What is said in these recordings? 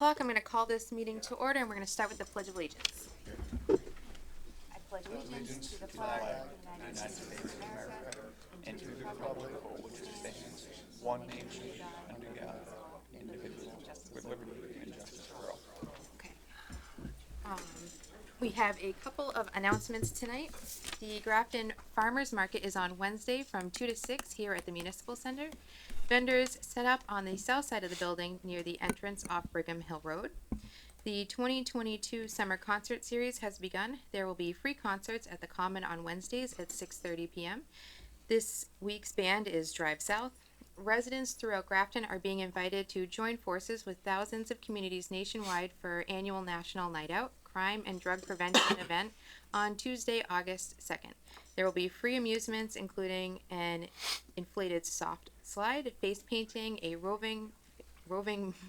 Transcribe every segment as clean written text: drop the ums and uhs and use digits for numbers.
I'm going to call this meeting to order, and we're going to start with the Pledge of Allegiance. I pledge allegiance to the flag of the United States of America and to the republic for which it stands, one nation, under God, indivisible, with liberty and justice for all. Okay. We have a couple of announcements tonight. The Grafton Farmers Market is on Wednesday from 2 to 6 here at the Municipal Center. Vendors set up on the south side of the building near the entrance off Brigham Hill Road. The 2022 Summer Concert Series has begun. There will be free concerts at the Common on Wednesdays at 6:30 p.m. This week's band is Drive South. Residents throughout Grafton are being invited to join forces with thousands of communities nationwide for annual National Night Out Crime and Drug Prevention event on Tuesday, August 2nd. There will be free amusements including an inflated soft slide, face painting, a roving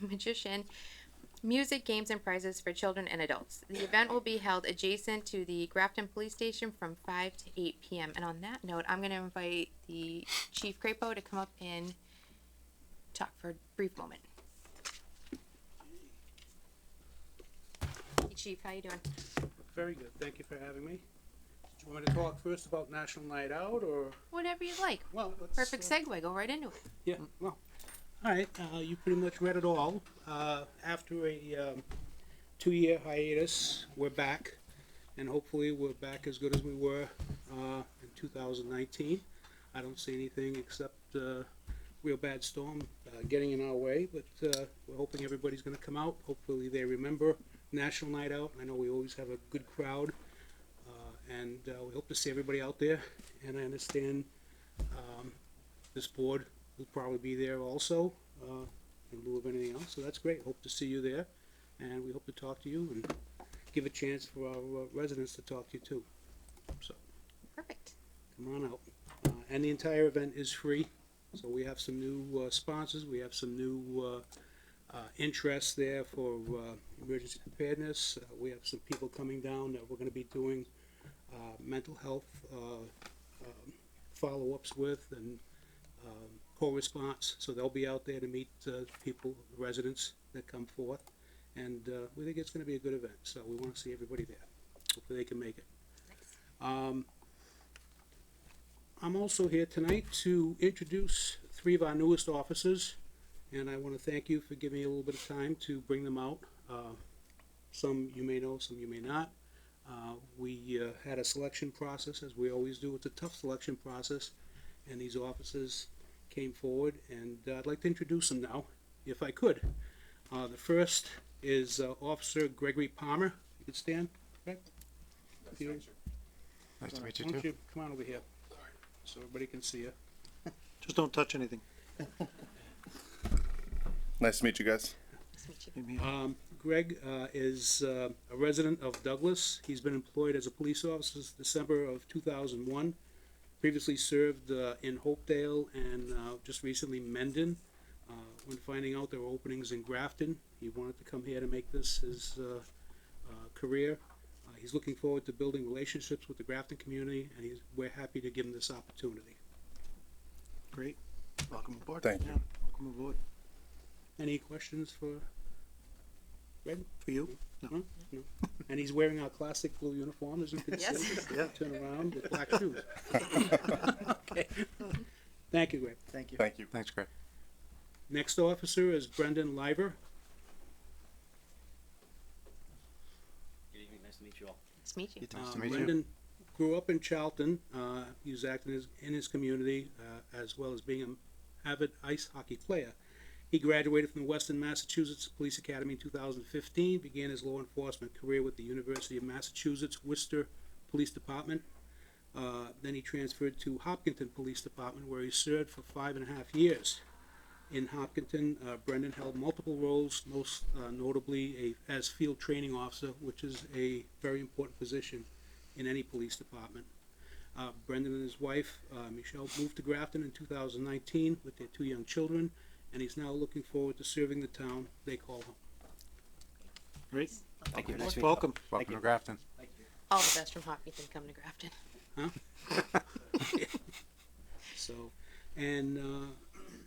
magician, music, games, and prizes for children and adults. The event will be held adjacent to the Grafton Police Station from 5 to 8 p.m. And on that note, I'm going to invite the Chief Crapo to come up and talk for a brief moment. Hey, Chief, how you doing? Very good. Thank you for having me. Do you want me to talk first about National Night Out, or? Whatever you like. Well, let's, Perfect segue. Go right into it. Yeah, well, all right. You pretty much read it all. After a 2-year hiatus, we're back, and hopefully we're back as good as we were in 2019. I don't see anything except real bad storm getting in our way, but we're hoping everybody's going to come out. Hopefully they remember National Night Out. I know we always have a good crowd, and we hope to see everybody out there. And I understand this board will probably be there also in lieu of anything else, so that's great. Hope to see you there, and we hope to talk to you and give a chance for our residents to talk to you too. So Perfect. come on out. And the entire event is free, so we have some new sponsors. We have some new interest there for emergency preparedness. We have some people coming down that we're going to be doing mental health follow-ups with and co-response, so they'll be out there to meet people, residents that come forth, and we think it's going to be a good event, so we want to see everybody there. Hopefully they can make it. I'm also here tonight to introduce 3 of our newest officers, and I want to thank you for giving me a little bit of time to bring them out. Some you may know, some you may not. We had a selection process, as we always do. It's a tough selection process, and these officers came forward, and I'd like to introduce them now, if I could. The first is Officer Gregory Palmer. You could stand, Greg? Nice to meet you Why don't too. you come on over here, so everybody can see you. Just don't touch anything. Nice to meet you guys. Greg is a resident of Douglas. He's been employed as a police officer since December of 2001. Previously served in Hopedale and just recently Mendon. When finding out there were openings in Grafton, he wanted to come here to make this his career. He's looking forward to building relationships with the Grafton community, and we're happy to give him this opportunity. Great. Welcome aboard. Thank you. Welcome aboard. Any questions for Greg? For you? No? No. And he's wearing our classic blue uniform, as you can Yes. see. Yeah. Turn around with black shoes. Okay. Thank you, Greg. Thank you. Thank you. Thanks, Greg. Next officer is Brendan Leiber. Good evening, nice to meet you all. Nice to meet you. Nice to meet Brendan you. grew up in Charlton. He was acting in his community as well as being an avid ice hockey player. He graduated from the Western Massachusetts Police Academy in 2015, began his law enforcement career with the University of Massachusetts Worcester Police Department. Then he transferred to Hopkinton Police Department, where he served for 5.5 years. In Hopkinton, Brendan held multiple roles, most notably as field training officer, which is a very important position in any police department. Brendan and his wife, Michelle, moved to Grafton in 2019 with their 2 young children, and he's now looking forward to serving the town they call home. Great. Thank you. Nice to meet you. Welcome. Welcome you. to Grafton. Thank you. All the best from Hopkinton come to Grafton. So, and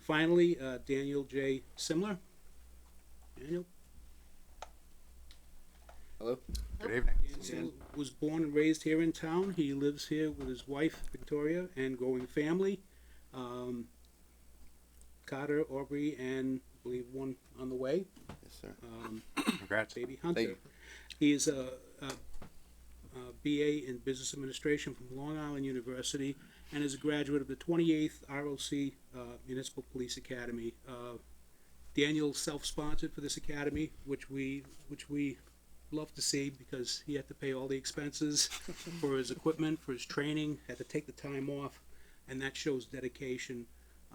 finally, Daniel J. Simler. Daniel? Hello. Good evening. Dan was born and raised here in town. He lives here with his wife, Victoria, and growing family. Carter, Aubrey, and I believe one on the way, Yes, sir. Congrats. Baby Hunter. Thank you. He is a BA in Business Administration from Long Island University and is a graduate of the 28th ROC Municipal Police Academy. Daniel self-sponsored for this academy, which we love to see because he had to pay all the expenses for his equipment, for his training, had to take the time off, and that shows dedication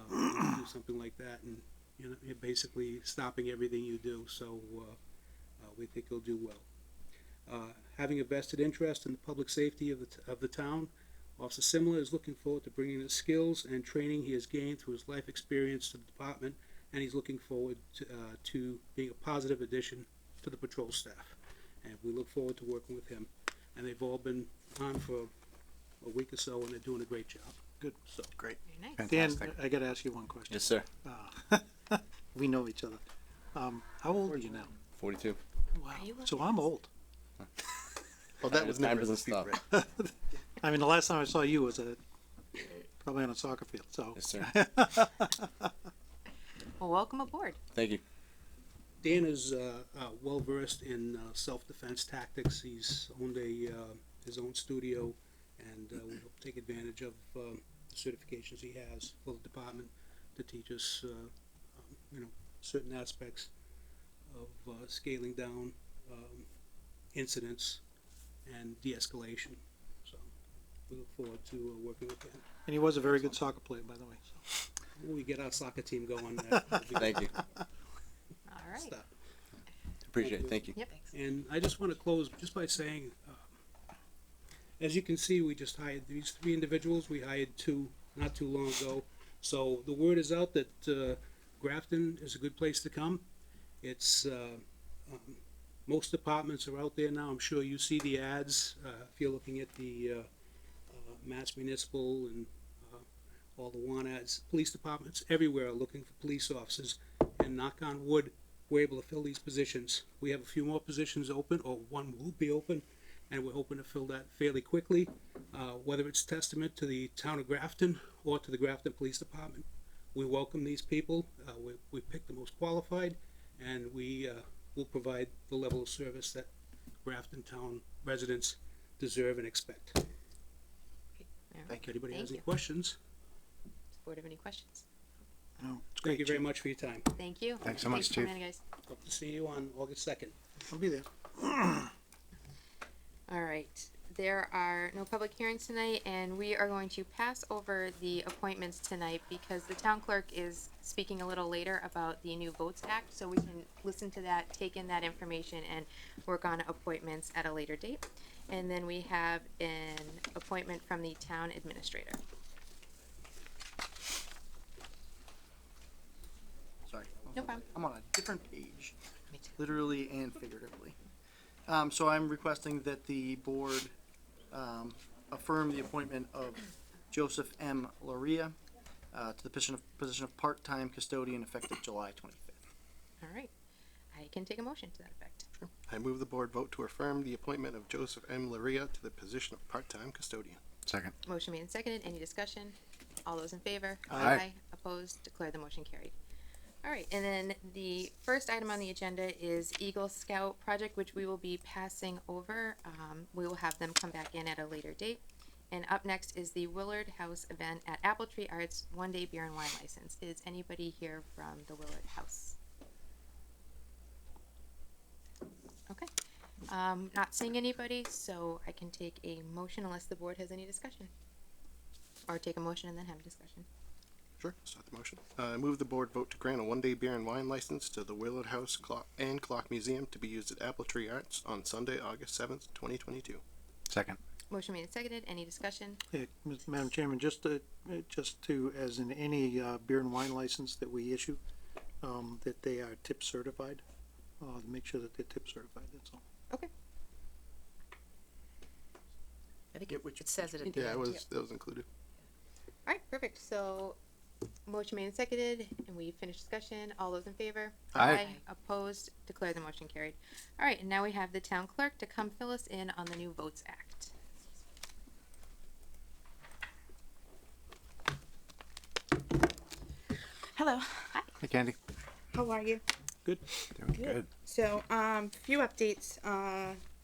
when you do something like that, and you're basically stopping everything you do. So we think he'll do well. Having a vested interest in the public safety of the town, Officer Simler is looking forward to bringing the skills and training he has gained through his life experience to the department, and he's looking forward to being a positive addition to the patrol staff. And we look forward to working with him. And they've all been on for a week or so, and they're doing a great job. Good. So Great. Very nice. Dan, Fantastic. I gotta ask you one question. Yes, sir. We know each other. How old are you now? 42. Wow. Are you So I'm old. Well, that was never doesn't stop. I mean, the last time I saw you was probably on a soccer field, so. Yes, sir. Well, welcome aboard. Thank you. Dan is well versed in self-defense tactics. He's owned his own studio, and we hope to take advantage of the certifications he has for the department to teach us, certain aspects of scaling down incidents and de-escalation. So we look forward to working with him. And he was a very good soccer player, by the way, so. When we get our soccer team going, Thank you. All right. stuff. Appreciate it. Thank you. Yep. And I just want to close just by saying, as you can see, we just hired these 3 individuals. We hired 2 not too long ago. So the word is out that Grafton is a good place to come. It's most departments are out there now. I'm sure you see the ads. If you're looking at the Mass Municipal and all the want ads, police departments everywhere are looking for police officers. And knock on wood, we're able to fill these positions. We have a few more positions open, or one will be open, and we're hoping to fill that fairly quickly, whether it's testament to the town of Grafton or to the Grafton Police Department. We welcome these people. We pick the most qualified, and we will provide the level of service that Grafton town residents deserve and expect. All right. If anybody Thank has any you. questions, Does the board have any questions? No, it's thank great. you very much for your time. Thank you. Thanks so much, for coming in, guys. Hope to see you on August 2nd. I'll be there. All right. There are no public hearings tonight, and we are going to pass over the appointments tonight because the town clerk is speaking a little later about the new Votes Act, so we can listen to that, take in that information, and work on appointments at a later date. And then we have an appointment from the town administrator. Sorry. No problem. I'm on a different page, Me too. literally and figuratively. So I'm requesting that the board affirm the appointment of Joseph M. Loria to the position of part-time custodian effective July 25th. All right. I can take a motion to that effect. I move the board vote to affirm the appointment of Joseph M. Laria to the position of part-time custodian. Second. Motion made and seconded. Any discussion? All those in favor? Aye. Opposed? Declare the motion carried. All right, and then the first item on the agenda is Eagle Scout project, which we will be passing over. We will have them come back in at a later date. And up next is the Willard House event at Apple Tree Arts, 1-day beer and wine license. Is anybody here from the Willard House? Okay, not seeing anybody, so I can take a motion unless the board has any discussion. Or take a motion and then have a discussion. Sure, start the motion. I move the board vote to grant a one-day beer and wine license to the Willard House and Clock Museum to be used at Apple Tree Arts on Sunday, August 7th, 2022. Second. Motion made and seconded. Any discussion? Yeah, Madam Chairman, just to, as in any beer and wine license that we issue, that they are tip certified, to make sure that they're tip certified, that's all. Okay. I think Get what you- it says it at the Yeah, end. that was included. All right, perfect. So Motion made and seconded, and we finished discussion. All those in favor? Aye. Opposed? Declare the motion carried. All right, and now we have the town clerk to come fill us in on the new Votes Act. Hello, Hey, Candy. how are you? Good. Doing good. So, few updates,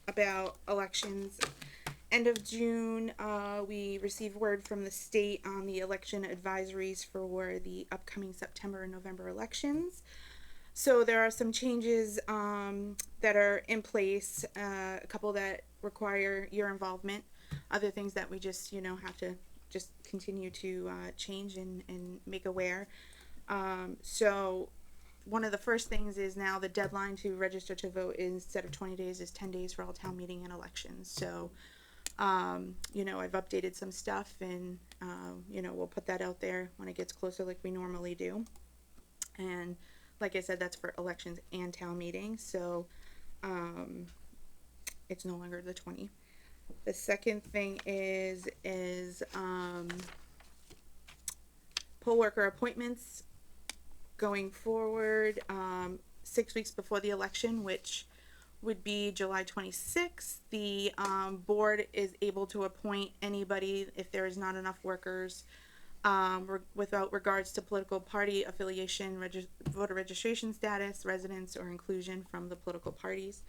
about elections. End of June, we received word from the state on the election advisories for the upcoming September and November elections. So there are some changes, that are in place, a couple that require your involvement, other things that we just, have to just continue to, change and make aware. So one of the first things is now the deadline to register to vote instead of 20 days is 10 days for all town meeting and elections. So, I've updated some stuff and, we'll put that out there when it gets closer like we normally do. And like I said, that's for elections and town meetings. So, it's no longer the 20. The second thing is poll worker appointments going forward, 6 weeks before the election, which would be July 26th. The board is able to appoint anybody if there is not enough workers, without regards to political party affiliation, voter registration status, residence, or inclusion from the political parties.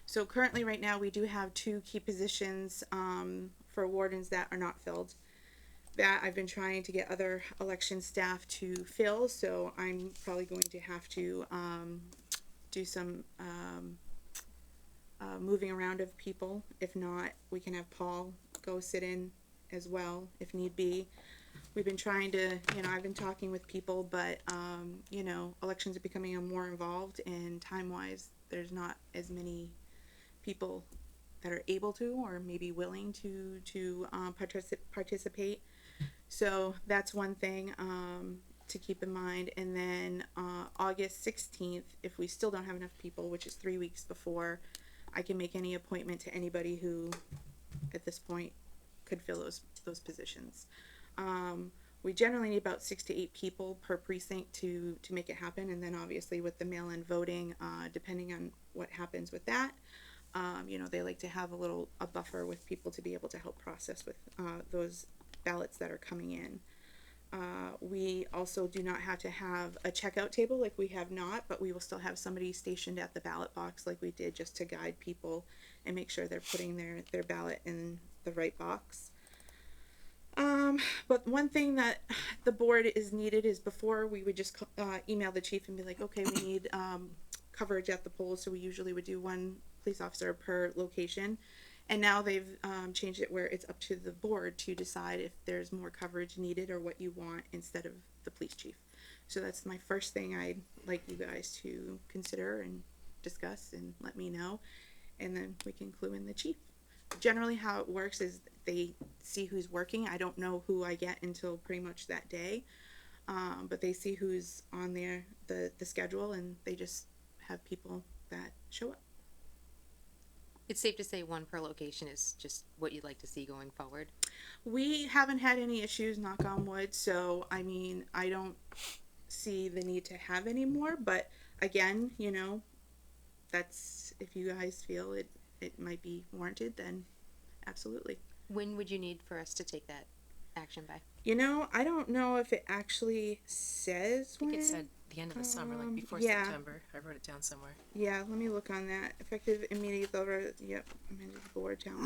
So currently right now we do have 2 key positions for wardens that are not filled. That I've been trying to get other election staff to fill, so I'm probably going to have to do some moving around of people. If not, we can have Paul go sit in as well if need be. We've been trying to, I've been talking with people, but elections are becoming more involved, and time-wise, there's not as many people that are able to or maybe willing to participate. So that's one thing to keep in mind. And then August 16th, if we still don't have enough people, which is 3 weeks before, I can make any appointment to anybody who at this point could fill those positions. We generally need about 6 to 8 people per precinct to make it happen. And then obviously with the mail-in voting, depending on what happens with that, they like to have a buffer with people to be able to help process with those ballots that are coming in. We also do not have to have a checkout table like we have not, but we will still have somebody stationed at the ballot box like we did, just to guide people and make sure they're putting their ballot in the right box. But one thing that the board is needed is, before we would just email the chief and be like, okay, we need coverage at the polls, so we usually would do 1 police officer per location. And now they've changed it where it's up to the board to decide if there's more coverage needed or what you want instead of the police chief. So that's my first thing I'd like you guys to consider and discuss and let me know. And then we can clue in the chief. Generally how it works is they see who's working. I don't know who I get until pretty much that day. But they see who's on the schedule, and they just have people that show up. It's safe to say 1 per location is just what you'd like to see going forward. We haven't had any issues, knock on wood, so I mean, I don't see the need to have any more, but again, that's, if you guys feel it might be warranted, then absolutely. When would you need for us to take that action by? I don't know if it actually says I when. think it said the end of the summer, like before yeah. September. I wrote it down somewhere. Yeah, let me look on that. Effective immediate over, yep, amended board town.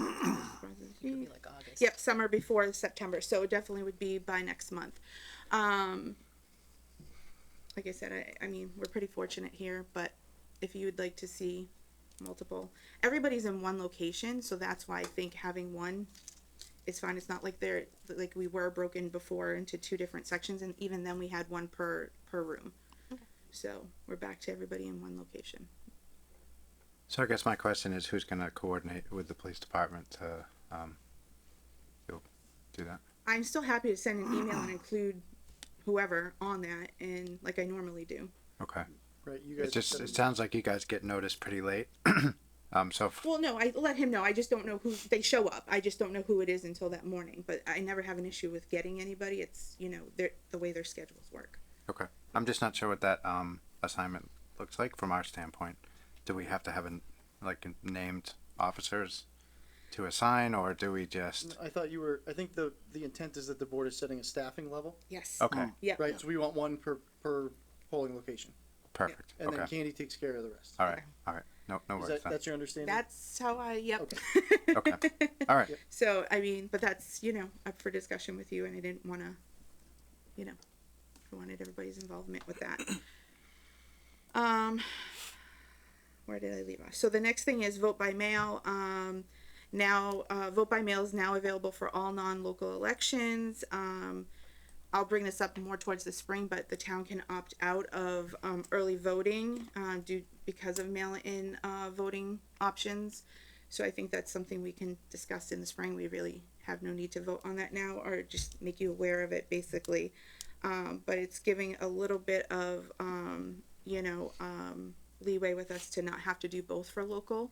It could be like August. Yep, summer before September, so it definitely would be by next month. Like I said, I mean, we're pretty fortunate here, but if you would like to see multiple, everybody's in 1 location, so that's why I think having 1 is fine. It's not like we were broken before into 2 different sections, and even then we had 1 per room. Okay. So we're back to everybody in 1 location. So I guess my question is, who's going to coordinate with the police department to do that? I'm still happy to send an email and include whoever on that, and like I normally do. Okay. Right, you guys. It sounds like you guys get noticed pretty late. So if, Well, no, I let him know. I just don't know who they show up. I just don't know who it is until that morning. But I never have an issue with getting anybody. It's the way their schedules work. okay, I'm just not sure what that assignment looks like from our standpoint. Do we have to have named officers to assign, or do we just? I think the intent is that the board is setting a staffing level, Yes. Okay, Yeah. right? So we want one per polling location, perfect. and then Okay, Candy takes care of the rest. all right, all right. No worries. then. That's your understanding? That's how I. Yep. Okay, all right. So I mean, but that's up for discussion with you, and I didn't want to, I wanted everybody's involvement with that. Where did I leave off? So the next thing is vote by mail. Now vote by mail is now available for all non-local elections. I'll bring this up more towards the spring, but the town can opt out of early voting because of mail-in voting options. So I think that's something we can discuss in the spring. We really have no need to vote on that now, or just make you aware of it, basically. But it's giving a little bit of, leeway with us to not have to do both for local.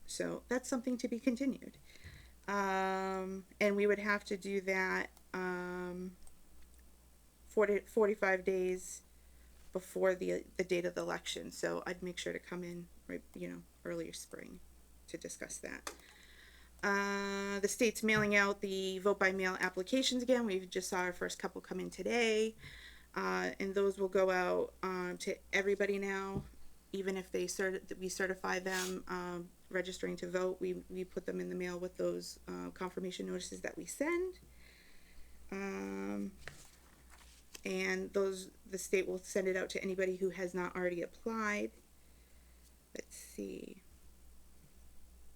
So that's something to be continued. And we would have to do that 45 days before the date of the election. So I'd make sure to come in right, earlier spring to discuss that. The state's mailing out the vote by mail applications again. We just saw our first couple come in today. And those will go out to everybody now, even if we certify them registering to vote. We put them in the mail with those confirmation notices that we send. And the state will send it out to anybody who has not already applied. Let's see.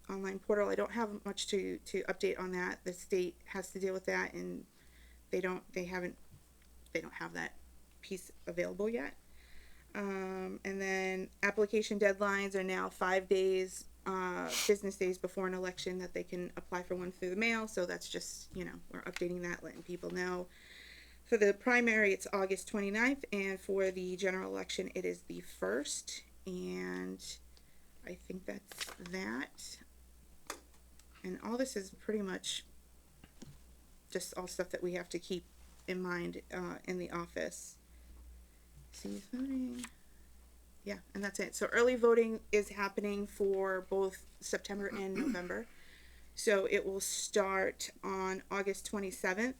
Online portal, I don't have much to update on that. The state has to deal with that, and they don't have that piece available yet. And then application deadlines are now 5 days, business days before an election, that they can apply for one through the mail. So that's just, we're updating that, letting people know. For the primary, it's August 29th, and for the general election, it is the 1st. And I think that's that. And all this is pretty much just all stuff that we have to keep in mind in the office. See, voting. Yeah, and that's it. So early voting is happening for both September and November. So it will start on August 27th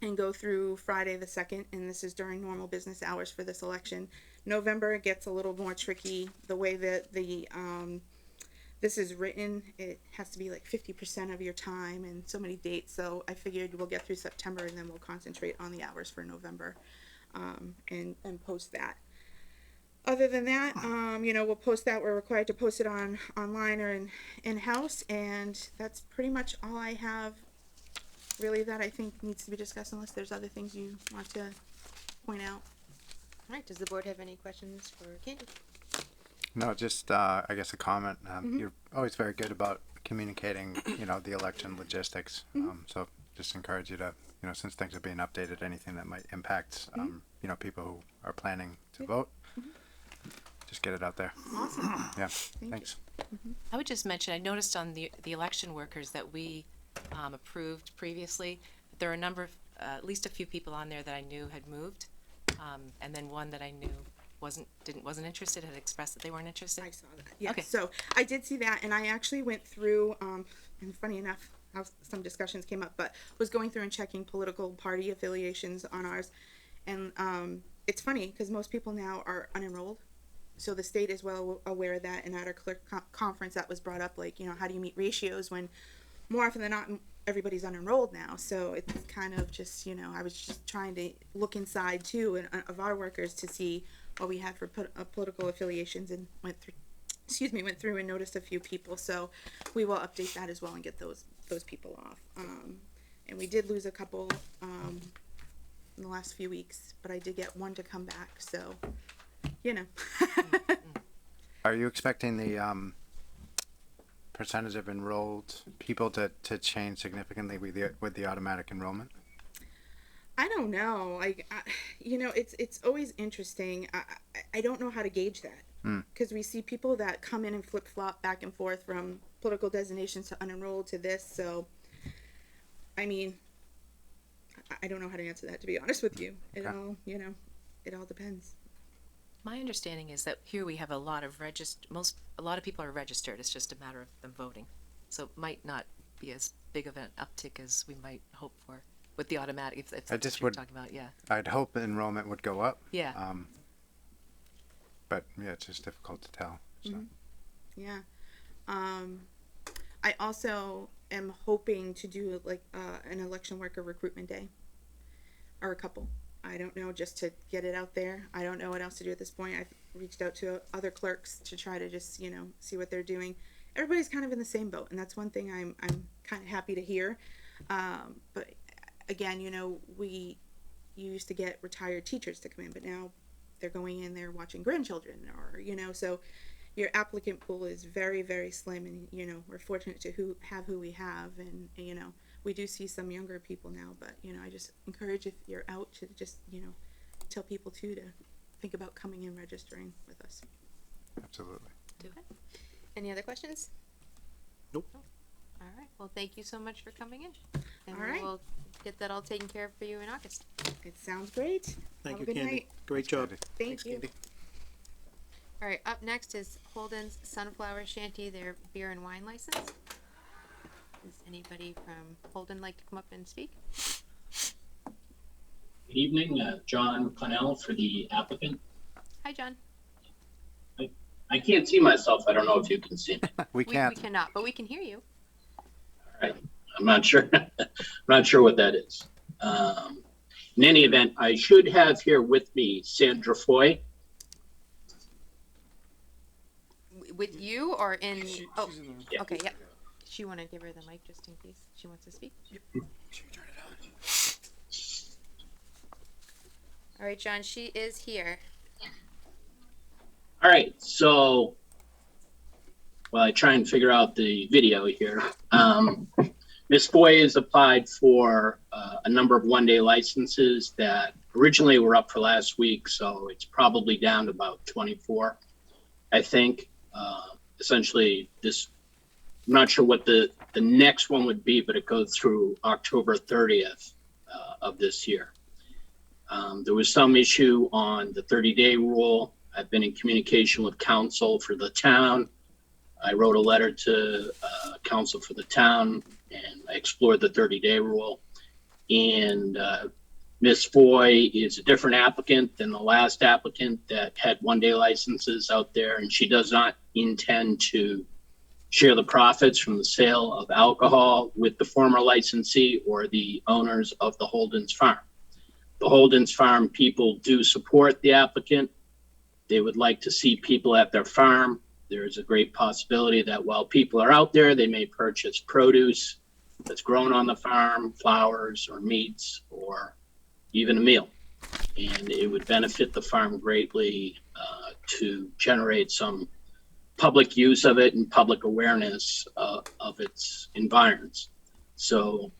and go through Friday the 2nd, and this is during normal business hours for this election. November gets a little more tricky. The way that this is written, it has to be like 50% of your time and so many dates. So I figured we'll get through September, and then we'll concentrate on the hours for November, and post that. Other than that, we'll post that. We're required to post it online or in-house, and that's pretty much all I have really that I think needs to be discussed, unless there's other things you want to point out. All right, does the board have any questions for Candy? No, just I guess a comment. You're always very good about communicating, the election logistics. So just encourage you to, since things are being updated, anything that might impact, people who are planning to vote, just get it out there. Awesome. Yeah. Thank Thanks. I would just mention, I noticed on the election workers that we approved previously, there are a number of, at least a few people on there that I knew had moved, and then one that I knew wasn't interested, had expressed that they weren't interested. I saw that. Yeah. Okay. So I did see that, and I actually went through, and funny enough, how some discussions came up, but was going through and checking political party affiliations on ours, and it's funny because most people now are unenrolled. So the state is well aware of that, and at our clerk conference that was brought up, like, how do you meet ratios when more often than not everybody's unenrolled now. So it's kind of just, I was just trying to look inside too of our workers to see what we had for political affiliations, and went through and noticed a few people. So we will update that as well and get those people off. And we did lose a couple in the last few weeks, but I did get one to come back. So, Are you expecting the percentage of enrolled people to change significantly with the automatic enrollment? I don't know. It's always interesting. I don't know how to gauge that. Because we see people that come in and flip flop back and forth from political designations to unenrolled to this. So, I mean, I don't know how to answer that, to be honest with you. It all, it all depends. My understanding is that here we have a lot of a lot of people are registered. It's just a matter of them voting. So it might not be as big of an uptick as we might hope for with the automatic, if that's what you're talking about, yeah. I'd hope enrollment would go up. Yeah. But yeah, it's just difficult to tell. So. Yeah. I also am hoping to do like an election worker recruitment day or a couple. I don't know, just to get it out there. I don't know what else to do at this point. I've reached out to other clerks to try to just, see what they're doing. Everybody's kind of in the same boat, and that's one thing I'm kind of happy to hear. But again, you used to get retired teachers to come in, but now they're going in there watching grandchildren, or so your applicant pool is very, very slim, and we're fortunate to have who we have, and we do see some younger people now, but I just encourage, if you're out, to just tell people too to think about coming and registering with us. Absolutely. Any other questions? Nope. All right. Well, thank you so much for coming in. And All right. we'll get that all taken care of for you in August. It sounds great. Thank Have you, a good Candy. night. Great job. Thank Thanks, you. Candy. All right. Up next is Holden's Sunflower Shanty, their beer and wine license. Does anybody from Holden like to come up and speak? Good evening, John Connell for the applicant. Hi, John. I can't see myself. I don't know if you can see me. We can't. We cannot, but we can hear you. All right. I'm not sure. I'm not sure what that is. In any event, I should have here with me Sandra Foy. With you or in? Oh, Yeah. okay. Yep. She want to give her the mic just in case she wants to speak. Yep. Turn it on. All right, John. She is here. All right. So, while I try and figure out the video here, Ms. Foy has applied for a number of one-day licenses that originally were up for last week, so it's probably down to about 24, I think. Essentially, I'm not sure what the next one would be, but it goes through October 30th of this year. There was some issue on the 30-day rule. I've been in communication with counsel for the town. I wrote a letter to counsel for the town, and I explored the 30-day rule. And Ms. Foy is a different applicant than the last applicant that had one-day licenses out there, and she does not intend to share the profits from the sale of alcohol with the former licensee or the owners of the Holden's Farm. The Holden's Farm people do support the applicant. They would like to see people at their farm. There is a great possibility that while people are out there, they may purchase produce that's grown on the farm, flowers or meats or even a meal. And it would benefit the farm greatly to generate some public use of it and public awareness of its environs. So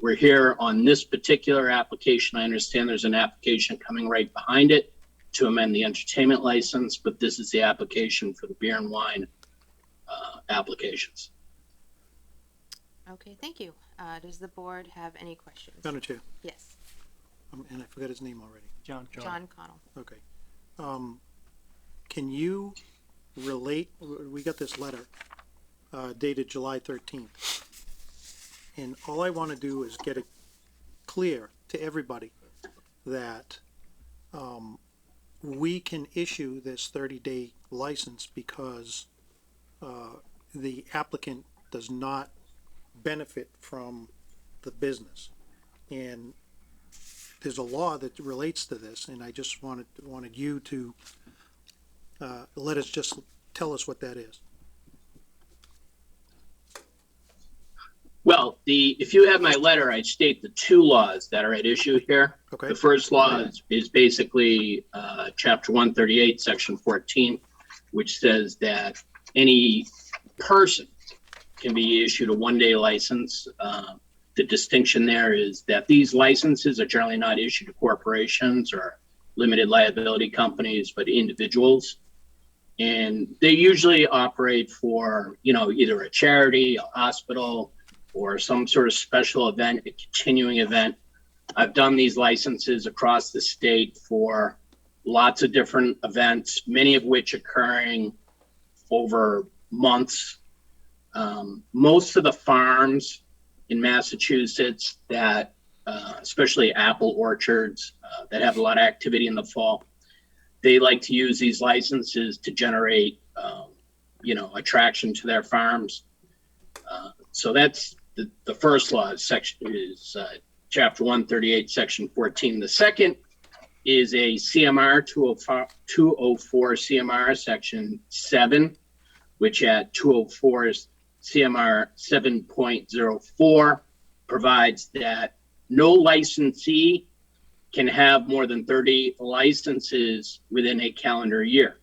we're here on this particular application. I understand there's an application coming right behind it to amend the entertainment license, but this is the application for the beer and wine applications. Okay, thank you. Does the board have any questions? Madam Chair, Yes, and I forgot his name already. John. John Connell. Okay. Can you relate, we got this letter dated July 13th. And all I want to do is get it clear to everybody that we can issue this 30-day license because the applicant does not benefit from the business. And there's a law that relates to this, and I just wanted you to let us just tell us what that is. Well, if you have my letter, I state the two laws that are at issue here. Okay. The first law is basically Chapter 138, Section 14, which says that any person can be issued a one-day license. The distinction there is that these licenses are generally not issued to corporations or limited liability companies, but individuals. And they usually operate for, you know, either a charity, a hospital, or some sort of special event, a continuing event. I've done these licenses across the state for lots of different events, many of which occurring over months. Most of the farms in Massachusetts that, especially apple orchards that have a lot of activity in the fall, they like to use these licenses to generate, you know, attraction to their farms. So that's the first law is Chapter 138, Section 14. The second is a CMR 204 CMR Section 7, which at 204 is CMR 7.04 provides that no licensee can have more than 30 licenses within a calendar year.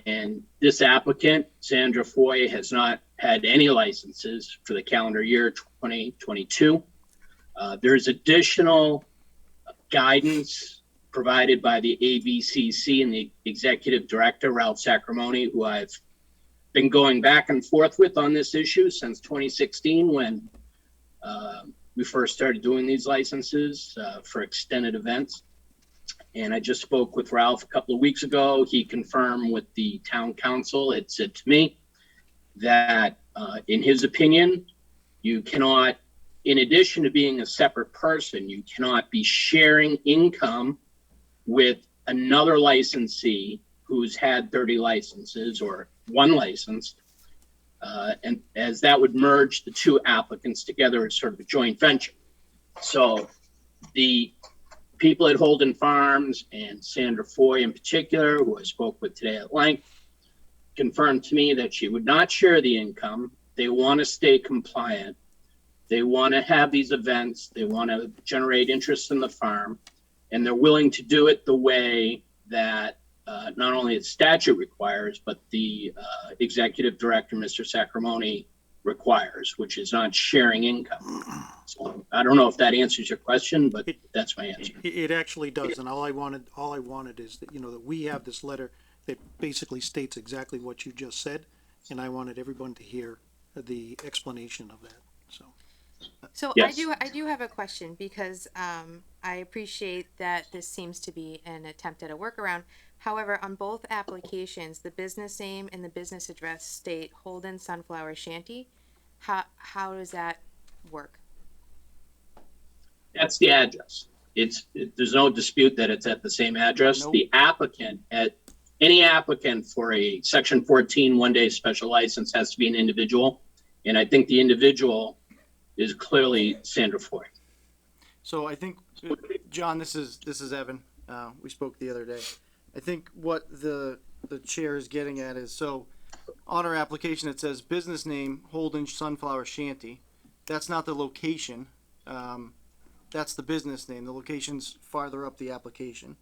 And this applicant, Sandra Foy, has not had any licenses for the calendar year 2022. There's additional guidance provided by the ABCC and the executive director, Ralph Sacramone, who I've been going back and forth with on this issue since 2016 when we first started doing these licenses for extended events. And I just spoke with Ralph a couple of weeks ago. He confirmed with the town council, it said to me that in his opinion, you cannot, in addition to being a separate person, you cannot be sharing income with another licensee who's had 30 licenses or one license. And as that would merge the two applicants together as sort of a joint venture. So the people at Holden Farms and Sandra Foy in particular, who I spoke with today at length, confirmed to me that she would not share the income. They want to stay compliant. They want to have these events. They want to generate interest in the farm. And they're willing to do it the way that not only the statute requires, but the executive director, Mr. Sacramone, requires, which is not sharing income. So I don't know if that answers your question, but that's my answer. It actually does, and all I wanted is that, you know, that we have this letter that basically states exactly what you just said, and I wanted everyone to hear the explanation of that, so. So Yes. I do have a question because I appreciate that this seems to be an attempt at a workaround. However, on both applications, the business name and the business address state Holden Sunflower Shanty. How does that work? That's the address. There's no dispute that it's at the same address. Nope. The applicant, any applicant for a Section 14 one-day special license has to be an individual. And I think the individual is clearly Sandra Foy. So I think, John, this is Evan. We spoke the other day. I think what the chair is getting at is, so on our application it says business name Holden Sunflower Shanty. That's not the location. That's the business name. The location's farther up the application.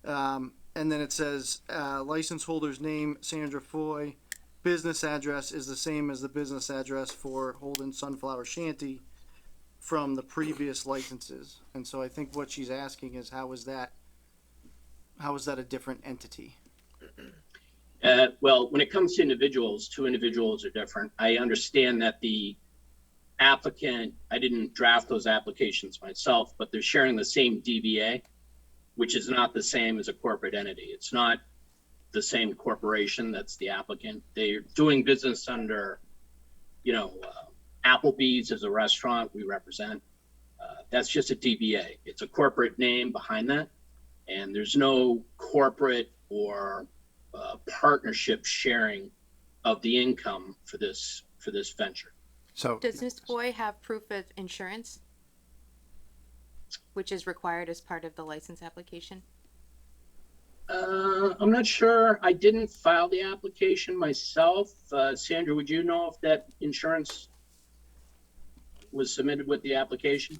And then it says license holder's name Sandra Foy. Business address is the same as the business address for Holden Sunflower Shanty from the previous licenses. And so I think what she's asking is how is that a different entity? Well, when it comes to individuals, two individuals are different. I understand that the applicant, I didn't draft those applications myself, but they're sharing the same DBA, which is not the same as a corporate entity. It's not the same corporation that's the applicant. They're doing business under, you know, Applebee's is a restaurant we represent. That's just a DBA. It's a corporate name behind that. And there's no corporate or partnership sharing of the income for this venture. So Does Ms. Foy have proof of insurance, which is required as part of the license application? I'm not sure. I didn't file the application myself. Sandra, would you know if that insurance was submitted with the application?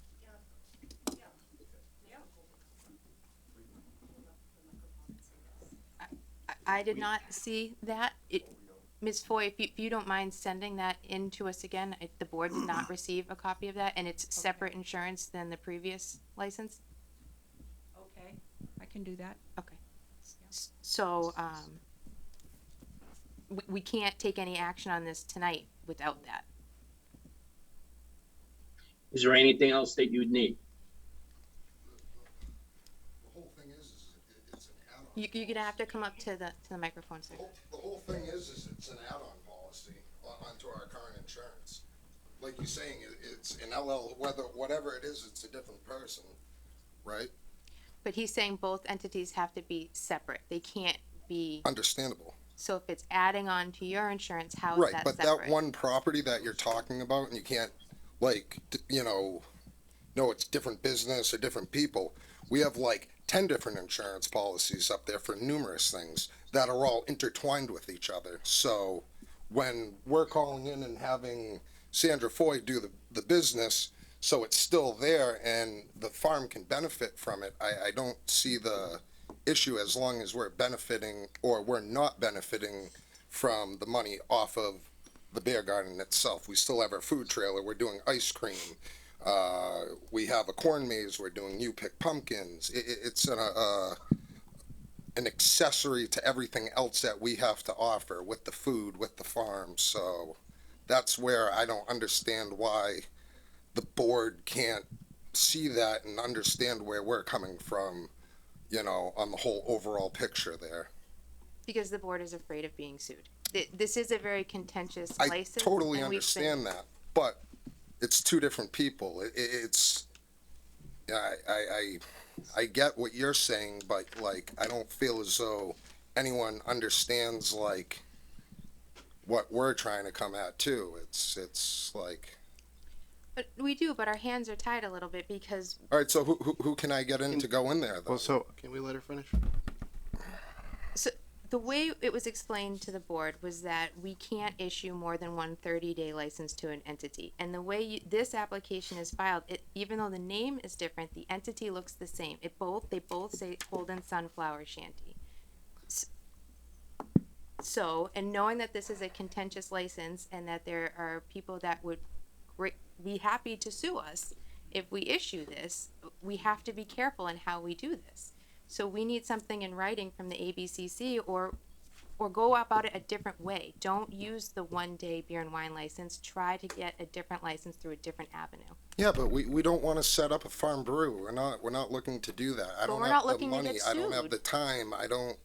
I did not see that. Ms. Foy, if you don't mind sending that in to us again, the board did not receive a copy of that, and it's separate insurance than the previous license? Okay, I can do that. Okay. So, we can't take any action on this tonight without that. Is there anything else that you would need? The whole thing is it's an add-on. You're gonna have to come up to the microphone, sir. The whole thing is it's an add-on policy onto our current insurance. Like you're saying, it's an LL, whatever it is, it's a different person, right? But he's saying both entities have to be separate. They can't be, Understandable. so if it's adding on to your insurance, how is Right, that but separate? that one property that you're talking about, and you can't, like, no, it's different business or different people. We have like 10 different insurance policies up there for numerous things that are all intertwined with each other. So when we're calling in and having Sandra Foy do the business, so it's still there and the farm can benefit from it, I don't see the issue as long as we're benefiting or we're not benefiting from the money off of the beer garden itself. We still have our food trailer, we're doing ice cream, we have a corn maze, we're doing you pick pumpkins. It's an accessory to everything else that we have to offer with the food, with the farm. So that's where I don't understand why the board can't see that and understand where we're coming from, on the whole overall picture there. Because the board is afraid of being sued. This is a very contentious I license. totally and we've been- understand that, but it's two different people. It's I get what you're saying, but like I don't feel as though anyone understands like what we're trying to come at too. It's like, But we do, but our hands are tied a little bit because all right. So who can I get in to go in there though? Well, so Can we let her finish? the way it was explained to the board was that we can't issue more than one 30-day license to an entity. And the way this application is filed, even though the name is different, the entity looks the same. They both say Holden Sunflower Shanty. So, and knowing that this is a contentious license and that there are people that would be happy to sue us if we issue this, we have to be careful in how we do this. So we need something in writing from the ABCC or go about it a different way. Don't use the 1-day beer and wine license. Try to get a different license through a different avenue. Yeah, but we don't want to set up a farm brew. We're not looking to do that. I don't we're have not the looking to money. get I don't have sued. the time. I don't,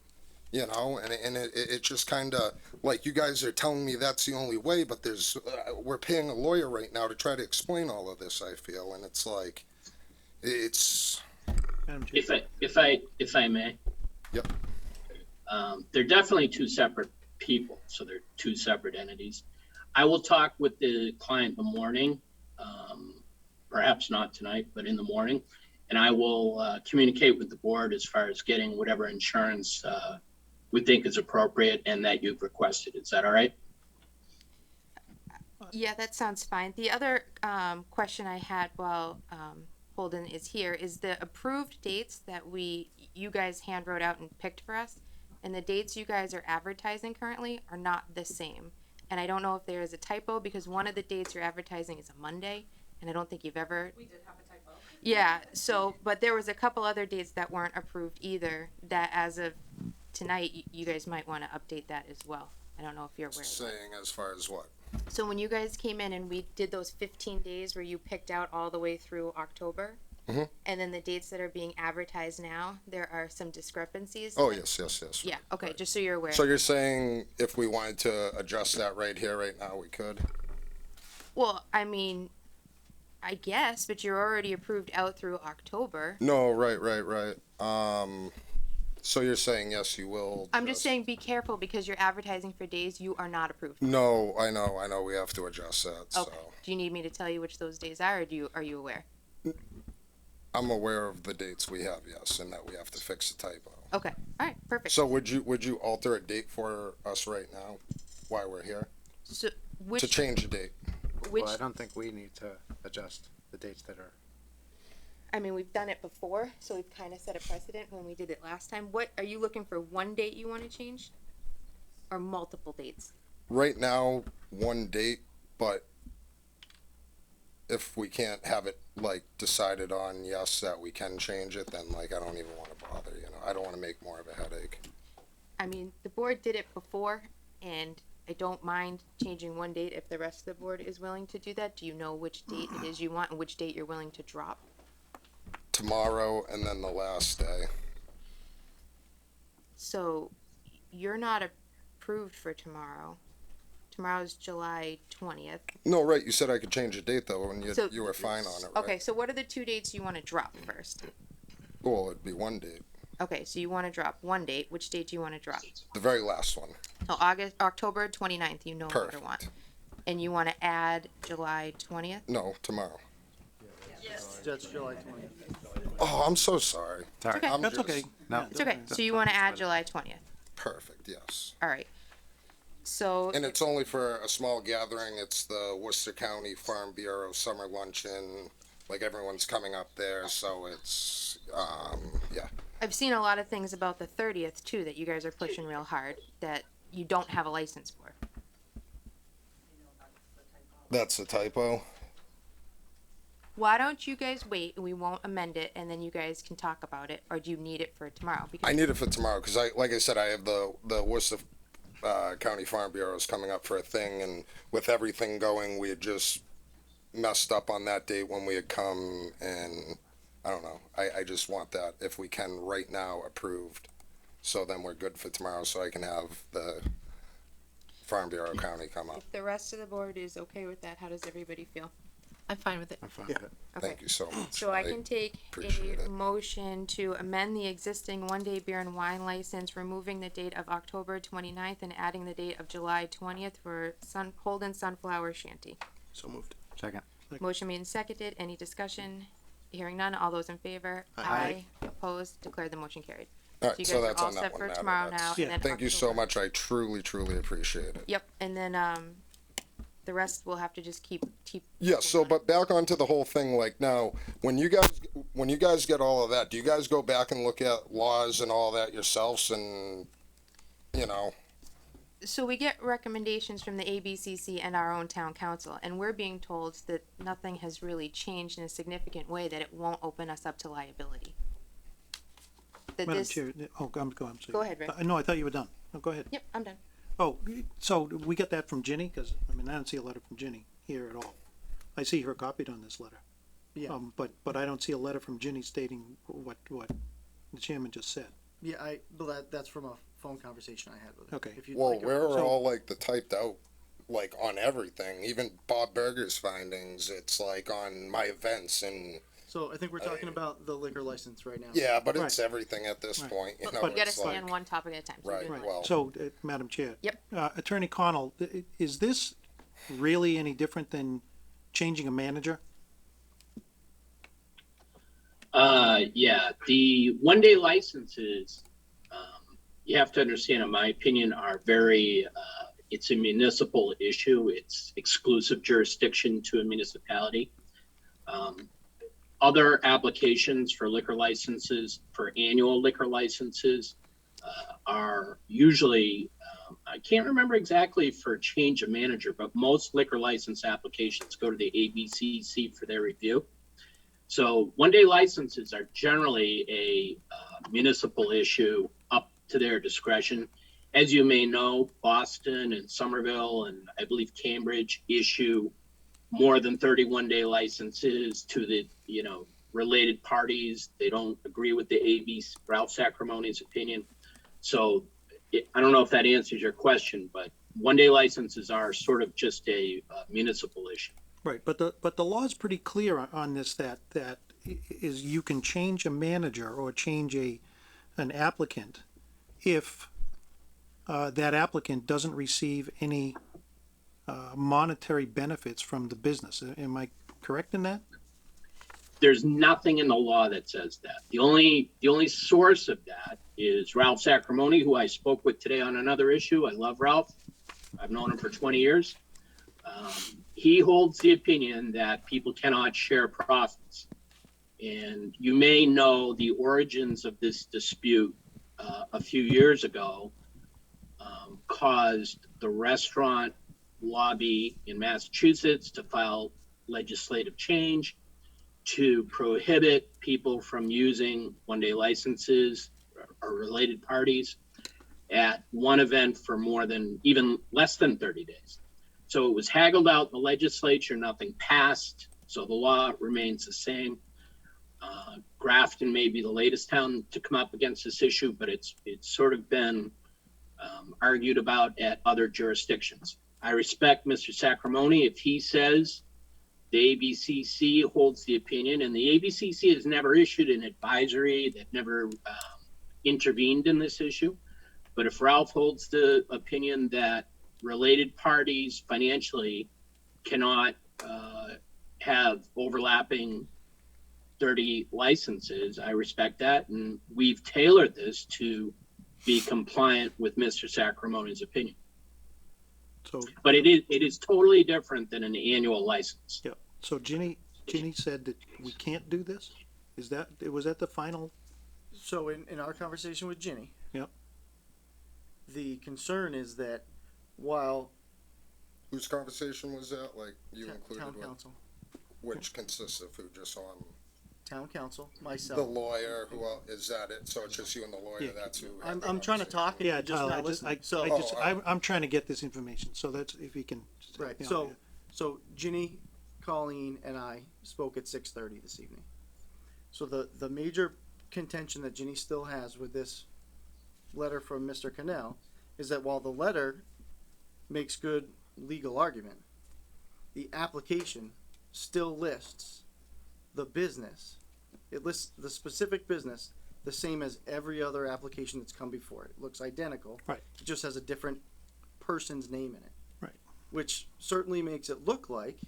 and it just kind of like you guys are telling me that's the only way, but there's we're paying a lawyer right now to try to explain all of this. I feel, and it's like, it's. Madam Chair. If I may. Yep. They're definitely two separate people, so they're two separate entities. I will talk with the client in the morning, perhaps not tonight, but in the morning, and I will communicate with the board as far as getting whatever insurance we think is appropriate and that you've requested. Is that all right? Yeah, that sounds fine. The other question I had while Holden is here is the approved dates that you guys hand wrote out and picked for us, and the dates you guys are advertising currently are not the same. And I don't know if there is a typo because one of the dates you're advertising is a Monday, and I don't think you've ever. We did have a typo. Yeah. So, but there was a couple other dates that weren't approved either. That as of tonight, you guys might want to update that as well. I don't know if you're aware of that. Saying as far as what? So when you guys came in and we did those 15 days where you picked out all the way through October, and then the dates that are being advertised now, there are some discrepancies. Oh, yes. Yeah, okay, just so you're aware. So you're saying if we wanted to adjust that right here, right now, we could? Well, I mean, I guess, but you're already approved out through October. No, right. So you're saying, yes, you will? I'm just saying be careful because you're advertising for days you are not approved. No, I know, we have to adjust that, so. Okay, do you need me to tell you which those days are, or are you aware? I'm aware of the dates we have, yes, and that we have to fix the typo. Okay, alright, perfect. So would you alter a date for us right now, while we're here? So, To change the date? which, well, I don't think we need to adjust the dates that are. I mean, we've done it before, so we've kind of set a precedent when we did it last time. What, are you looking for one date you want to change? Or multiple dates? Right now, one date, but if we can't have it, like, decided on, yes, that we can change it, then, like, I don't even want to bother, I don't want to make more of a headache. I mean, the board did it before, and I don't mind changing one date if the rest of the board is willing to do that. Do you know which date it is you want and which date you're willing to drop? Tomorrow and then the last day. So you're not approved for tomorrow. Tomorrow's July 20th. No, right, you said I could change the date though, and So- you were fine on it, right? Okay, so what are the two dates you want to drop first? Well, it'd be one date, Okay, so you want to drop one date. Which date do you want to drop? the very last one. So October 29th, you no longer want. Perfect. And you want to add July 20th? No, tomorrow. That's July 20th. Oh, I'm so sorry. Sorry. Okay. I'm That's just- okay. No. It's okay. So you want to add July 20th. Perfect, yes. All right. So And it's only for a small gathering. It's the Worcester County Farm Bureau Summer Luncheon. Like everyone's coming up there, so it's, yeah. I've seen a lot of things about the 30th too that you guys are pushing real hard that you don't have a license for. That's a typo. Why don't you guys wait and we won't amend it and then you guys can talk about it, or do you need it for tomorrow? Because I need it for tomorrow, because like I said, I have the Worcester County Farm Bureau is coming up for a thing, and with everything going, we had just messed up on that date when we had come, and I don't know. I just want that, if we can, right now approved, so then we're good for tomorrow, so I can have the Farm Bureau County come up. if the rest of the board is okay with that, how does everybody feel? I'm fine with it. I'm fine Yeah. with it. Okay. Thank you so much. So I can take appreciate a it. motion to amend the existing one-day beer and wine license, removing the date of October 29th and adding the date of July 20th for Holden Sunflower Shanty. So moved. Second. Motion made and seconded. Any discussion? Hearing none. All those in favor? Aye. Opposed? Declared the motion carried. All So you right, so guys that's are all on that set one for now. tomorrow That's- now. And then Thank you so October. much. I truly, truly appreciate it. Yep. And then the rest we'll have to just keep. Yeah, so but back onto the whole thing, like now, when you guys get all of that, do you guys go back and look at laws and all that yourselves, and you know? So we get recommendations from the ABCC and our own town council, and we're being told that nothing has really changed in a significant way, that it won't open us up to liability. That Madam this, Chair, I'm sorry. Go ahead, Rick. No, I thought you were done. No, go ahead. Yep, I'm done. Oh, so we get that from Ginny? Cause, I mean, I don't see a letter from Ginny here at all. I see her copied on this letter. Yeah. But I don't see a letter from Ginny stating what the chairman just said. Yeah, that's from a phone conversation I had with her. Okay. If you'd Well, like a- we're So- all like the typed out, like on everything. Even Bob Berger's findings, it's like on my events and So I think we're talking about the liquor license right now. yeah, but it's Right. everything at this Right. point. You know, You gotta it's stay on like, one topic at a time. So right. you're doing Well, So, Madam Chair. Yep. Attorney Connell, is this really any different than changing a manager? Yeah, the one-day licenses, you have to understand, in my opinion, are very, it's a municipal issue. It's exclusive jurisdiction to a municipality. Other applications for liquor licenses, for annual liquor licenses, are usually, I can't remember exactly for change of manager, but most liquor license applications go to the ABCC for their review. So one-day licenses are generally a municipal issue up to their discretion. As you may know, Boston and Somerville and I believe Cambridge issue more than 31-day licenses to the, related parties. They don't agree with the ABC, Ralph Sacramone's opinion. So I don't know if that answers your question, but one-day licenses are sort of just a municipal issue. Right, but the law is pretty clear on this, that is you can change a manager or change an applicant if that applicant doesn't receive any monetary benefits from the business. Am I correct in that? There's nothing in the law that says that. The only source of that is Ralph Sacramone, who I spoke with today on another issue. I love Ralph. I've known him for 20 years. He holds the opinion that people cannot share profits. And you may know the origins of this dispute a few years ago caused the restaurant lobby in Massachusetts to file legislative change to prohibit people from using one-day licenses or related parties. at one event for more than, even less than 30 days. So it was haggled out in the legislature, nothing passed, so the law remains the same. Grafton may be the latest town to come up against this issue, but it's sort of been argued about at other jurisdictions. I respect Mr. Sacramone if he says the ABCC holds the opinion, and the ABCC has never issued an advisory, they've never intervened in this issue. But if Ralph holds the opinion that related parties financially cannot have overlapping 30 licenses, I respect that, and we've tailored this to be compliant with Mr. Sacramone's opinion. So, But it is totally different than an annual license. yeah, so Ginny said that we can't do this? Was that the final? So in our conversation with Ginny, Yep. the concern is that while Whose conversation was that? Like you included town with, council, which consists of who? Just on town council, the myself, lawyer? Who else? Is that it? So it's just you and the lawyer. Yeah. That's who. had the I'm trying to conversation. talk and Yeah, you're just Tyler, not listening. So I'm trying to get this information, so that's, if you can. right, you know, so so Ginny, Colleen, and I spoke at 6:30 this evening. So the major contention that Ginny still has with this letter from Mr. Cannell is that while the letter makes good legal argument, the application still lists the business. It lists the specific business the same as every other application that's come before it. It looks identical. Right. It just has a different person's name in it. Right. Which certainly makes it look like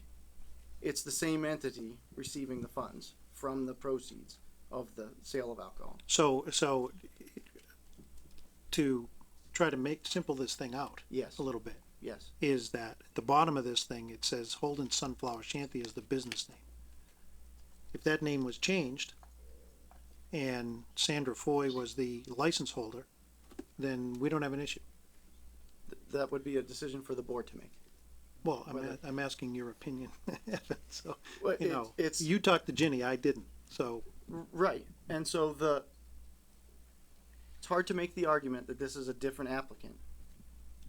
it's the same entity receiving the funds from the proceeds of the sale of alcohol. So to try to simple this thing out Yes. a little bit, Yes. is that at the bottom of this thing, it says Holden Sunflower Shanty is the business name. If that name was changed and Sandra Foy was the license holder, then we don't have an issue. That would be a decision for the board to make. Well, Whether- I'm asking your opinion. So, Well, you know, it's you talked to Ginny, I didn't, so. right, and so it's hard to make the argument that this is a different applicant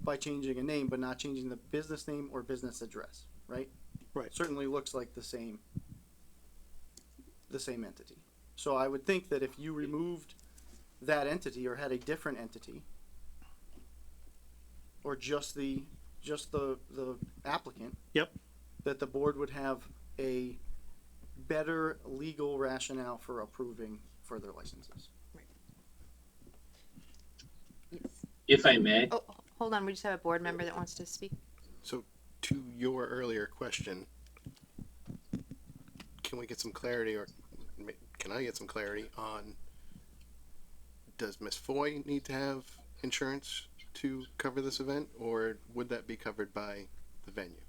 by changing a name but not changing the business name or business address, right? Right. Certainly looks like the same entity. So I would think that if you removed that entity or had a different entity, or just the applicant. Yep. That the board would have a better legal rationale for approving further licenses. If I may, Oh, hold on, we just have a board member that wants to speak. So, to your earlier question, can we get some clarity, or can I get some clarity on, does Miss Foy need to have insurance to cover this event, or would that be covered by the venue?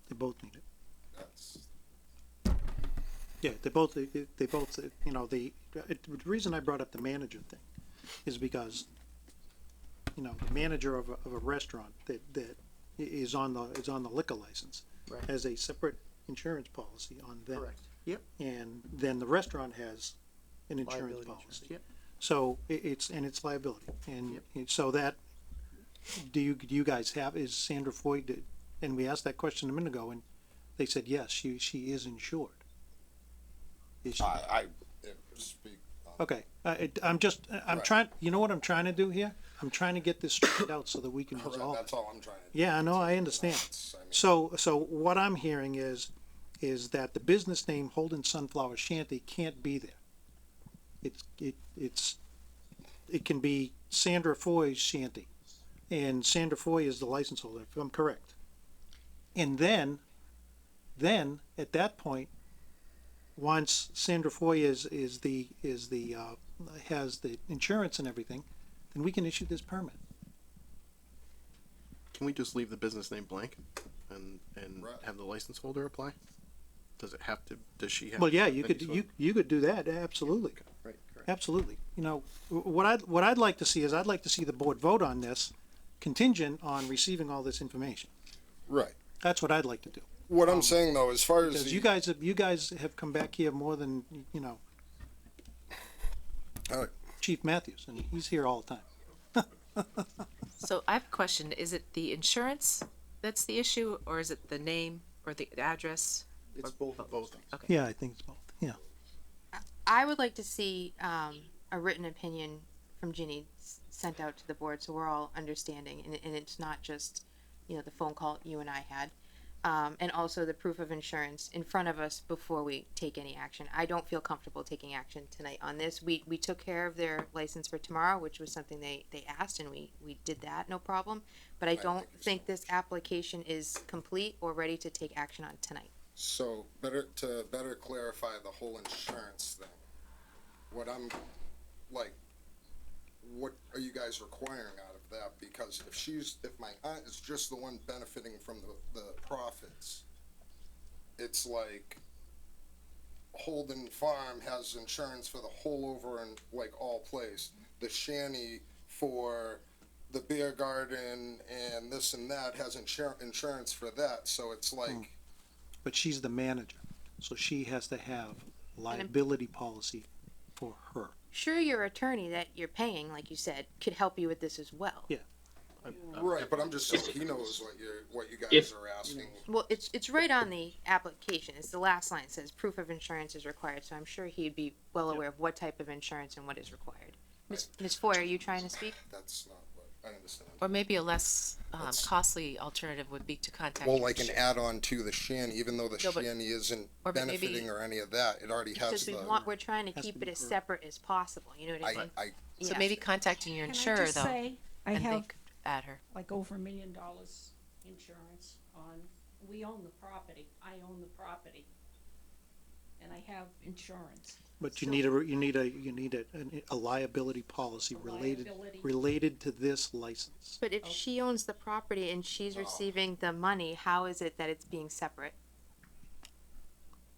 They both need it. That's Yeah, they both, you know, the reason I brought up the manager thing is because, you know, the manager of a restaurant that is on the liquor license Right. has a separate insurance policy on them. Correct. Yep. And then the restaurant has an insurance Liability policy. insurance, yep. So it's liability. And so that, do you guys have, is Sandra Foy, and we asked that question a minute ago, and they said, yes, she is insured. Is she? I speak. Okay, I'm Right. trying, you know what I'm trying to do here? I'm trying to get this straightened out so that we can resolve it. That's all I'm trying to do. Yeah, I know, I understand. So what I'm hearing is that the business name Holden Sunflower Shanty can't be there. It can be Sandra Foy's Shanty, and Sandra Foy is the license holder, if I'm correct. And then at that point, once Sandra Foy has the insurance and everything, then we can issue this permit. Can we just leave the business name blank and Right. have the license holder apply? Does it have to, does she have? Well, yeah, to you have could, any sort you could do that, absolutely. Right, correct. Absolutely. You know, what I'd like to see is I'd like to see the board vote on this contingent on receiving all this information. Right. That's what I'd like to do. What I'm saying though, as far as Because the, you guys have come back here more than, you know. Chief Matthews, and he's here all the time. So I have a question. Is it the insurance that's the issue, or is it the name or the address? It's both. Okay. Yeah, I think it's both, yeah. I would like to see a written opinion from Ginny sent out to the board, so we're all understanding, and it's not just, you know, the phone call you and I had. And also the proof of insurance in front of us before we take any action. I don't feel comfortable taking action tonight on this. We took care of their license for tomorrow, which was something they asked, and we did that, no problem. But I don't think this application is complete or ready to take action on tonight. So better clarify the whole insurance thing. What are you guys requiring out of that? Because if my aunt is just the one benefiting from the profits, it's like Holden Farm has insurance for the whole over and like all place. The shanty for the beer garden and this and that has insurance for that. So it's like. But she's the manager, so she has to have liability policy for her. Sure, your attorney that you're paying, like you said, could help you with this as well. Yeah. Right, but I'm just saying he knows what you guys If- are asking. Well, it's right on the application. It's the last line. It says proof of insurance is required, so I'm sure he'd be well aware of what type of insurance and what is required. Ms. Foy, are you trying to speak? That's not what I understand. Or maybe a less costly alternative would be to contact. Well, like an add-on to the shanty, even though the No, but- shanty isn't or maybe- benefiting or any of that, it already has Because we're trying to Has to keep be it as her. separate as possible, you know what I mean? So Yeah. maybe contacting your Can I insurer just though, say, I and they have could add her. like over $1 million insurance on, we own the property, I own the property. And I have insurance. But you So- need a liability policy liability. related to this license. But if she owns the property and she's receiving the money, how is it that it's being separate?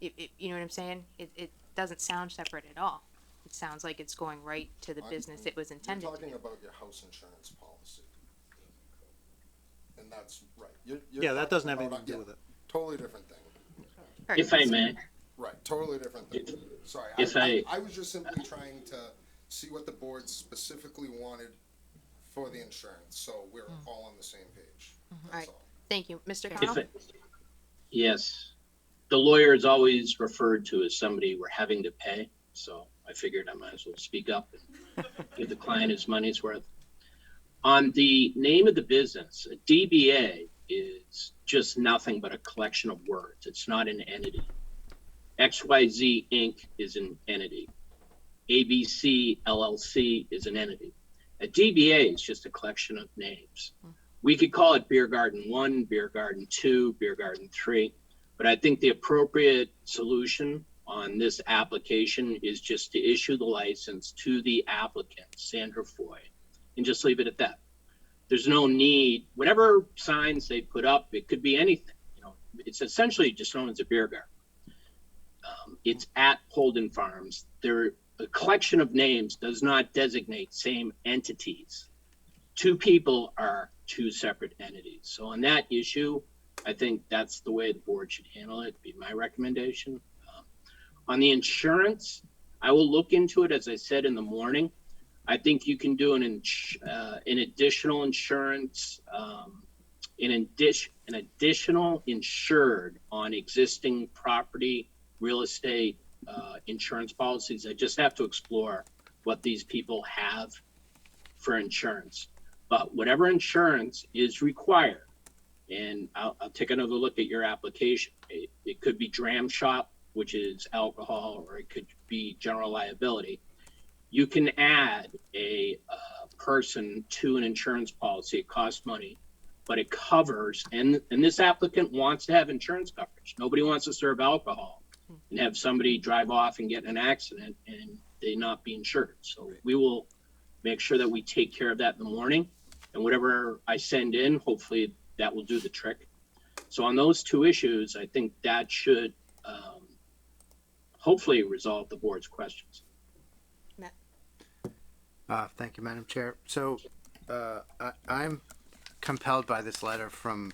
You know what I'm saying? It doesn't sound separate at all. It sounds like it's going right to the business it was intended You're to talking do. about your house insurance policy. And that's right. You're Yeah, that doesn't have talking anything to do about- with it. Totally different thing. Alright, If I may, Right, totally different thing. Sorry, If I was just simply trying to see what the board specifically wanted for the insurance, so we're all on the same page. That's Alright. all. Thank you. Mr. if Connell? it, yes, the lawyer is always referred to as somebody we're having to pay, so I figured I might as well speak up and give the client his money's worth. On the name of the business, a DBA is just nothing but a collection of words. It's not an entity. XYZ Inc. is an entity. ABC LLC is an entity. A DBA is just a collection of names. We could call it Beer Garden 1, Beer Garden 2, Beer Garden 3, but I think the appropriate solution on this application is just to issue the license to the applicant, Sandra Foy, and just leave it at that. There's no need, whatever signs they put up, it could be anything. You know, it's essentially just known as a beer garden. It's at Holden Farms. A collection of names does not designate same entities. Two people are two separate entities. So on that issue, I think that's the way the board should handle it, be my recommendation. On the insurance, I will look into it, as I said in the morning. I think you can do an additional insurance, an additional insured on existing property, real estate, insurance policies. I just have to explore what these people have for insurance. But whatever insurance is required, and I'll take another look at your application. It could be dram shop, which is alcohol, or it could be general liability. You can add a person to an insurance policy. It costs money, but it covers, and this applicant wants to have insurance coverage. Nobody wants to serve alcohol and have somebody drive off and get in an accident and they not be insured. So we will make sure that we take care of that in the morning, and whatever I send in, hopefully that will do the trick. So on those two issues, I think that should hopefully resolve the board's questions. Thank you, Madam Chair. So, I'm compelled by this letter from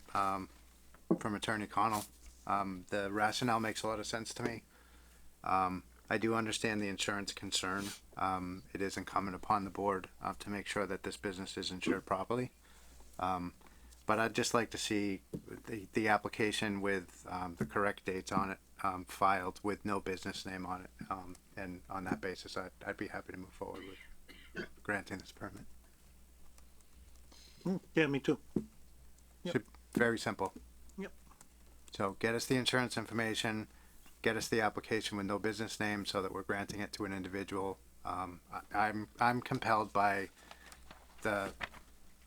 Attorney Connell. The rationale makes a lot of sense to me. I do understand the insurance concern. It is incumbent upon the board to make sure that this business is insured properly. But I'd just like to see the application with the correct dates on it filed with no business name on it. And on that basis, I'd be happy to move forward with granting this permit. Yeah, me too. Yep. Very simple. Yep. So get us the insurance information, get us the application with no business name so that we're granting it to an individual. I'm compelled by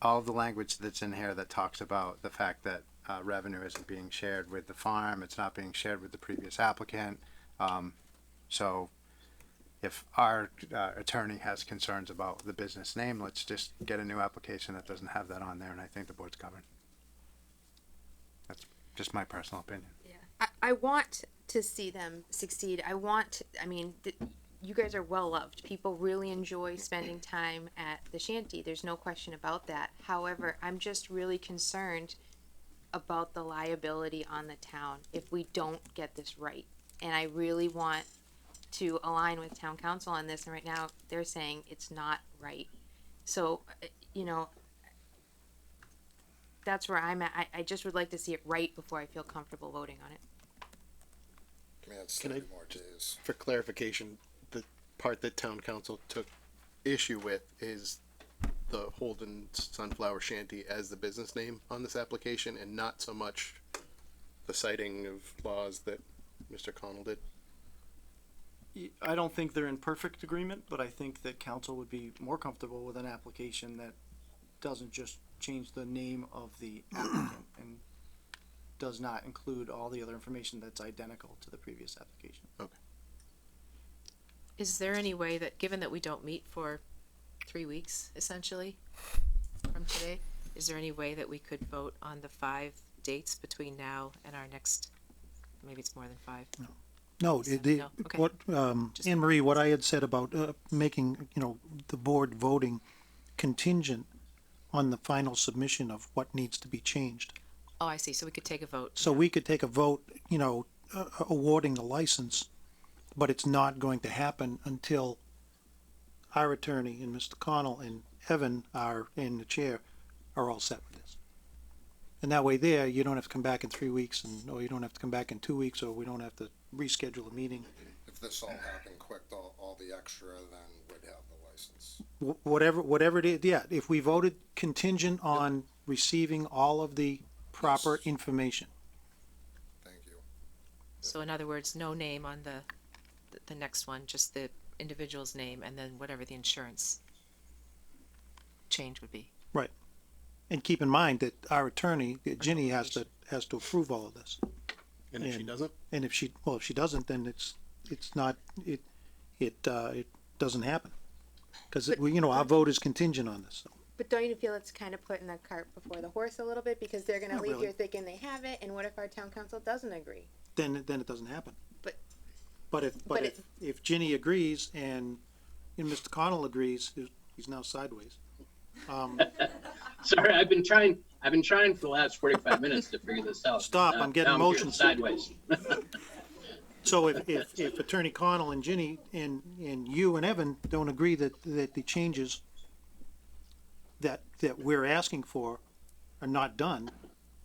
all of the language that's in here that talks about the fact that revenue isn't being shared with the farm, it's not being shared with the previous applicant. So if our attorney has concerns about the business name, let's just get a new application that doesn't have that on there, and I think the board's covered. That's just my personal opinion. Yeah. I want to see them succeed. You guys are well loved. People really enjoy spending time at the shanty. There's no question about that. However, I'm just really concerned about the liability on the town if we don't get this right. And I really want to align with town council on this. And right now they're saying it's not right. So, that's where I'm at. I just would like to see it right before I feel comfortable voting on it. Man, it's Can I- 30 more days. For clarification, the part that town council took issue with is the Holden Sunflower Shanty as the business name on this application, and not so much the citing of laws that Mr. Connell did. I don't think they're in perfect agreement, but I think that council would be more comfortable with an application that doesn't just change the name of the applicant and does not include all the other information that's identical to the previous application. Is there any way that, given that we don't meet for 3 weeks, essentially, from today, is there any way that we could vote on the 5 dates between now and our next, maybe it's more than 5? No, No, okay. what, Just- Anne Marie, what I had said about, making, the board voting contingent on the final submission of what needs to be changed. Oh, I see, so we could take a vote. So we could take a vote, awarding the license, but it's not going to happen until our attorney and Mr. Connell and Evan are in the chair, are all set with this. And that way there, you don't have to come back in 3 weeks or you don't have to come back in 2 weeks, or we don't have to reschedule a meeting. If this all happened quick, all the extra then would have the license. Whatever it is, yeah, if we voted contingent on receiving all of the proper information. Thank you. So in other words, no name on the next one, just the individual's name and then whatever the insurance change would be. Right. And keep in mind that our attorney, Ginny, has to approve all of this. And if she doesn't? And if she doesn't, then it doesn't happen. Cause our vote is contingent on this. But don't you feel it's kind of putting the cart before the horse a little bit, because they're gonna Not leave really. here thinking they have it, and what if our town council doesn't agree? Then it doesn't happen. But- But if Ginny agrees and Mr. Connell agrees, he's now sideways. Sorry, I've been trying for the last 45 minutes to figure this out. Stop, I'm getting now here motion sideways. So if Attorney Connell and Ginny and you and Evan don't agree that the changes that we're asking for are not done,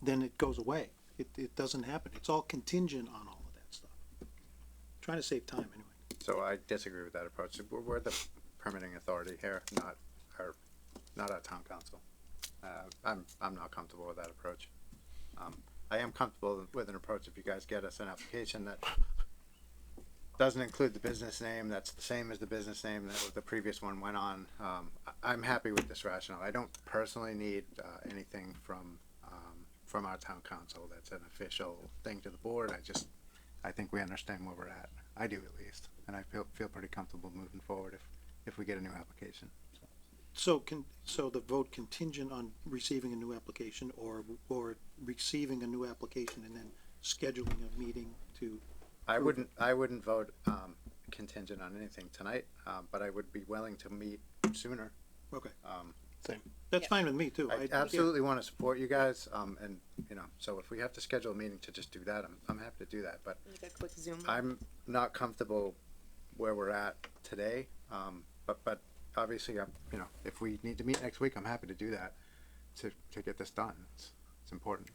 then it goes away. It doesn't happen. It's all contingent on all of that stuff. Trying to save time anyway. So I disagree with that approach. We're the permitting authority here, not our town council. I'm not comfortable with that approach. I am comfortable with an approach if you guys get us an application that doesn't include the business name, that's the same as the business name that the previous one went on. I'm happy with this rationale. I don't personally need anything from our town council that's an official thing to the board. I think we understand where we're at. I do at least, and I feel pretty comfortable moving forward if we get a new application. So the vote contingent on receiving a new application or receiving a new application and then scheduling a meeting to. I wouldn't vote contingent on anything tonight, but I would be willing to meet sooner. Okay. Same. That's fine with me too. I absolutely want to support you guys, and so if we have to schedule a meeting to just do that, I'm happy to do that. But Like a quick Zoom. I'm not comfortable where we're at today. But obviously, you know, if we need to meet next week, I'm happy to do that to get this done. It's important.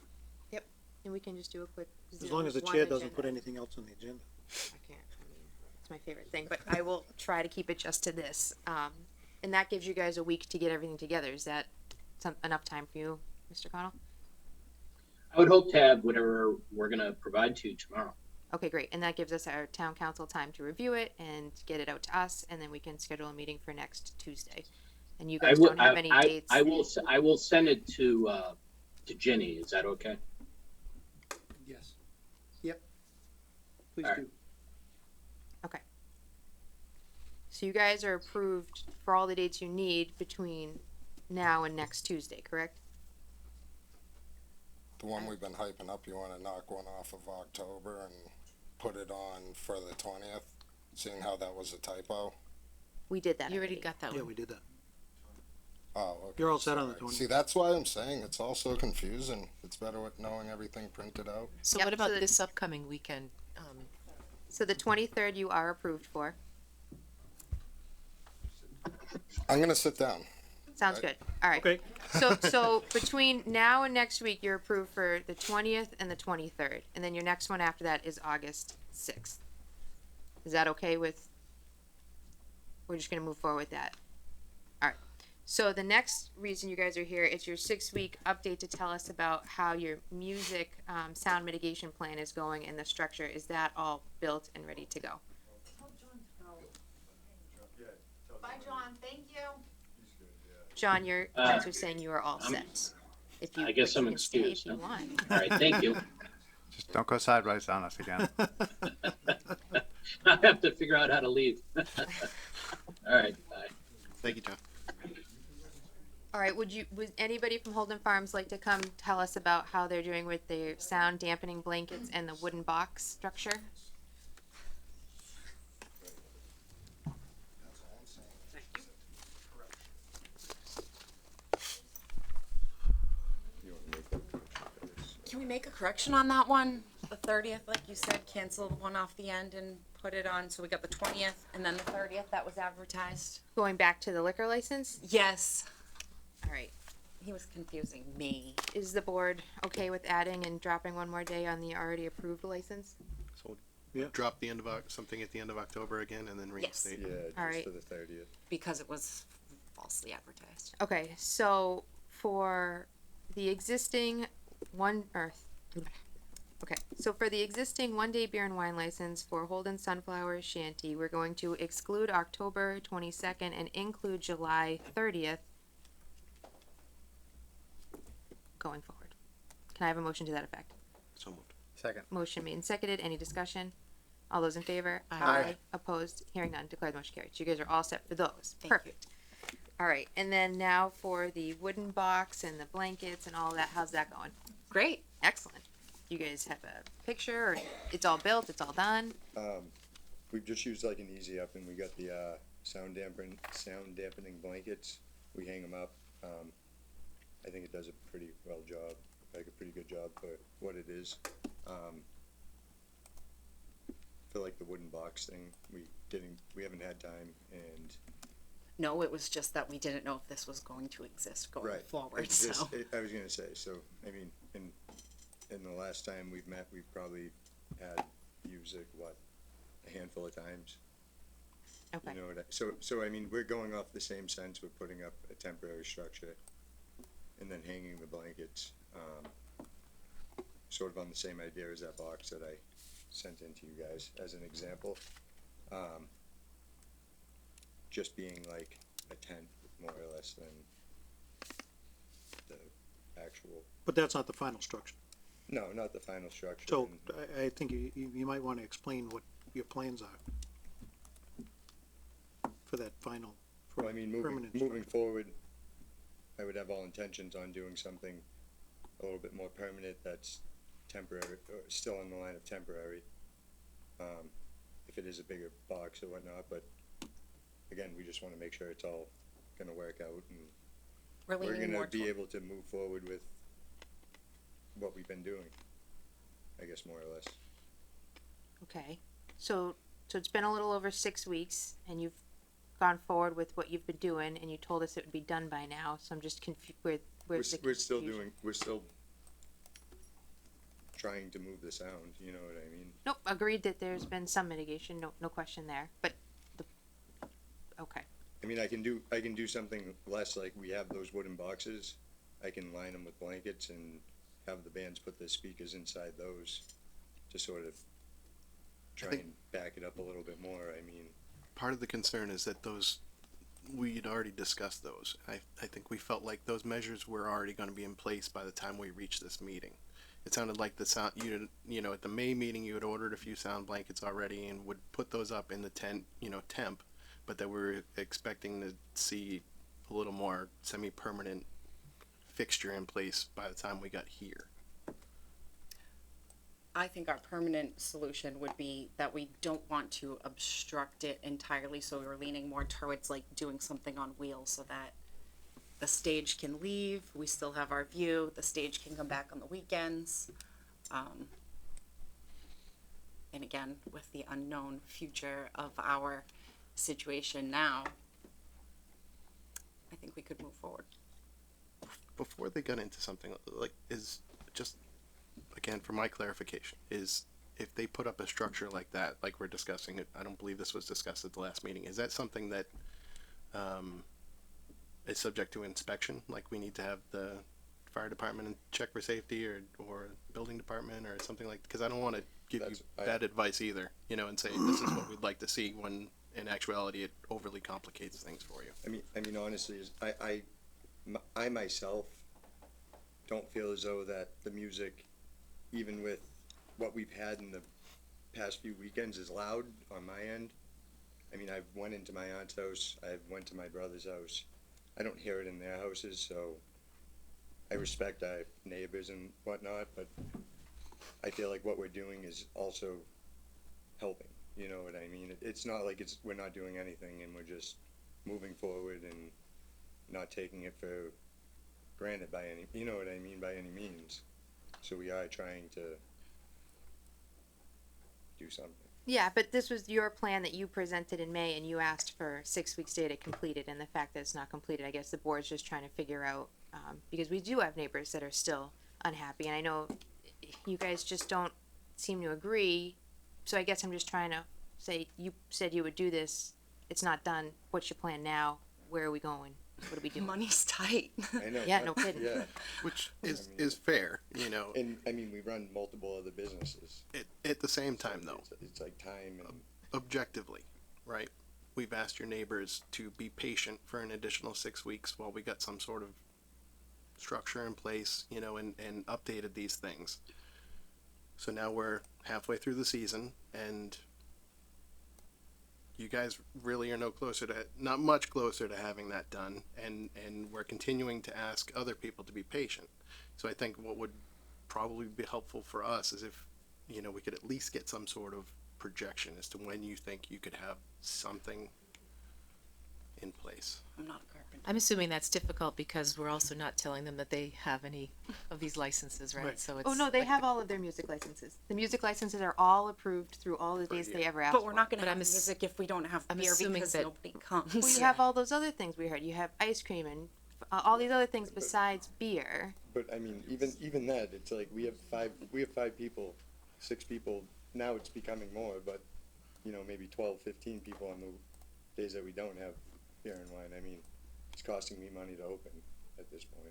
Yep, and we can just do a quick. As Zoom long as the one chair doesn't agenda. put anything else on the agenda. I can't, I mean, it's my favorite thing, but I will try to keep it just to this. And that gives you guys a week to get everything together. Is that enough time for you, Mr. Connell? I would hope to have whatever we're gonna provide to you tomorrow. Okay, great. And that gives us our town council time to review it and get it out to us, and then we can schedule a meeting for next Tuesday. And you guys don't have any dates. I will send it to Jenny. Is that okay? Yes. Yep. Please All right. do. Okay. So you guys are approved for all the dates you need between now and next Tuesday, correct? The one we've been hyping up, you wanna knock one off of October and put it on for the 20th, seeing how that was a typo? We did that. You already got that Yeah, one. we did that. Oh, okay. You're all set on the Sorry. 20th. See, that's why I'm saying it's all so confusing. It's better with knowing everything printed out. So Yep, what about so the- this upcoming weekend? So the 23rd you are approved for. I'm gonna sit down. Sounds good. All right. Okay. So between now and next week, you're approved for the 20th and the 23rd, and then your next one after that is August 6th. Is that okay with? We're just gonna move forward with that. All right. So the next reason you guys are here, it's your 6-week update to tell us about how your music sound mitigation plan is going and the structure. Is that all built and ready to go? Bye, John, thank you. John, your answer saying you are all set. If you, I guess but you I'm can stay excused, if you huh? want. All right, thank you. Just don't go sideways on us again. I have to figure out how to leave. All right, bye. Thank you, John. All right, would anybody from Holden Farms like to come tell us about how they're doing with their sound dampening blankets and the wooden box structure? Can we make a correction on that one? The 30th, like you said, cancel the one off the end and put it on, so we got the 20th and then the 30th that was advertised. Going back to the liquor license? Yes, All right, he was confusing me. is the board okay with adding and dropping one more day on the already approved license? So Yeah. drop the end of something at the end of October again, and then Yes. reinstate. Yeah, All right. for the 30th. Because it was falsely advertised. Okay, so for the existing for the existing 1-day beer and wine license for Holden Sunflower Shanty, we're going to exclude October 22nd and include July 30th going forward. Can I have a motion to that effect? So moved. Second. Motion made and seconded. Any discussion? All those in favor? Aye. Opposed? Hearing none. Declare the motion carried. So you guys are all set for those. Thank you. Perfect. All right, and then now for the wooden box and the blankets and all of that. How's that going? Great. Excellent. You guys have a picture, or it's all built, it's all done? We've just used like an easy up, and we got the sound dampening blankets. We hang them up. I think it does a pretty pretty good job for what it is. For like the wooden box thing, we haven't had time, and No, it was just that we didn't know if this was going to exist going forward, It's just- so. I was gonna say, so, I mean, in the last time we've met, we've probably had used it, a handful of times. Okay. You know so I mean, we're going off the same sense, we're putting up a temporary structure and then hanging the blankets, sort of on the same idea as that box that I sent in to you guys as an example. Just being like a tent, more or less, than the actual. But that's not the final structure. No, not the final structure. So and- I think you might want to explain what your plans are for that final, Well, I mean, permanent moving forward, I would have all intentions on doing something a little bit more permanent that's temporary, or still on the line of temporary. If it is a bigger box or whatnot, but again, we just wanna make sure it's all gonna work out, and We're we're leaning gonna more be toward, able to move forward with what we've been doing, I guess, more or less. Okay. So so it's been a little over 6 weeks, and you've gone forward with what you've been doing, and you told us it would be done by now, so I'm just confused, where's the We're still confusion? we're still trying to move the sound, you know what I mean? Nope, agreed that there's been some mitigation, no question there, but okay. I mean, I can do something less, like we have those wooden boxes. I can line them with blankets and have the bands put the speakers inside those to sort of try think- and back it up a little bit more. I mean, Part of the concern is that we'd already discussed those. I think we felt like those measures were already gonna be in place by the time we reached this meeting. It sounded like the sound, you know, at the May meeting, you had ordered a few sound blankets already and would put those up in the temp, but that we were expecting to see a little more semi-permanent fixture in place by the time we got here. I think our permanent solution would be that we don't want to obstruct it entirely, so we were leaning more towards like doing something on wheels so that the stage can leave, we still have our view, the stage can come back on the weekends. And again, with the unknown future of our situation now, I think we could move forward. Before they got into something like, is just, again, for my clarification, is if they put up a structure like that, like we're discussing it, I don't believe this was discussed at the last meeting, is that something that is subject to inspection? Like we need to have the fire department check for safety, or building department or something like, because I don't want to give you bad advice either, you know, and say this is what we'd like to see, when in actuality it overly complicates things for you. I mean, honestly, I myself don't feel as though that the music, even with what we've had in the past few weekends, is loud on my end. I mean, I've went into my aunt's house, I've went to my brother's house. I don't hear it in their houses, so I respect our neighbors and whatnot, but I feel like what we're doing is also helping, you know what I mean? It's not like we're not doing anything and we're just moving forward and not taking it for granted by any, you know what I mean, by any means. So we are trying to do something. Yeah, but this was your plan that you presented in May, and you asked for 6 weeks data completed, and the fact that it's not completed, I guess the board's just trying to figure out, because we do have neighbors that are still unhappy, and I know you guys just don't seem to agree, so I guess I'm just trying to say, you said you would do this, it's not done, what's your plan now, where are we going, what are we doing? Money's tight. I know. Yeah, no kidding. Yeah. Which is fair, you know. And I mean, we run multiple other businesses. At the same time, though, It's like time and objectively, right? We've asked your neighbors to be patient for an additional 6 weeks while we got some sort of structure in place, you know, and updated these things. So now we're halfway through the season, and you guys really are not much closer to having that done, and we're continuing to ask other people to be patient. So I think what would probably be helpful for us is if, you know, we could at least get some sort of projection as to when you think you could have something in place. I'm not a carpenter. I'm assuming that's difficult because we're also not telling them that they have any of these licenses, right? Right. So it's. Oh, no, they have all of their music licenses. The music licenses are all approved through all the days they ever asked But we're for. not gonna But have I'm ass- music if we don't have I'm beer assuming because that- nobody comes. Well, you have all those other things we heard. You have ice cream and all these other things besides beer. But I mean, even that, it's like we have five people, 6 people. Now it's becoming more, but you know, maybe 12, 15 people on the days that we don't have beer and wine. I mean, it's costing me money to open at this point.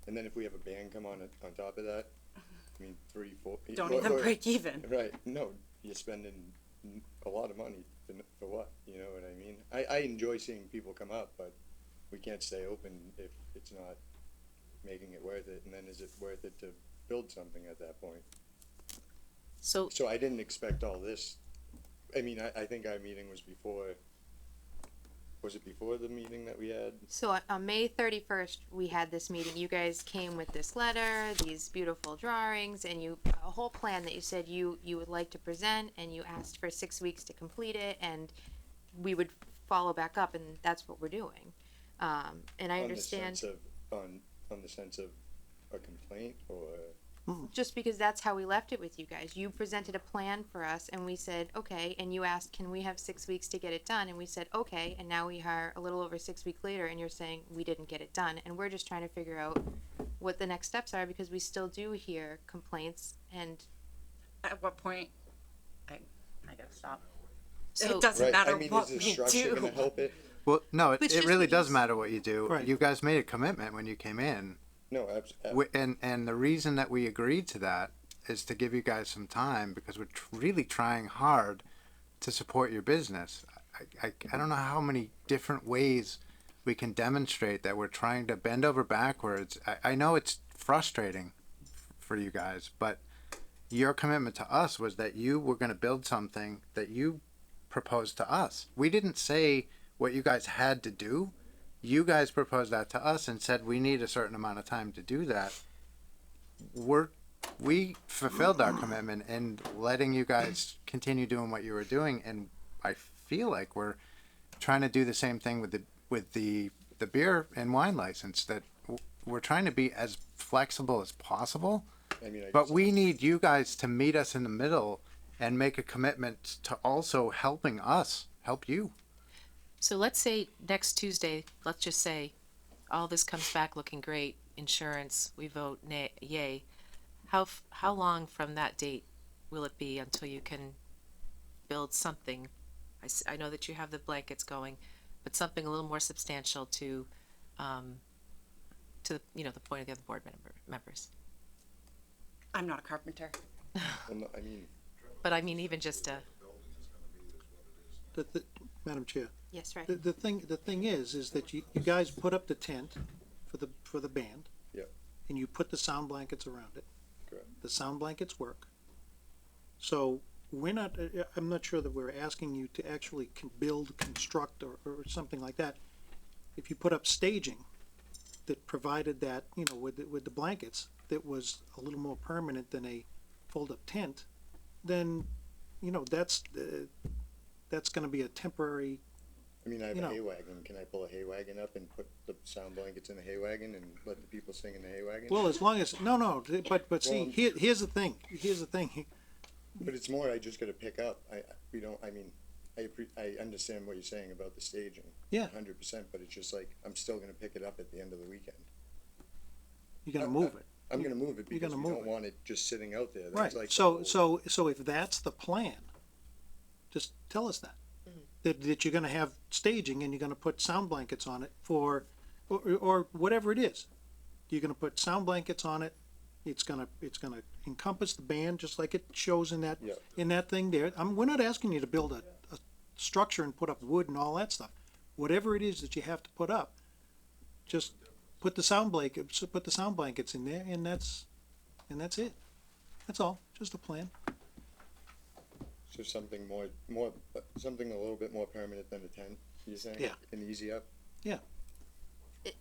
And then if we have a band come on top of that, I mean, 3, 4. Don't even break even. Right? No, you're spending a lot of money for what? You know what I mean? I enjoy seeing people come up, but we can't stay open if it's not making it worth it. And then is it worth it to build something at that point? So So I didn't expect all this. I mean, I think our meeting was before. Was it before the meeting that we had? So on May 31st, we had this meeting. You guys came with this letter, these beautiful drawings, and a whole plan that you said you would like to present, and you asked for 6 weeks to complete it, and we would follow back up, and that's what we're doing. And I understand. On the sense of a complaint, or Just because that's how we left it with you guys. You presented a plan for us and we said, okay, and you asked, can we have 6 weeks to get it done? And we said, okay, and now we are a little over 6 weeks later and you're saying we didn't get it done. And we're just trying to figure out what the next steps are because we still do hear complaints and At what point, I gotta stop. So- It doesn't Right, matter I mean, what is the we structure do. gonna help it? Well, no, But it just really because- does matter what you do. Right. You guys made a commitment when you came in. No, And the reason that we agreed to that is to give you guys some time because we're really trying hard to support your business. I don't know how many different ways we can demonstrate that we're trying to bend over backwards. I know it's frustrating for you guys, but your commitment to us was that you were going to build something that you proposed to us. We didn't say what you guys had to do. You guys proposed that to us and said we need a certain amount of time to do that. We fulfilled our commitment in letting you guys continue doing what you were doing, and I feel like we're trying to do the same thing with the beer and wine license. That we're trying to be as flexible as possible, I mean, but we need you guys to meet us in the middle and make a commitment to also helping us help you. So let's say next Tuesday, let's just say, all this comes back looking great, insurance, we vote yay. How long from that date will it be until you can build something? I know that you have the blankets going, but something a little more substantial to the point of the other board members. I'm not a carpenter. well, no, I mean, But I mean, even just a, Madam Chair, yes, right. the thing is that you guys put up the tent for the band. Yep. And you put the sound blankets around it. correct. The sound blankets work. So I'm not sure that we're asking you to actually construct or something like that. If you put up staging that provided that, with the blankets, that was a little more permanent than a fold-up tent, then, that's gonna be a temporary, I mean, I have You a know. hay wagon. Can I pull a hay wagon up and put the sound blankets in the hay wagon and let the people sing in the hay wagon? well, as long as, no, but see, Well- here's the thing, But it's more I just gotta pick up. I understand what you're saying about the staging. Yeah. 100%, but it's just like, I'm still gonna pick it up at the end of the weekend. you're gonna move it. I'm gonna move it You're because gonna we move don't it. want it just sitting out there. Right, That's like the so whole- if that's the plan, just tell us that. That you're gonna have staging and you're gonna put sound blankets on it or whatever it is. You're gonna put sound blankets on it, it's gonna encompass the band, just like it shows in that, Yep. in that thing there. We're not asking you to build a structure and put up wood and all that stuff. Whatever it is that you have to put up, just put the sound blankets in there and that's it. That's all, just a plan. So something something a little bit more permanent than a tent, you're saying? Yeah. And easy up?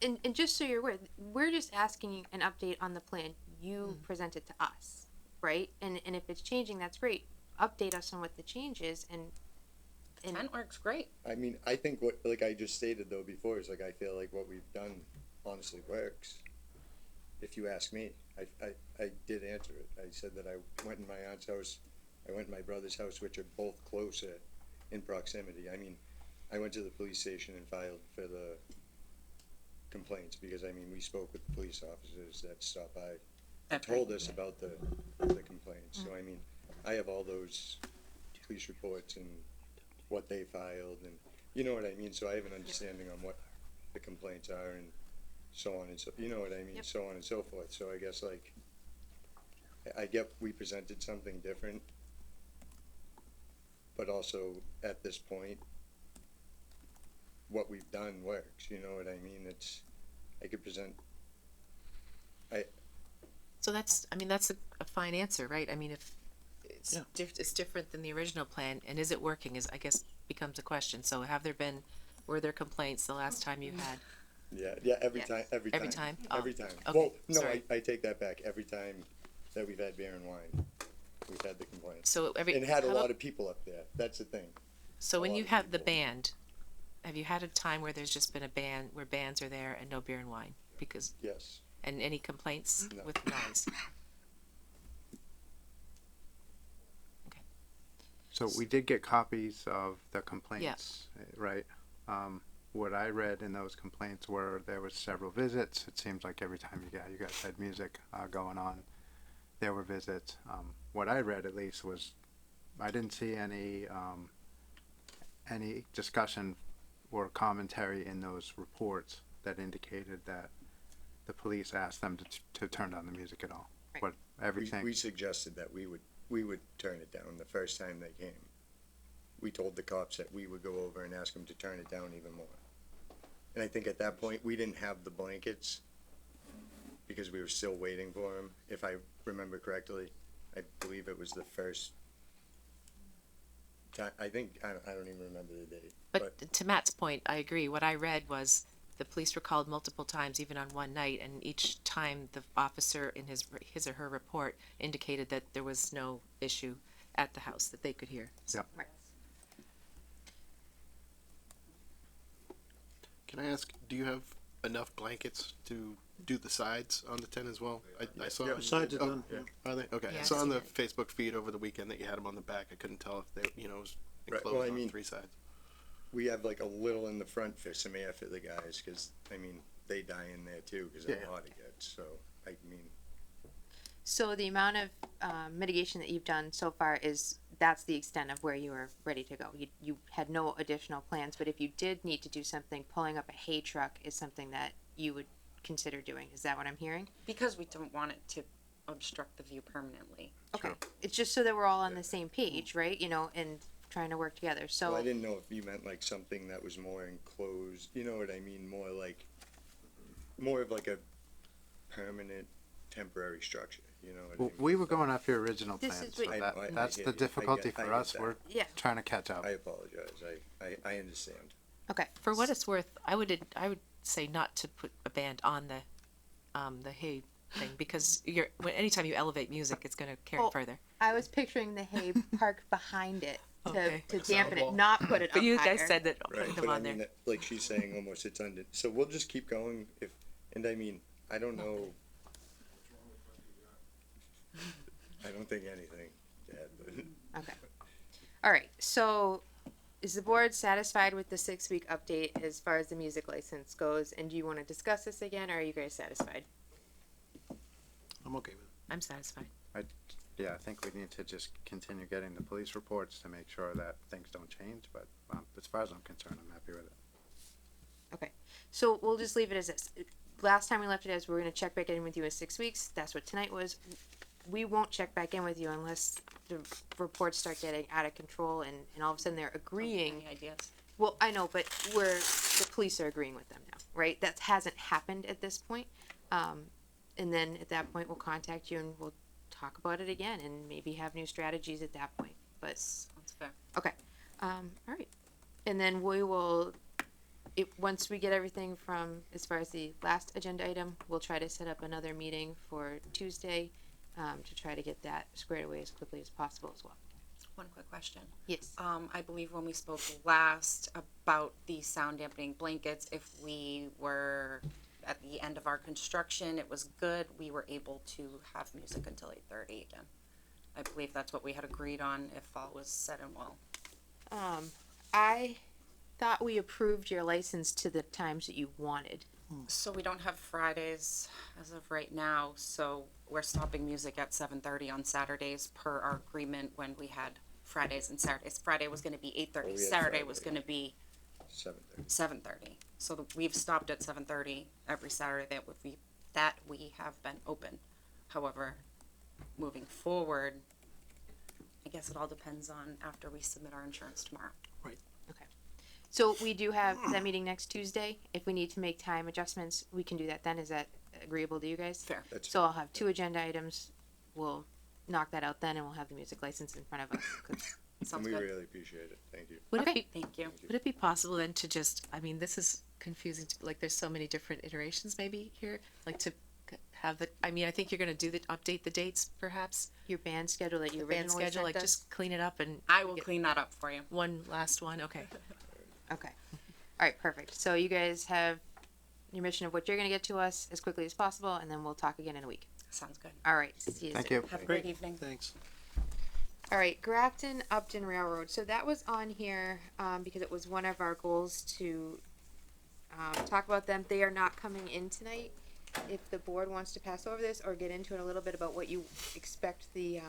And just so you're aware, we're just asking you an update on the plan you presented to us, right? And if it's changing, that's great. Update us on what the change is and Tent works great. I mean, I think what, like I just stated though before, is like, I feel like what we've done honestly works. If you ask me, I did answer it. I said that I went in my aunt's house, I went in my brother's house, which are both closer in proximity. I mean, I went to the police station and filed for the complaints because, I mean, we spoke with the police officers that stopped by, That's told right. us about the complaints. So, I mean, I have all those police reports and what they filed and, you know what I mean? So I have an understanding on what the complaints are and so on and so, you know what I mean? Yep. So on and so forth. So I guess like, I get we presented something different, but also at this point, what we've done works, you know what I mean? I could present, so that's a fine answer, right? I mean, if it's, Yeah. it's different than the original plan, and is it working is, I guess, becomes a question. So were there complaints the last time you had? yeah, every Yes. time. Every time? Oh, Every time. okay, Well, no, sorry. I take that back. Every time that we've had beer and wine, we've had the complaints. So And had a how lot about- of people up there. That's the thing. So when lot you of have the people. band, have you had a time where there's just been a band, where bands are there and no beer and wine? Because, Yes. and any complaints No. with noise? So we did get copies of the complaints, right? What I read in those complaints were there was several visits. It seems like every time you guys had music going on, there were visits. What I read at least was I didn't see any discussion or commentary in those reports that indicated that the police asked them to turn down the music at all. Right. But everything. We suggested that we would turn it down the first time they came. We told the cops that we would go over and ask them to turn it down even more. And I think at that point, we didn't have the blankets because we were still waiting for them. If I remember correctly, I believe it was the first time. I think, I don't even remember the date. But to Matt's point, I agree. What I read was the police were called multiple times, even on one night, and each time the officer in his or her report indicated that there was no issue at the house that they could hear. So, Yep. Right. Can I ask, do you have enough blankets to do the sides on the tent as well? I saw The sides are done. Are they? Okay. Yeah, I I've saw on seen the it. Facebook feed over the weekend that you had them on the back. I couldn't tell if they, it was Right, enclosed well, I on mean- 3 sides. We have like a little in the front for some air for the guys, cause I mean, they die in there too, cause of Yeah. how hot it gets, so, I mean, So the amount of mitigation that you've done so far that's the extent of where you are ready to go. You had no additional plans, but if you did need to do something, pulling up a hay truck is something that you would consider doing. Is that what I'm hearing? Because we don't want it to obstruct the view permanently. Okay. It's just so that we're all on the same page, right? And trying to work together. So well, I didn't know if you meant like something that was more enclosed, you know what I mean, more of like a permanent temporary structure, you know what I Well, mean? we were going off your original This plan, is so what- that's I the get- difficulty I for get us. that. We're Yeah. trying to catch up. I apologize, I understand. okay. for what it's worth, I would say not to put a band on the hay thing because anytime you elevate music, it's going to carry Oh, further. I was picturing the hay parked behind it to, Okay. to dampen it, not put it up But you higher. guys said that Right, putting them but I on mean, there. like she's saying, almost it's under, so we'll just keep going and I mean, I don't know. I don't think anything, Dad, but. Okay. All right. So, is the board satisfied with the 6-week update as far as the music license goes? And do you want to discuss this again, or are you guys satisfied? I'm okay with it. I'm satisfied. Yeah, I think we need to just continue getting the police reports to make sure that things don't change. But as far as I'm concerned, I'm happy with it. Okay. So we'll just leave it as this. Last time we left it as we're going to check back in with you in 6 weeks. That's what tonight was. We won't check back in with you unless the reports start getting out of control and all of a sudden they're agreeing. Any ideas? Well, I know, but the police are agreeing with them now, right? That hasn't happened at this point. And then at that point, we'll contact you and we'll talk about it again and maybe have new strategies at that point. But Sounds fair. okay, all right. And then we will, once we get everything from as far as the last agenda item, we'll try to set up another meeting for Tuesday to try to get that squared away as quickly as possible as well. One quick question. Yes. I believe when we spoke last about the sound dampening blankets, if we were at the end of our construction, it was good. We were able to have music until 8:30 again. I believe that's what we had agreed on if all was said and well. I thought we approved your license to the times that you wanted. So we don't have Fridays as of right now, so we're stopping music at 7:30 on Saturdays per our agreement when we had Fridays and Saturdays. Friday was gonna be 8:30, Oh, we had Saturday was Friday. gonna be 7:30. 7:30. So we've stopped at 7:30 every Saturday that we have been open. However, moving forward, I guess it all depends on after we submit our insurance tomorrow. So we do have that meeting next Tuesday. If we need to make time adjustments, we can do that then. Is that agreeable to you guys? Fair. That's- So I'll have 2 agenda items. We'll knock that out then and we'll have the music license in front of us. 'Cause- And Sounds we good. really appreciate it, thank you. Would Okay. it be Thank you. Would it be possible then to just, I mean, this is confusing, like there's so many different iterations maybe here, like to have the, I mean, I think you're gonna update the dates perhaps, Your band schedule that you the band originally schedule, sent like us? just clean it up and I will get clean that up for you. one last one, okay. Okay. All right, perfect. So you guys have your mission of what you're going to get to us as quickly as possible, and then we'll talk again in a week. Sounds good. All right. See you Thank soon. you. Have a great evening. Thanks. All right, Grafton Upton Railroad. So that was on here because it was one of our goals to talk about them. They are not coming in tonight. If the board wants to pass over this or get into it a little bit about what you expect the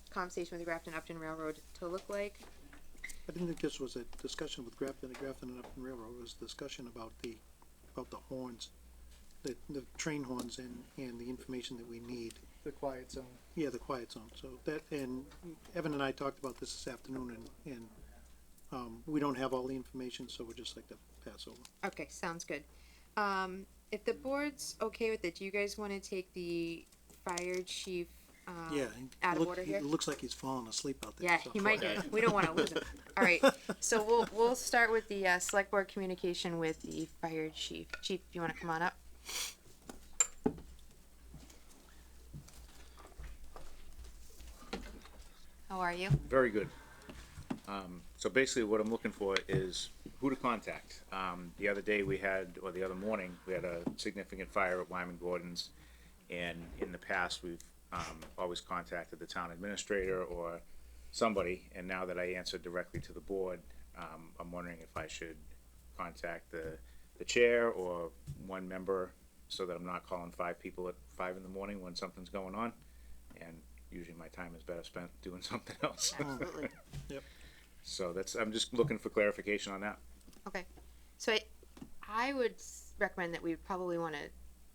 conversation with the Grafton Upton Railroad to look like. I didn't think this was a discussion with Grafton and Upton Railroad. It was a discussion about the horns, the train horns and the information that we need. The quiet zone. Yeah, the quiet zone. So that, and Evan and I talked about this afternoon, and we don't have all the information, so we'd just like to pass over. Okay, sounds good. If the board's okay with it, do you guys want to take the fire chief Yeah, out of order here? It looks like he's falling asleep out there. Yeah, so. he might get. We don't want to lose him. All right, so we'll start with the select board communication with the fire chief. Chief, you want to come on up? How are you? Very good. So basically what I'm looking for is who to contact. The other day we had, or the other morning, we had a significant fire at Wyman Gordon's. And in the past, we've always contacted the town administrator or somebody. And now that I answered directly to the board, I'm wondering if I should contact the chair or one member so that I'm not calling 5 people at 5 in the morning when something's going on. And usually my time is better spent doing something else. Absolutely. Yep. So I'm just looking for clarification on that. Okay, so I would recommend that we probably want to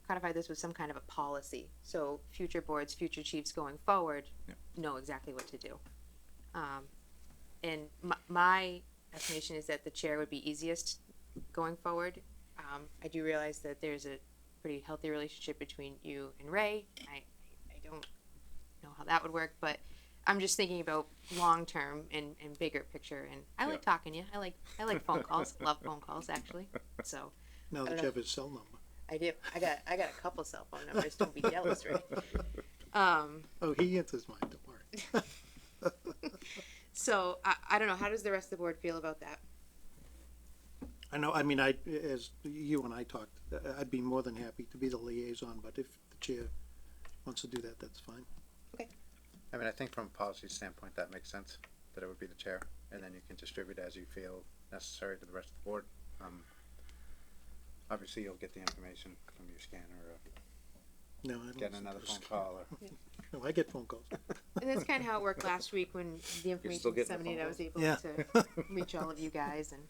codify this with some kind of a policy, so future boards, future chiefs going forward know exactly what to do. And my estimation is that the chair would be easiest going forward. I do realize that there's a pretty healthy relationship between you and Ray. I don't know how that would work, but I'm just thinking about long term and bigger picture. And I like talking to you. I like phone calls. Love phone calls actually. So Now that you have his cell number. I do. I got a couple cell phone numbers. Don't be jealous, right? Oh, he answers mine. Don't worry. So I don't know. How does the rest of the board feel about that? I know. I mean, as you and I talked, I'd be more than happy to be the liaison. But if the chair wants to do that, that's fine. Okay. I mean, I think from a policy standpoint, that makes sense, that it would be the chair, and then you can distribute as you feel necessary to the rest of the board. Obviously, you'll get the information from your scanner, or No, I don't. get another phone call, or No, I get phone calls. And that's kind of how it worked last week when the information still was getting the disseminated. phone I was able Yeah. to reach all of you guys and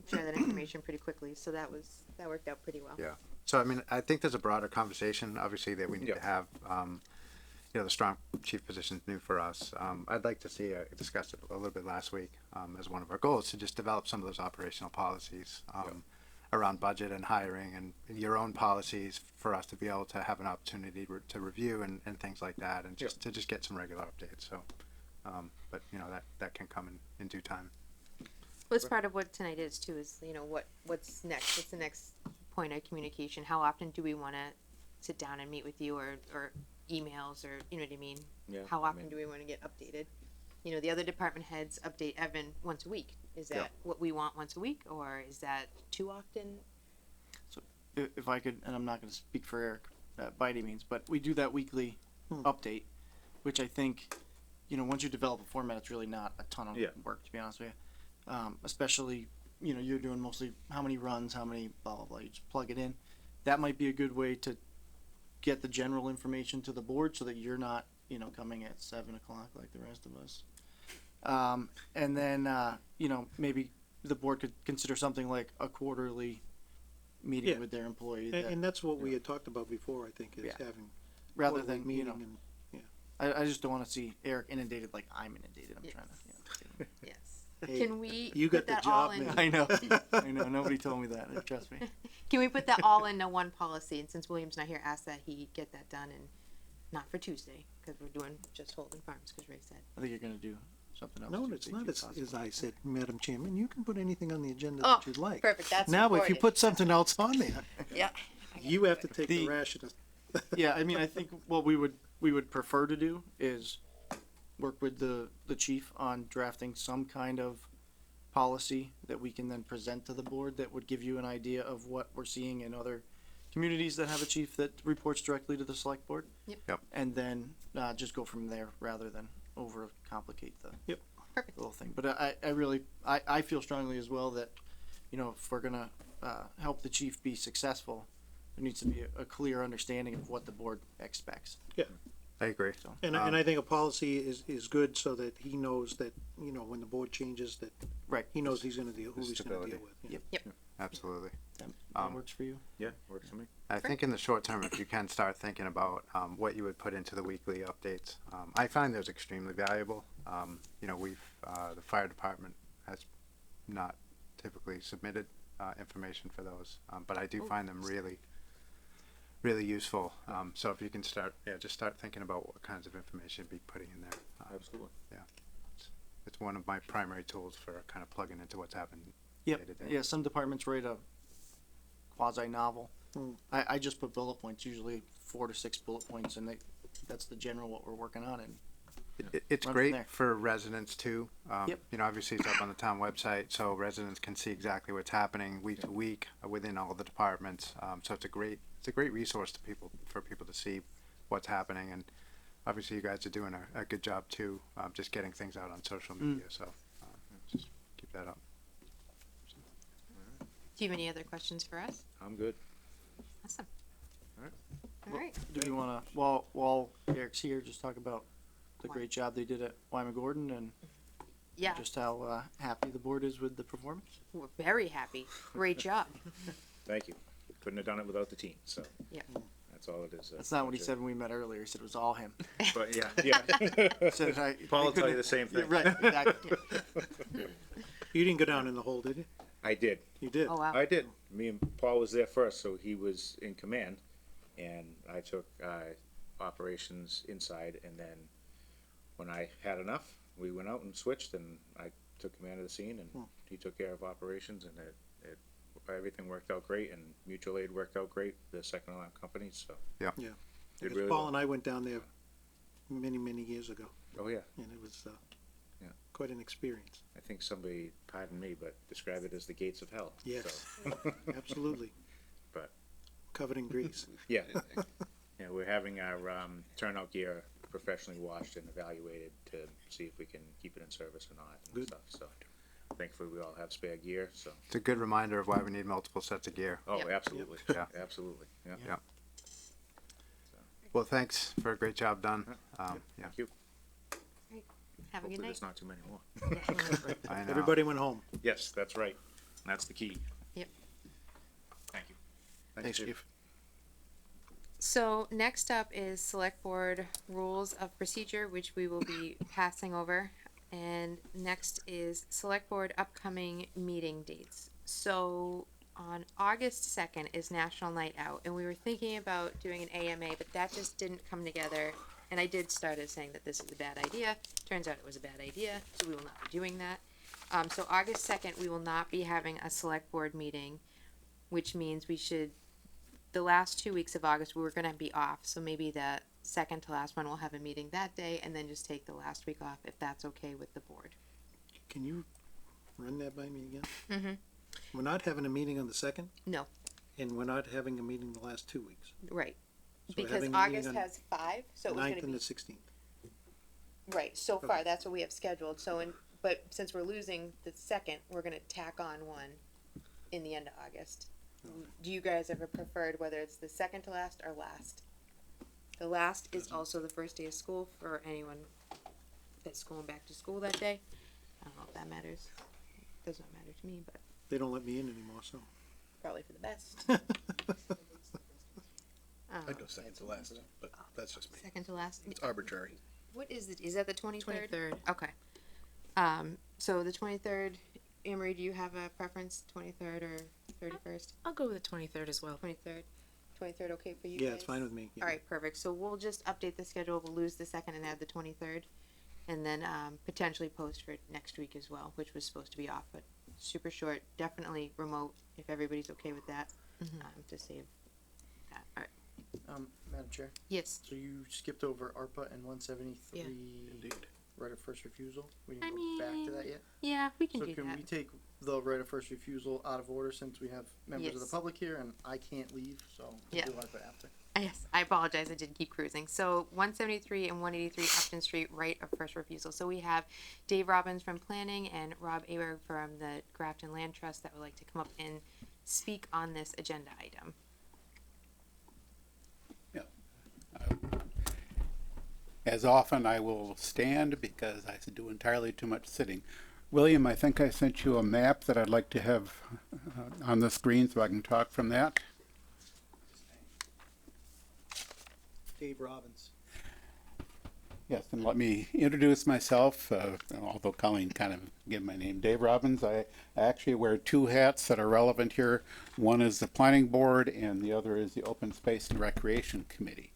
share that information pretty quickly. So that worked out pretty well. yeah. So, I mean, I think there's a broader conversation, obviously, that we need to have. You know, the strong chief position is new for us. I'd like to see, discussed it a little bit last week, as one of our goals, to just develop some of those operational policies around budget and hiring, and your own policies for us to be able to have an opportunity to review and things like that, and just to just get some regular updates. So, but you know, that can come in due time. Well, that's part of what tonight is too. Is what's next? What's the next point of communication? How often do we want to sit down and meet with you, or emails, or you know what I mean? Yeah, How often do we want to get updated? You know, the other department heads update Evan once a week. Is that what we want once a week, or is that too often? So if I could, and I'm not going to speak for Eric by any means, but we do that weekly update, which I think, you know, once you develop a format, it's really not a ton of work, to be honest with you. Especially, you know, you're doing mostly how many runs, how many blah, blah, blah. You just plug it in. That might be a good way to get the general information to the board so that you're not, you know, coming at 7 o'clock like the rest of us. And then, you know, maybe the board could consider something like a quarterly meeting with their employee. And that's what we had talked about before, I think, is having rather quarterly than, meeting you know, and, I just don't want to see Eric inundated like I'm inundated. I'm trying to, Yes. Hey, Can we you put got the that job, all in? man. I know. I know. Nobody told me that. Trust me. Can we put that all into one policy? And since William's not here, ask that he get that done, and not for Tuesday, because we're doing just Holden Farms, because Ray said. I think you're going to do something else. No, too, it's too, not if as possible. I said, Madam Chairman. You can put anything on the agenda Oh, that you'd like. perfect. That's now, if you recorded. put something else on there, Yeah. you have to take the ration. Yeah, I mean, I think what we would prefer to do is work with the chief on drafting some kind of policy that we can then present to the board that would give you an idea of what we're seeing in other communities that have a chief that reports directly to the select board. Yep. And then, just go from there rather than overcomplicate the Perfect. whole thing. But I really, I feel strongly as well that, you know, if we're gonna, help the chief be successful, there needs to be a clear understanding of what the board expects. I agree. And I think a policy is good so that he knows that, you know, when the board changes, that Right. he knows who he's gonna deal Stability. with. Yeah. Yep. Absolutely. That works for you? Yeah, works for me. I think in the short term, if you can start thinking about what you would put into the weekly updates, I find those extremely valuable. You know, the fire department has not typically submitted information for those, but I do find them really, really useful. So if you can just start thinking about what kinds of information you'd be putting in there. Absolutely. Yeah, it's one of my primary tools for kind of plugging into what's happening. Yep. Day to day. Yeah, some departments write a quasi-novel. I just put bullet points, usually 4 to 6 bullet points, and that's the general what we're working on, and It's run from great there. for residents too. Yep. You know, obviously it's up on the town website, so residents can see exactly what's happening week to week within all the departments. So it's a great resource for people to see what's happening, and obviously you guys are doing a good job too, just getting things out on social media. So just keep that up. Do you have any other questions for us? I'm good. Awesome. Alright. All right. do we wanna, while Eric's here, just talk about the great job they did at Wyman Gordon and Yeah, just how, happy the board is with the performance? we're very happy. Great job. Thank you. Couldn't have done it without the team, so. Yep. That's all it is. That's not what he said when we met earlier, he said it was all him. But yeah. Said Paul will tell couldn't- you the same thing. Right, exactly. You didn't go down in the hole, did you? I did. You did? Oh, wow. I did. Me and Paul was there first, so he was in command, and I took operations inside. And then when I had enough, we went out and switched, and I took command of the scene, and he took care of operations, and everything worked out great, and mutual aid worked out great. The second alarm company, so Yeah. did Because really Paul well. and I went down there many years ago, Oh yeah, and it was Yeah. quite an experience. I think somebody, pardon me, but described it as the gates of hell. Yes. So. Absolutely. But Covered in grease. yeah, yeah, we're having our turnout gear professionally washed and evaluated to see if we can keep it in service or not and Good. stuff. So thankfully we all have spare gear. So It's a good reminder of why we need multiple sets of gear. oh, Yep. absolutely, Yeah. absolutely, yeah. Yeah. Well, thanks for a great job done. Yeah, Thank you. Have a good Hopefully night. there's not too many more. I know. Everybody went home. Yes, that's right. That's the key. Yep. Thank you. Thanks, Chief. So next up is select board rules of procedure, which we will be passing over. And next is select board upcoming meeting dates. So on August 2nd is National Night Out, and we were thinking about doing an AMA, but that just didn't come together. And I did start as saying that this is a bad idea. Turns out it was a bad idea, so we will not be doing that. So August 2nd, we will not be having a select board meeting, which means we should, the last 2 weeks of August, we were gonna be off, so maybe the second to last one, we'll have a meeting that day, and then just take the last week off, if that's okay with the board. Can you run that by me again? Mm-hmm. We're not having a meeting on the second, No, and we're not having a meeting the last 2 weeks. right, So we're because having a meeting August on has 5, so it was Ninth gonna and be, the 16th. right, so far, that's what we have scheduled, but since we're losing the second, we're gonna tack on one in the end of August. Do you guys ever preferred whether it's the second to last or last? The last is also the first day of school for anyone that's going back to school that day. I don't know if that matters. It does not matter to me, but They don't let me in anymore, so. probably for the best. I'd go second to last, but that's just me. Second to last. It's arbitrary. What is it? Is that the 23rd? 23rd. Okay. So the 23rd, Amory, do you have a preference, 23rd or 31st? I'll go with the 23rd as well. 23rd. 23rd okay for you Yeah, guys? it's fine with me. Yeah. All right, perfect. So we'll just update the schedule. We'll lose the second and add the 23rd. And then potentially post for next week as well, which was supposed to be off, but super short. Definitely remote if everybody's okay with that, to save that. All right. Madam Chair, Yes. so you skipped over ARPA and 173 Indeed. right of first refusal? We I didn't go back to mean, that yet? Yeah, we can So do can that. we take the right of first refusal out of order since we have members of the Yes. public here and I can't leave, so Yeah. do you want to put after? Yes, I apologize. I did keep cruising. So 173 and 183 Upton Street, right of first refusal. So we have Dave Robbins from Planning and Rob Aberg from the Grafton Land Trust that would like to come up and speak on this agenda item. As often, I will stand because I do entirely too much sitting. William, I think I sent you a map that I'd like to have on the screen so I can talk from that. Dave Robbins. Yes, and let me introduce myself, although Colleen kind of gave my name. Dave Robbins. I actually wear two hats that are relevant here. One is the Planning Board and the other is the Open Space and Recreation Committee.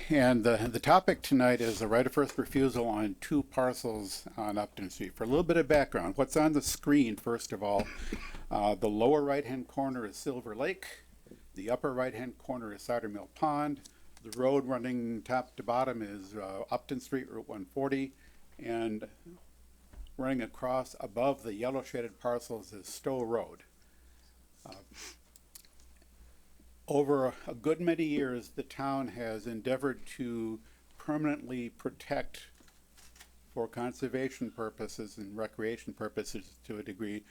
And the topic tonight is the right of first refusal on two parcels on Upton Street. For a little bit of background, what's on the screen, first of all, the lower right-hand corner is Silver Lake. The upper right-hand corner is Cider Mill Pond. The road running top to bottom is Upton Street, Route 140. And running across above the yellow shaded parcels is Stowe Road. Over a good many years, the town has endeavored to permanently protect, for conservation purposes and recreation purposes to a degree,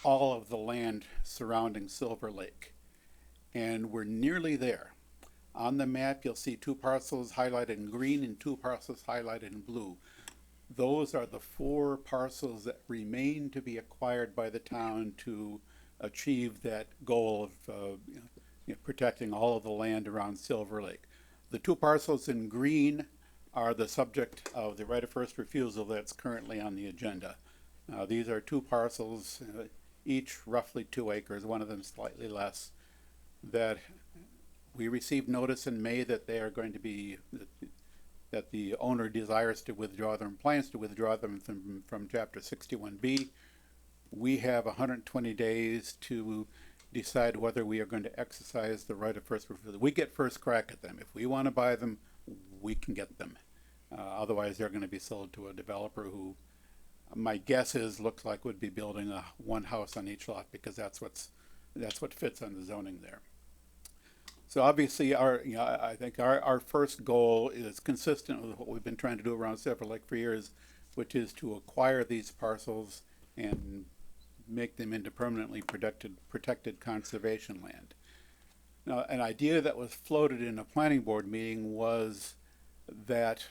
all of the land surrounding Silver Lake. And we're nearly there. On the map, you'll see two parcels highlighted in green and two parcels highlighted in blue. Those are the four parcels that remain to be acquired by the town to achieve that goal of protecting all of the land around Silver Lake. The two parcels in green are the subject of the right of first refusal that's currently on the agenda. These are two parcels, each roughly 2 acres, one of them slightly less, that we received notice in May that they are going to be, that the owner desires to withdraw them, plans to withdraw them from Chapter 61B. We have 120 days to decide whether we are going to exercise the right of first refusal. We get first crack at them. If we want to buy them, we can get them. Otherwise, they're going to be sold to a developer who, my guess is, looks like would be building one house on each lot because that's what fits on the zoning there. So obviously, I think our first goal is consistent with what we've been trying to do around Silver Lake for years, which is to acquire these parcels and make them into permanently protected conservation land. Now, an idea that was floated in a planning board meeting was that,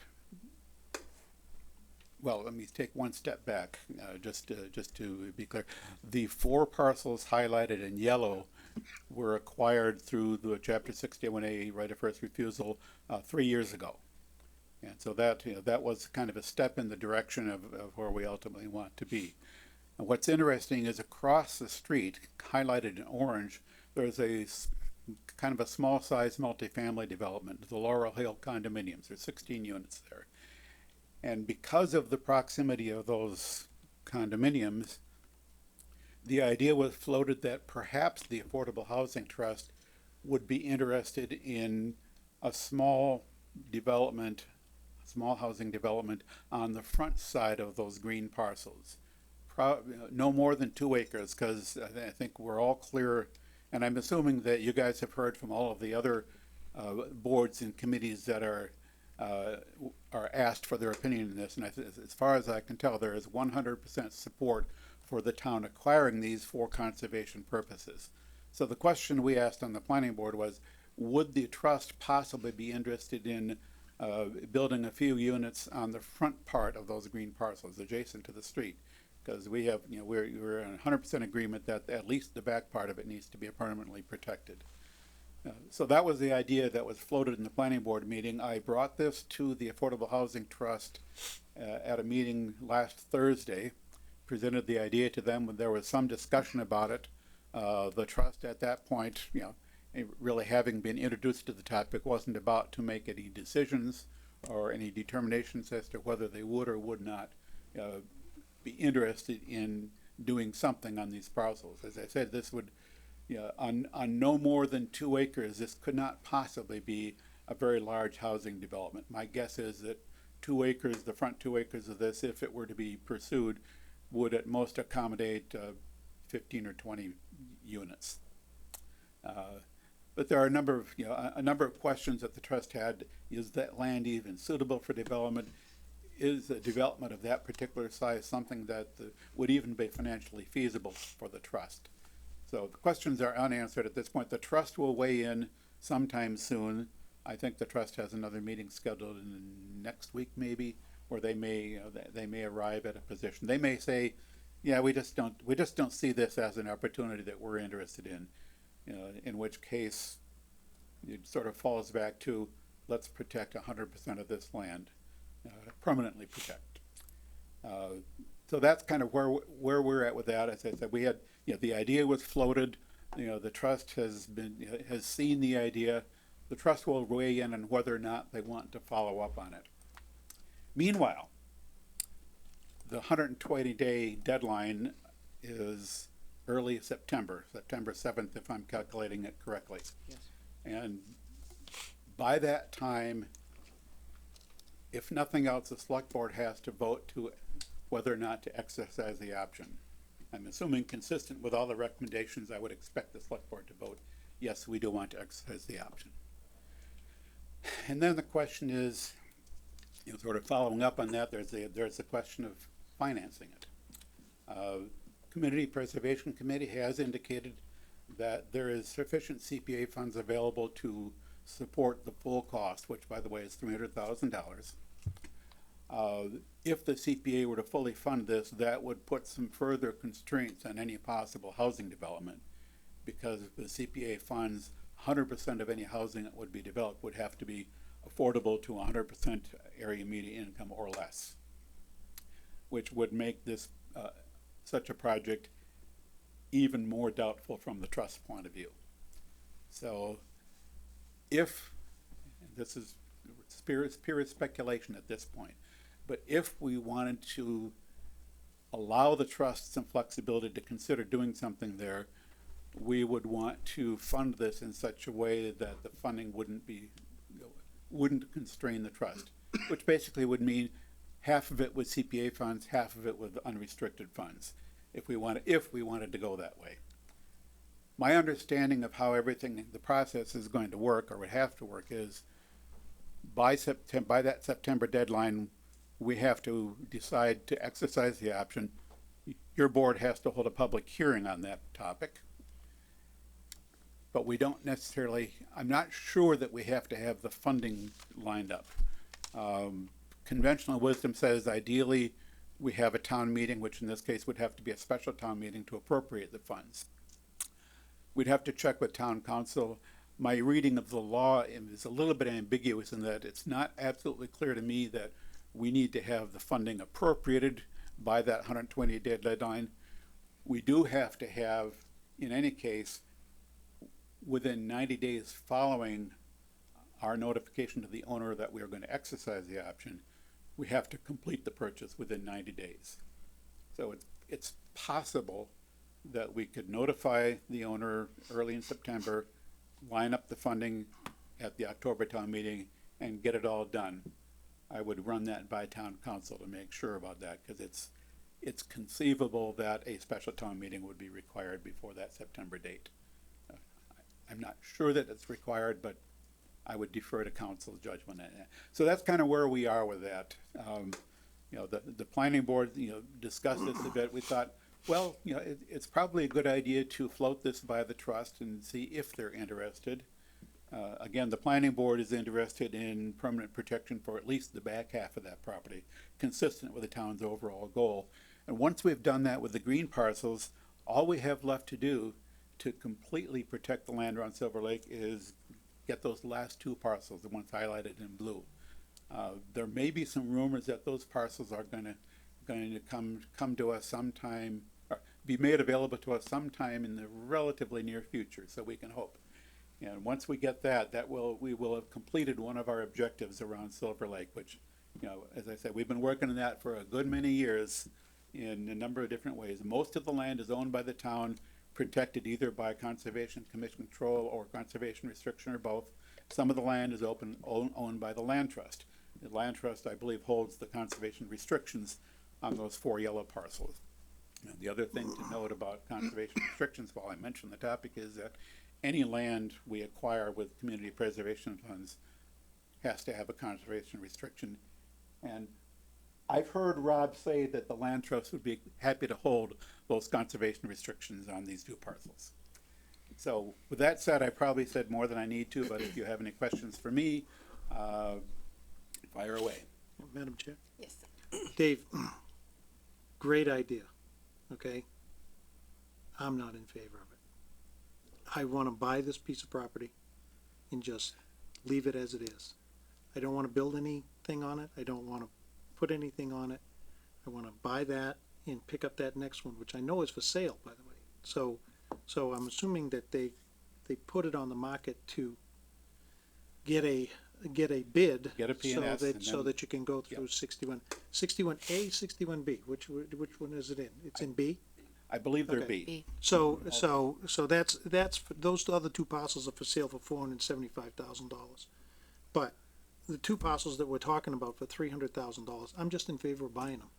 well, let me take one step back, just to be clear. The four parcels highlighted in yellow were acquired through the Chapter 61A right of first refusal 3 years ago. And so that was kind of a step in the direction of where we ultimately want to be. And what's interesting is across the street, highlighted in orange, there's a kind of a small size multifamily development, the Laurel Hill condominiums. There's 16 units there. And because of the proximity of those condominiums, the idea was floated that perhaps the Affordable Housing Trust would be interested in a small development, small housing development on the front side of those green parcels. No more than 2 acres, because I think we're all clear, and I'm assuming that you guys have heard from all of the other boards and committees that are asked for their opinion in this, and as far as I can tell, there is 100% support for the town acquiring these for conservation purposes. So the question we asked on the planning board was, would the trust possibly be interested in building a few units on the front part of those green parcels adjacent to the street? Because we have, we're in 100% agreement that at least the back part of it needs to be permanently protected. So that was the idea that was floated in the planning board meeting. I brought this to the Affordable Housing Trust at a meeting last Thursday, presented the idea to them when there was some discussion about it. The trust at that point, really having been introduced to the topic, wasn't about to make any decisions or any determinations as to whether they would or would not be interested in doing something on these parcels. As I said, this would, on no more than 2 acres, this could not possibly be a very large housing development. My guess is that 2 acres, the front 2 acres of this, if it were to be pursued, would at most accommodate 15 or 20 units. but there are a number of, a number of questions that the trust had. Is that land even suitable for development? Is the development of that particular size something that would even be financially feasible for the trust? So the questions are unanswered at this point. The trust will weigh in sometime soon. I think the trust has another meeting scheduled in next week, maybe, where they may arrive at a position. They may say, yeah, we just don't see this as an opportunity that we're interested in. In which case it sort of falls back to, let's protect 100% of this land, permanently protect. So that's kind of where we're at with that. As I said, we had, the idea was floated. The trust has seen the idea. The trust will weigh in on whether or not they want to follow up on it. Meanwhile, the 120-day deadline is early September 7th, if I'm calculating it correctly. Yes. And by that time, if nothing else, the select board has to vote to whether or not to exercise the option. I'm assuming consistent with all the recommendations, I would expect the select board to vote, yes, we do want to exercise the option. And then the question is, sort of following up on that, there's the question of financing it. Community Preservation Committee has indicated that there is sufficient CPA funds available to support the full cost, which by the way is $300,000. If the CPA were to fully fund this, that would put some further constraints on any possible housing development, because if the CPA funds 100% of any housing that would be developed would have to be affordable to 100% area median income or less, which would make this such a project even more doubtful from the trust point of view. So if, this is pure speculation at this point, but if we wanted to allow the trust some flexibility to consider doing something there, we would want to fund this in such a way that the funding wouldn't constrain the trust, which basically would mean half of it with CPA funds, half of it with unrestricted funds, if we wanted to go that way. My understanding of how the process is going to work, or would have to work, is by that September deadline, we have to decide to exercise the option. Your board has to hold a public hearing on that topic. But we don't necessarily, I'm not sure that we have to have the funding lined up. Conventional wisdom says ideally we have a town meeting, which in this case would have to be a special town meeting to appropriate the funds. We'd have to check with town council. My reading of the law is a little bit ambiguous in that it's not absolutely clear to me that we need to have the funding appropriated by that 120-day deadline. We do have to have, in any case, within 90 days following our notification to the owner that we are going to exercise the option, we have to complete the purchase within 90 days. So it's possible that we could notify the owner early in September, line up the funding at the October town meeting, and get it all done. I would run that by town council to make sure about that, because it's conceivable that a special town meeting would be required before that September date. I'm not sure that it's required, but I would defer to council's judgment on that. So that's kind of where we are with that. The planning board, discussed this a bit. We thought, well, it's probably a good idea to float this by the trust and see if they're interested. Again, the planning board is interested in permanent protection for at least the back half of that property, consistent with the town's overall goal. And once we've done that with the green parcels, all we have left to do to completely protect the land around Silver Lake is get those last two parcels, the ones highlighted in blue. There may be some rumors that those parcels are going to come to us sometime, or be made available to us sometime in the relatively near future, so we can hope. And once we get that, we will have completed one of our objectives around Silver Lake, which, as I said, we've been working on that for a good many years in a number of different ways. Most of the land is owned by the town, protected either by Conservation Commission control or conservation restriction or both. Some of the land is owned by the land trust. The land trust, I believe, holds the conservation restrictions on those 4 yellow parcels. And the other thing to note about conservation restrictions, while I mention the topic, is that any land we acquire with community preservation funds has to have a conservation restriction. And I've heard Rob say that the land trust would be happy to hold those conservation restrictions on these two parcels. So with that said, I probably said more than I need to, but if you have any questions for me, fire away. Madam Chair? Yes. Dave, great idea, okay? I'm not in favor of it. I wanna buy this piece of property and just leave it as it is. I don't wanna build anything on it, I don't wanna put anything on it. I wanna buy that and pick up that next one, which I know is for sale, by the way. So I'm assuming that they put it on the market to get a bid. Get a P&S and So then- that you can go through 61A, 61B, which one is it in? It's in B? I believe they're Okay. B. So that's, those other two parcels are for sale for $475,000. But the two parcels that we're talking about for $300,000, I'm just in favor of buying them.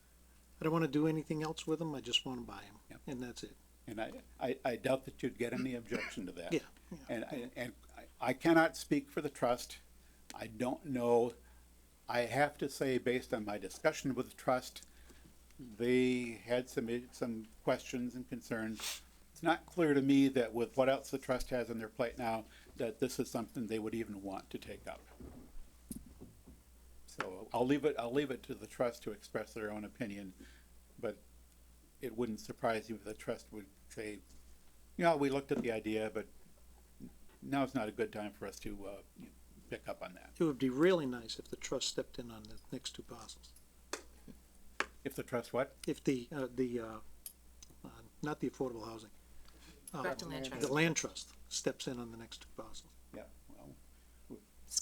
I don't wanna do anything else with them, I just wanna buy them, Yep. and that's it. And I doubt that you'd get any objection to that. Yeah, And I cannot speak for the trust. I don't know. I have to say, based on my discussion with the trust, they had some questions and concerns. It's not clear to me that with what else the trust has on their plate now, that this is something they would even want to take up. So I'll leave it to the trust to express their own opinion, but it wouldn't surprise you if the trust would say, we looked at the idea, but now's not a good time for us to pick up on that. It would be really nice if the trust stepped in on the next two parcels. If the trust what? If not the affordable housing. Grafton Land Trust. The land trust steps in on the next two parcels. Yeah, well,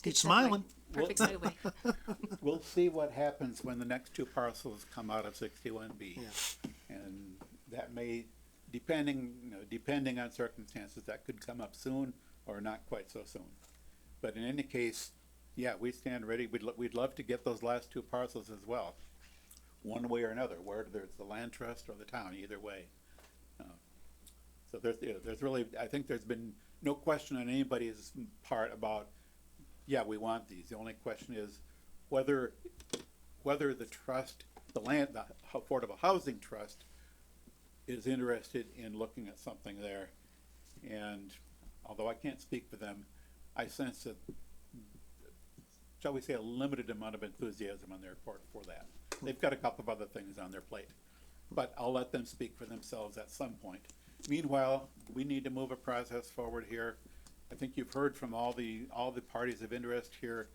He's smiling. Perfect segue. we'll see what happens when the next two parcels come out of 61B. Yeah. And that may, depending on circumstances, that could come up soon or not quite so soon. But in any case, yeah, we stand ready. We'd love to get those last two parcels as well, one way or another, whether it's the land trust or the town, either way. So there's really, I think there's been no question on anybody's part about, we want these. The only question is whether the trust, the Affordable Housing Trust, is interested in looking at something there. And although I can't speak for them, I sense that, shall we say, a limited amount of enthusiasm on their part for that. They've got a couple of other things on their plate, but I'll let them speak for themselves at some point. Meanwhile, we need to move a process forward here. I think you've heard from all the parties of interest here.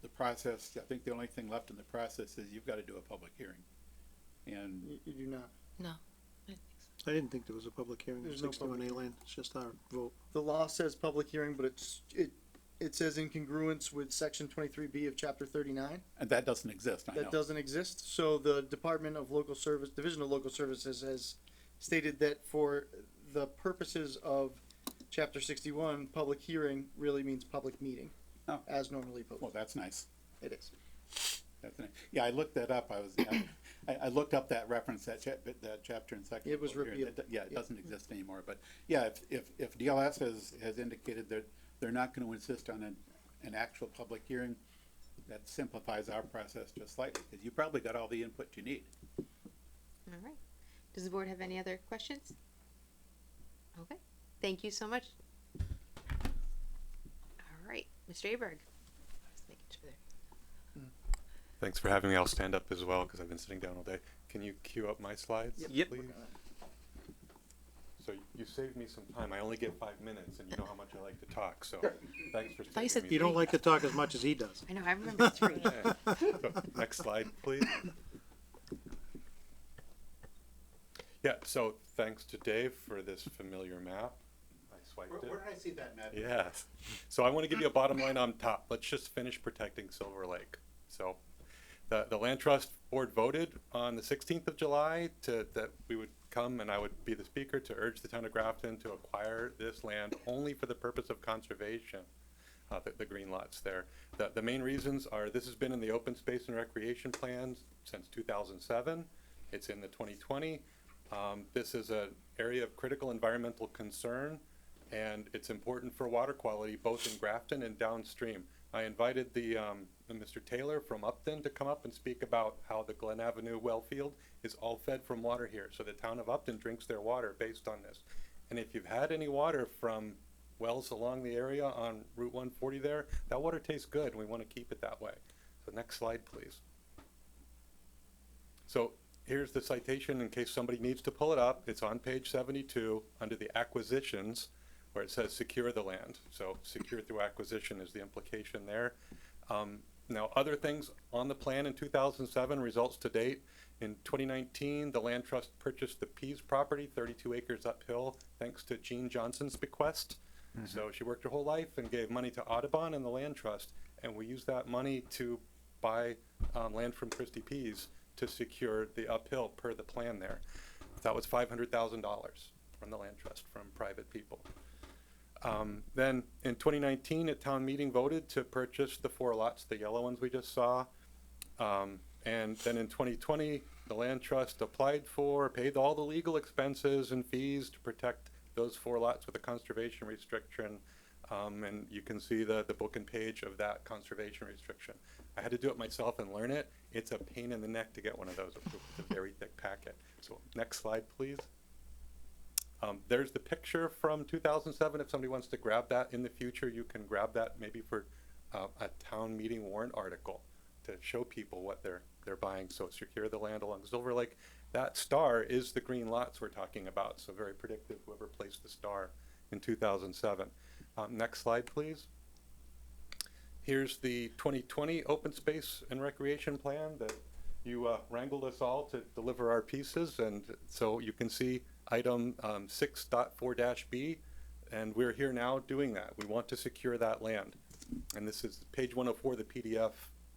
The process, I think the only thing left in the process is you've got to do a public hearing. And You do not. No. I didn't think there was a public hearing on There's no public 61A land, it's just our vote. The law says public hearing, but it says in congruence with section 23B of chapter 39. and that doesn't exist, I know. That doesn't exist. So the Division of Local Services has stated that for the purposes of chapter 61, public hearing really means public meeting, Oh. as normally posted. Well, that's nice. It is. That's nice. Yeah, I looked that up. I looked up that reference, that chapter and section. It was over here. repealed. It doesn't exist anymore, but yeah, if DLS has indicated that they're not gonna insist on an actual public hearing, that simplifies our process just slightly, because you probably got all the input you need. All right. Does the board have any other questions? Okay. Thank you so much. All right, Mr. Aberg. Just making sure there. Thanks for having me. I'll stand up as well because I've been sitting down all day. Can you queue up my slides, Yep. please? So you saved me some time. I only get 5 minutes, and you know how much I like to talk. So thanks for thought you saving said me. You don't like to talk as much as he does. I know, I remember three. So, next slide, please. Yeah. So thanks to Dave for this familiar map. I swiped it. Where did I see that, Matt? Yes. So I want to give you a bottom line on top. Let's just finish protecting Silver Lake. So the Land Trust Board voted on the 16th of July that we would come and I would be the speaker to urge the town of Grafton to acquire this land only for the purpose of conservation, the green lots there. The main reasons are this has been in the open space and recreation plans since 2007. It's in the 2020. This is an area of critical environmental concern. and it's important for water quality both in Grafton and downstream. I invited the Mr. Taylor from Upton to come up and speak about how the Glen Avenue well field is all fed from water here. So the town of Upton drinks their water based on this. And if you've had any water from wells along the area on Route 140 there, that water tastes good, and we want to keep it that way. So next slide, please. So here's the citation in case somebody needs to pull it up. It's on page 72 under the acquisitions, where it says secure the land. So secure through acquisition is the implication there. Now, other things on the plan in 2007, results to date. In 2019, the land trust purchased the Pease property, 32 acres uphill, thanks to Jean Johnson's bequest. So she worked her whole life and gave money to Audubon and the land trust, and we used that money to buy land from Christie Pease to secure the uphill per the plan there. That was $500,000 from the land trust from private people. Then in 2019, at town meeting voted to purchase the 4 lots, the yellow ones we just saw. And then in 2020, the land trust applied for, paid all the legal expenses and fees to protect those 4 lots with a conservation restriction. And you can see the book and page of that conservation restriction. I had to do it myself and learn it. It's a pain in the neck to get one of those approved. It's a very thick packet. So next slide, please. There's the picture from 2007. If somebody wants to grab that in the future, you can grab that maybe for a town meeting warrant article to show people what they're buying. So secure the land along Silver Lake. That star is the green lots we're talking about. So very predictive, whoever placed the star in 2007. Next slide, please. Here's the 2020 open space and recreation plan that you wrangled us all to deliver our pieces. And so you can see item 6.4-B, and we're here now doing that. We want to secure that land. And this is page 104, the PDF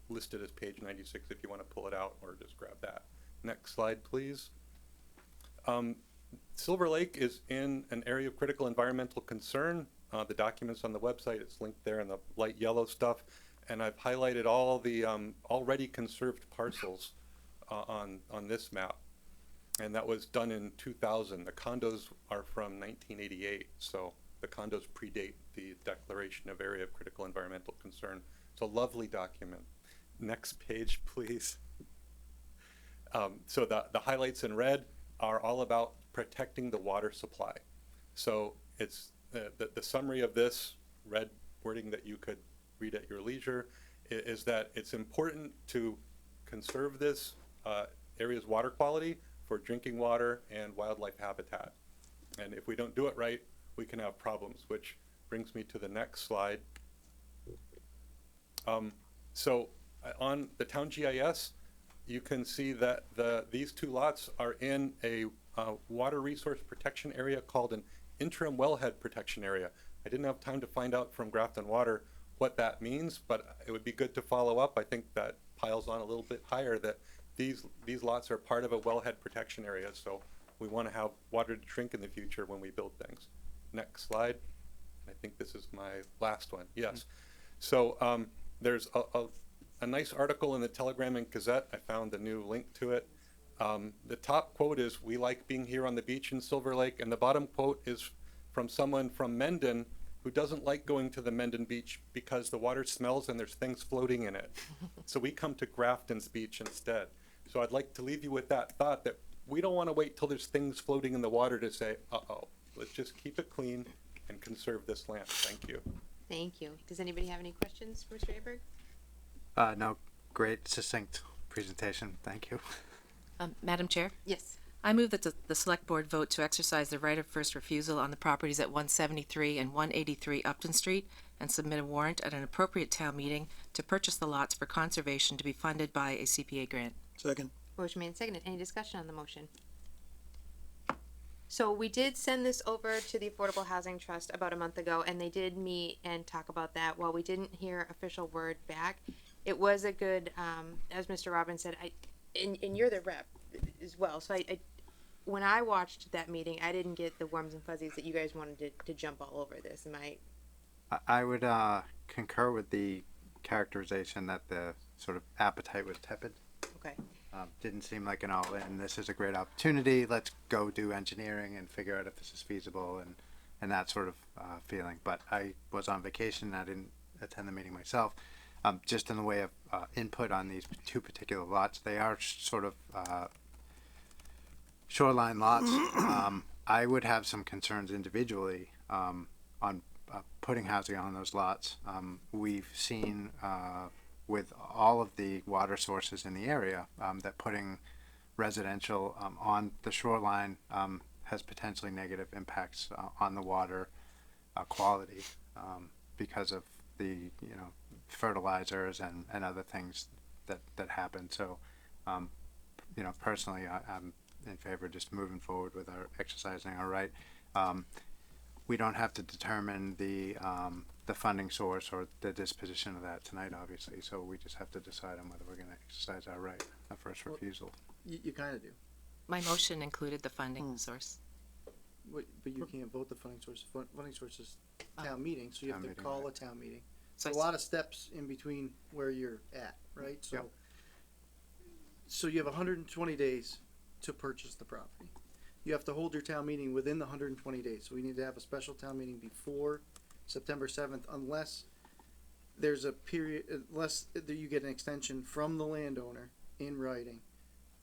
listed as page 96 if you want to pull it out or just grab that. Next slide, please. Silver Lake is in an area of critical environmental concern. The document's on the website. It's linked there in the light yellow stuff. And I've highlighted all the already conserved parcels on this map. And that was done in 2000. The condos are from 1988, so the condos predate the declaration of area of critical environmental concern. It's a lovely document. Next page, please. So the highlights in red are all about protecting the water supply. So it's the summary of this red wording that you could read at your leisure is that it's important to conserve this area's water quality for drinking water and wildlife habitat. And if we don't do it right, we can have problems, which brings me to the next slide. So on the town GIS, you can see that these 2 lots are in a water resource protection area called an interim wellhead protection area. I didn't have time to find out from Grafton Water what that means, but it would be good to follow up. I think that piles on a little bit higher that these lots are part of a wellhead protection area, so we want to have water to drink in the future when we build things. Next slide. I think this is my last one. Yes. So there's a nice article in the Telegram and Gazette. I found the new link to it. The top quote is, "We like being here on the beach in Silver Lake," and the bottom quote is from someone from Mendon who doesn't like going to the Mendon beach because the water smells and there's things floating in it. So we come to Grafton's beach instead. So I'd like to leave you with that thought that we don't want to wait till there's things floating in the water to say, uh-oh. Let's just keep it clean and conserve this land. Thank you. Thank you. Does anybody have any questions for Mr. Aberg? No, great, succinct presentation. Thank you. Madam Chair? Yes. I move that the Select Board vote to exercise the right of first refusal on the properties at 173 and 183 Upton Street and submit a warrant at an appropriate town meeting to purchase the lots for conservation to be funded by a CPA grant. Second. Motion made and seconded. Any discussion on the motion? So we did send this over to the Affordable Housing Trust about a month ago, and they did meet and talk about that. While we didn't hear official word back, it was a good, as Mr. Robbins said, and you're the rep as well. So when I watched that meeting, I didn't get the warms and fuzzies that you guys wanted to jump all over this. I would concur with the characterization that the sort of appetite was tepid. Okay. Didn't seem like an all-in. This is a great opportunity. Let's go do engineering and figure out if this is feasible. And and that sort of feeling. But I was on vacation, I didn't attend the meeting myself. Just in the way of input on these two particular lots, they are sort of shoreline lots. I would have some concerns individually on putting housing on those lots. We've seen with all of the water sources in the area that putting residential on the shoreline has potentially negative impacts on the water quality because of the fertilizers and other things that happen. So personally I'm in favor of just moving forward with our exercising our right. We don't have to determine the funding source or the disposition of that tonight, obviously, so we just have to decide on whether we're going to exercise our right of first refusal. You kind of do. My motion included the funding source. But you can't vote the funding source. Funding source is town meeting, so you have to call a town meeting. So a lot of steps in between where you're at, right? So, so you have 120 days to purchase the property. You have to hold your town meeting within the 120 days. So we need to have a special town meeting before September 7th, unless there's a period, unless you get an extension from the landowner in writing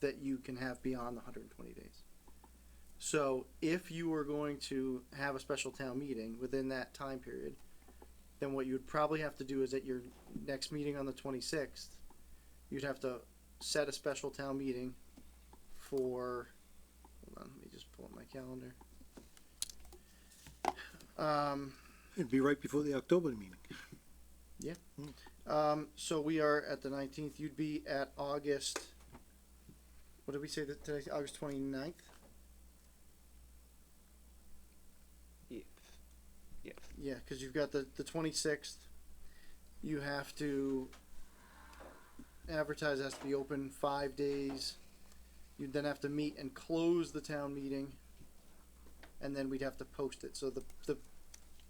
that you can have beyond the 120 days. So if you were going to have a special town meeting within that time period, then what you would probably have to do is at your next meeting on the 26th, you'd have to set a special town meeting for, hold on, let me just pull up my calendar. It'd be right before the October meeting. Yeah. So we are at the 19th. You'd be at August, what did we say that today? August 29th? Yeah, because you've got the 26th. You have to advertise, has to be open 5 days. You'd then have to meet and close the town meeting, and then we'd have to post it. So the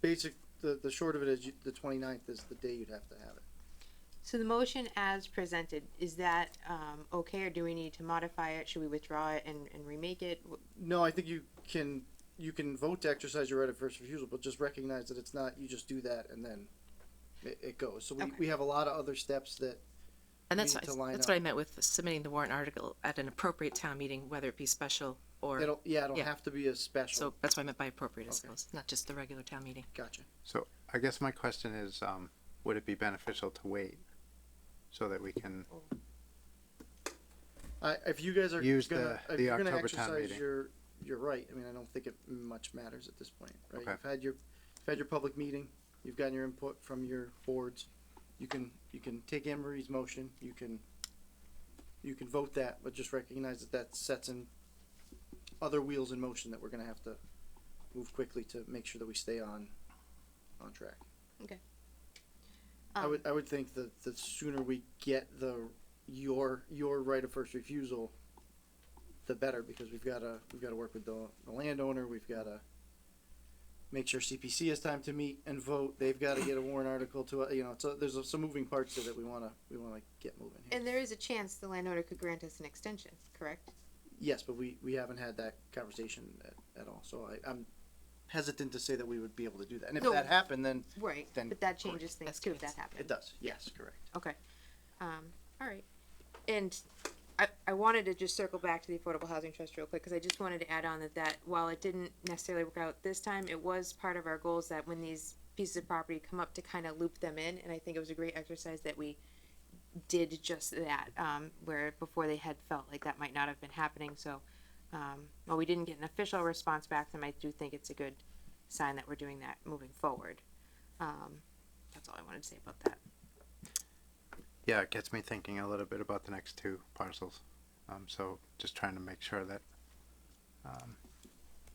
basic, the short of it is the 29th is the day you'd have to have it. So the motion as presented, is that okay, or do we need to modify it? Should we withdraw it and remake it? No, I think you can vote to exercise your right of first refusal, but just recognize that it's not, you just do that and then it goes. So we have a lot of other steps that And that's we need to line what up. I meant with submitting the warrant article at an appropriate town meeting, whether it be special or. It'll have to be a special. So that's what I meant by appropriate, I suppose, not just the regular town meeting. Gotcha. So I guess my question is, would it be beneficial to wait so that we can If you guys are use gonna, the if you're gonna October town exercise meeting? your right, I mean, I don't think it much matters at this point, right? Okay. You've had your public meeting, you've gotten your input from your boards. You can take Anne Marie's motion, you can vote that, but just recognize that sets in other wheels in motion that we're gonna have to move quickly to make sure that we stay on track. Okay. I would think that the sooner we get your right of first refusal, the better, because we've got to work with the landowner. We've got to make sure CPC has time to meet and vote. They've got to get a warrant article to so there's some moving parts to that we want to get moving here. And there is a chance the landowner could grant us an extension, correct? Yes, but we haven't had that conversation at all. So I'm hesitant to say that we would be able to do that. And if No. that happened, then Right, then but that changes things too if that happens. it does. Yes, correct. Okay. All right. And I wanted to just circle back to the Affordable Housing Trust real quick, because I just wanted to add on that while it didn't necessarily work out this time, it was part of our goals that when these pieces of property come up to kind of loop them in, and I think it was a great exercise that we did just that, where before they had felt like that might not have been happening. So while we didn't get an official response back from them, I do think it's a good sign that we're doing that moving forward. That's all I wanted to say about that. Yeah, it gets me thinking a little bit about the next two parcels. So just trying to make sure that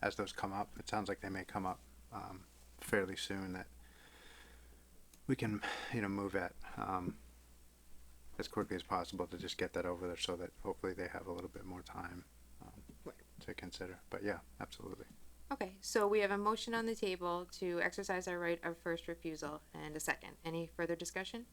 as those come up, it sounds like they may come up fairly soon, that we can, move at as quickly as possible to just get that over there, so that hopefully they have a little bit more time to consider. But yeah, absolutely. Okay, so we have a motion on the table to exercise our right of first refusal and a second. Any further discussion?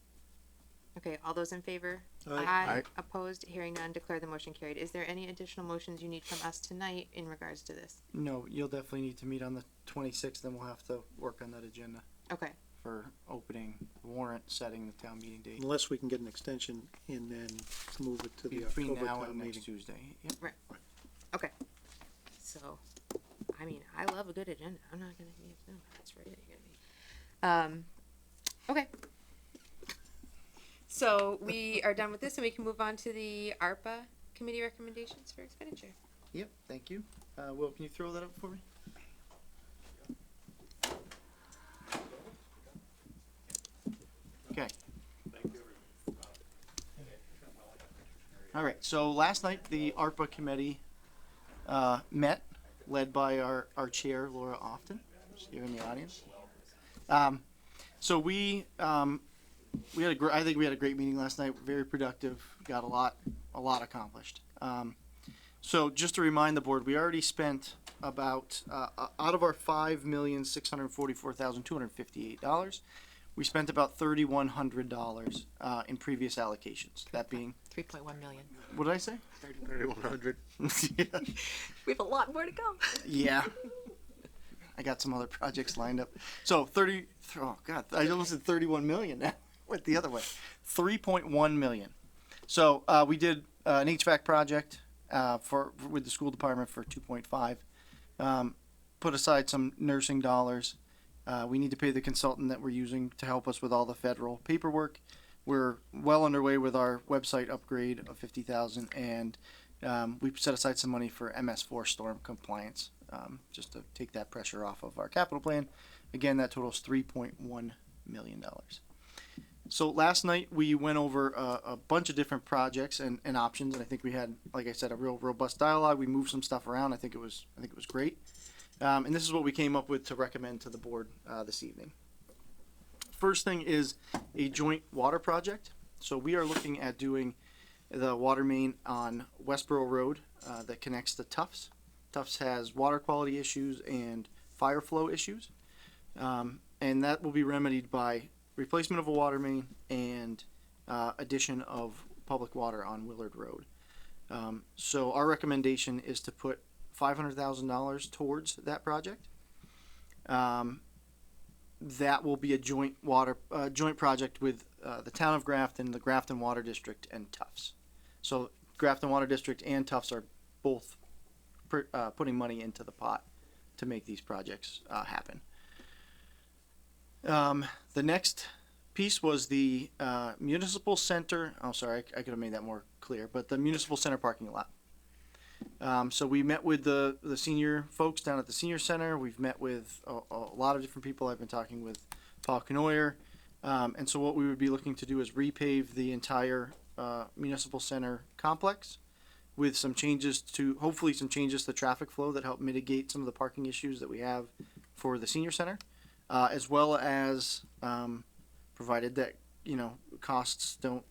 Okay, all those in favor? Aye. Aye. Opposed? Hearing none, declare the motion carried. Is there any additional motions you need from us tonight in regards to this? No, you'll definitely need to meet on the 26th, then we'll have to work on that agenda Okay, for opening warrant, setting the town meeting date. Unless we can get an extension and then move it to the Between October now town and next meeting. Tuesday. Yep. okay. So, I mean, I love a good agenda. I'm not gonna be, no, that's right, you're gonna be. Okay. So we are done with this and we can move on to the ARPA committee recommendations for expenditure. Yep, thank you. Will, can you throw that up for me? Okay. All right, so last night, the ARPA committee, met, led by our chair, Laura Often, who's here in the audience. So we had I think we had a great meeting last night, very productive, got a lot accomplished. So just to remind the board, we already spent about, out of our $5,644,258, we spent about $3,100 in previous allocations. That being 3.1 million. what did I say? 3,100. Yeah. We have a lot more to go. Yeah. I got some other projects lined up. So oh God, I almost said 31 million now. Went the other way. 3.1 million. So we did an HVAC project with the school department for 2.5. Put aside some nursing dollars. We need to pay the consultant that we're using to help us with all the federal paperwork. We're well underway with our website upgrade of 50,000, and we set aside some money for MS4 storm compliance, just to take that pressure off of our capital plan. Again, that totals $3.1 million. So last night we went over a bunch of different projects and options, and I think we had, like I said, a real robust dialogue. We moved some stuff around. I think it was great. And this is what we came up with to recommend to the board this evening. First thing is a joint water project. So we are looking at doing the water main on Westboro Road that connects to Tufts. Tufts has water quality issues and fire flow issues. And that will be remedied by replacement of a water main and addition of public water on Willard Road. So our recommendation is to put $500,000 towards that project. That will be a joint project with the town of Grafton, the Grafton Water District, and Tufts. So Grafton Water District and Tufts are both putting money into the pot to make these projects happen. The next piece was the municipal center. Oh, sorry, I could have made that more clear. But the municipal center parking lot. So we met with the senior folks down at the senior center. We've met with a lot of different people. I've been talking with Paul Knoyer. And so what we would be looking to do is repave the entire municipal center complex with some changes hopefully some changes to traffic flow that help mitigate some of the parking issues that we have for the senior center, as well as, provided that, costs don't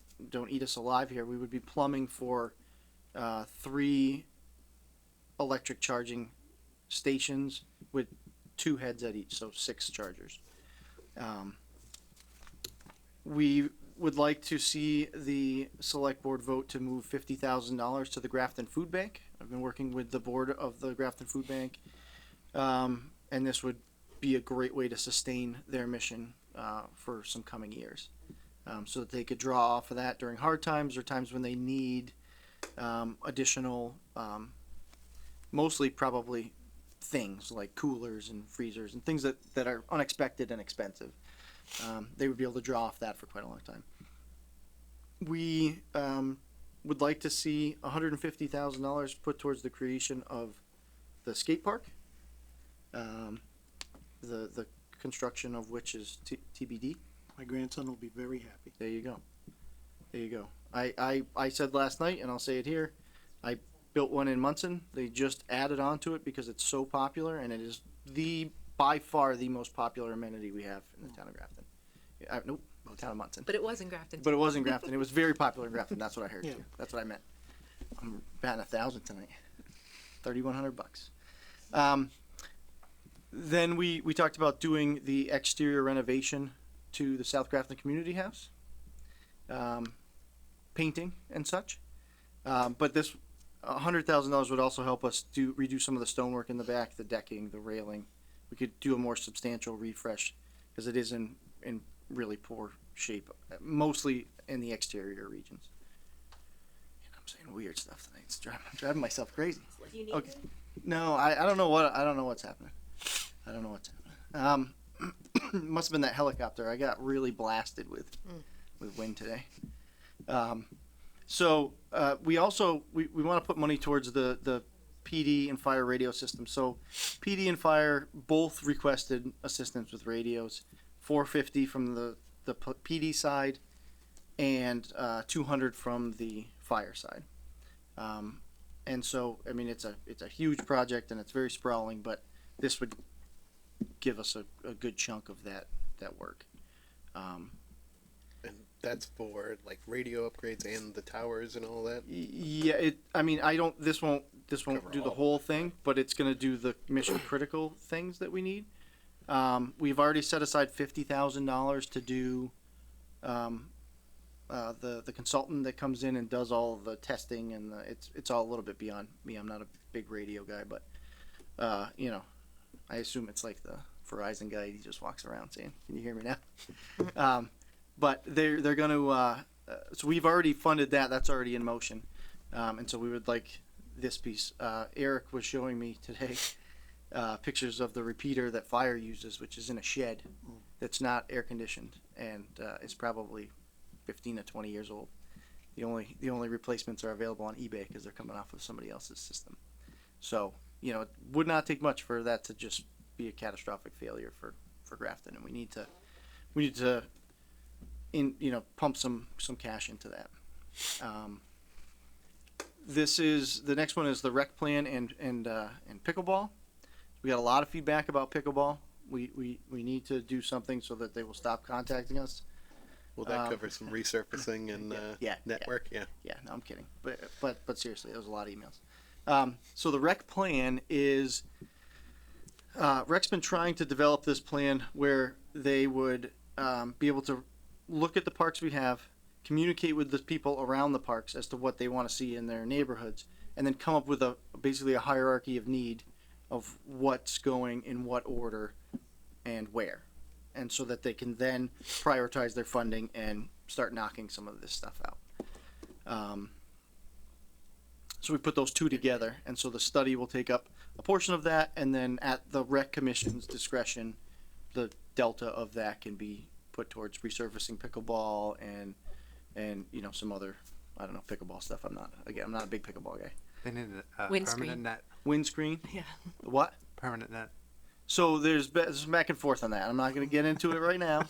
eat us alive here, we would be plumbing for 3 electric charging stations with 2 heads at each, so 6 chargers. We would like to see the select board vote to move $50,000 to the Grafton Food Bank. I've been working with the board of the Grafton Food Bank, and this would be a great way to sustain their mission for some coming years, so that they could draw off of that during hard times or times when they need additional, mostly probably things like coolers and freezers and things that are unexpected and expensive. They would be able to draw off that for quite a long time. We would like to see $150,000 put towards the creation of the skate park, the construction of which is TBD. My grandson will be very happy. There you go. I said last night, and I'll say it here, I built one in Munson. They just added on to it because it's so popular, and it is by far the most popular amenity we have in the town of Grafton. Nope, town of Munson. But it was in Grafton. But it was in Grafton. It was very popular in Grafton. That's what I heard Yeah. too. That's what I meant. I'm batting 1,000 tonight. $3,100. Then we talked about doing the exterior renovation to the South Grafton Community House. painting and such. But this $100,000 would also help us redo some of the stonework in the back, the decking, the railing. We could do a more substantial refresh because it is in really poor shape, mostly in the exterior regions. And I'm saying weird stuff tonight. It's driving myself crazy. Do you need Okay. to? No, I don't know what's happening. I don't know what's happening. Must have been that helicopter. I got really blasted with wind today. So we also we want to put money towards the PD and fire radio system. So PD and fire both requested assistance with radios, $450 from the PD side and $200 from the fire side. And so I mean it's a huge project and it's very sprawling, but this would give us a good chunk of that work. And that's for like radio upgrades and the towers and all that. Yeah, this won't do the whole thing, but it's going to do the mission critical things that we need. We've already set aside $50,000 to do the consultant that comes in and does all of the testing, and it's all a little bit beyond me. I'm not a big radio guy, but I assume it's like the Verizon guy. He just walks around saying, "Can you hear me now?" But they're going to. So we've already funded that. That's already in motion, and so we would like this piece. Eric was showing me today pictures of the repeater that fire uses, which is in a shed that's not air conditioned and is probably 15 to 20 years old. The only replacements are available on eBay because they're coming off of somebody else's system. So it would not take much for that to just be a catastrophic failure for Grafton, and we need to pump some cash into that. The next one is the rec plan and pickleball. We got a lot of feedback about pickleball. We need to do something so that they will stop contacting us. Will that cover some resurfacing and network? Yeah. Yeah, no, I'm kidding. But seriously, there was a lot of emails. So the rec plan is Rec's been trying to develop this plan where they would be able to look at the parks we have, communicate with the people around the parks as to what they want to see in their neighborhoods, and then come up with basically a hierarchy of need of what's going in what order and where. And so that they can then prioritize their funding and start knocking some of this stuff out. So we put those two together, and so the study will take up a portion of that, and then at the rec commission's discretion, the delta of that can be put towards resurfacing pickleball and some other, I don't know, pickleball stuff. I'm not a big pickleball guy. They need a Windscreen. permanent net. Windscreen? Yeah. What? Permanent net. So there's back and forth on that. I'm not going to get into it right now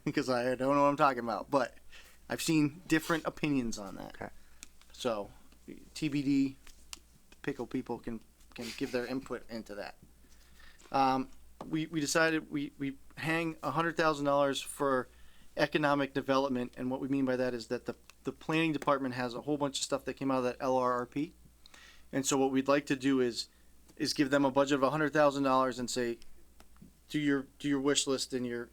because I don't know what I'm talking about. But I've seen different opinions on that. Okay. So TBD, pickle people can give their input into that. We decided we hang $100,000 for economic development, and what we mean by that is that the planning department has a whole bunch of stuff that came out of that LRRP, and so what we'd like to do is give them a budget of $100,000 and say, do your wish list and your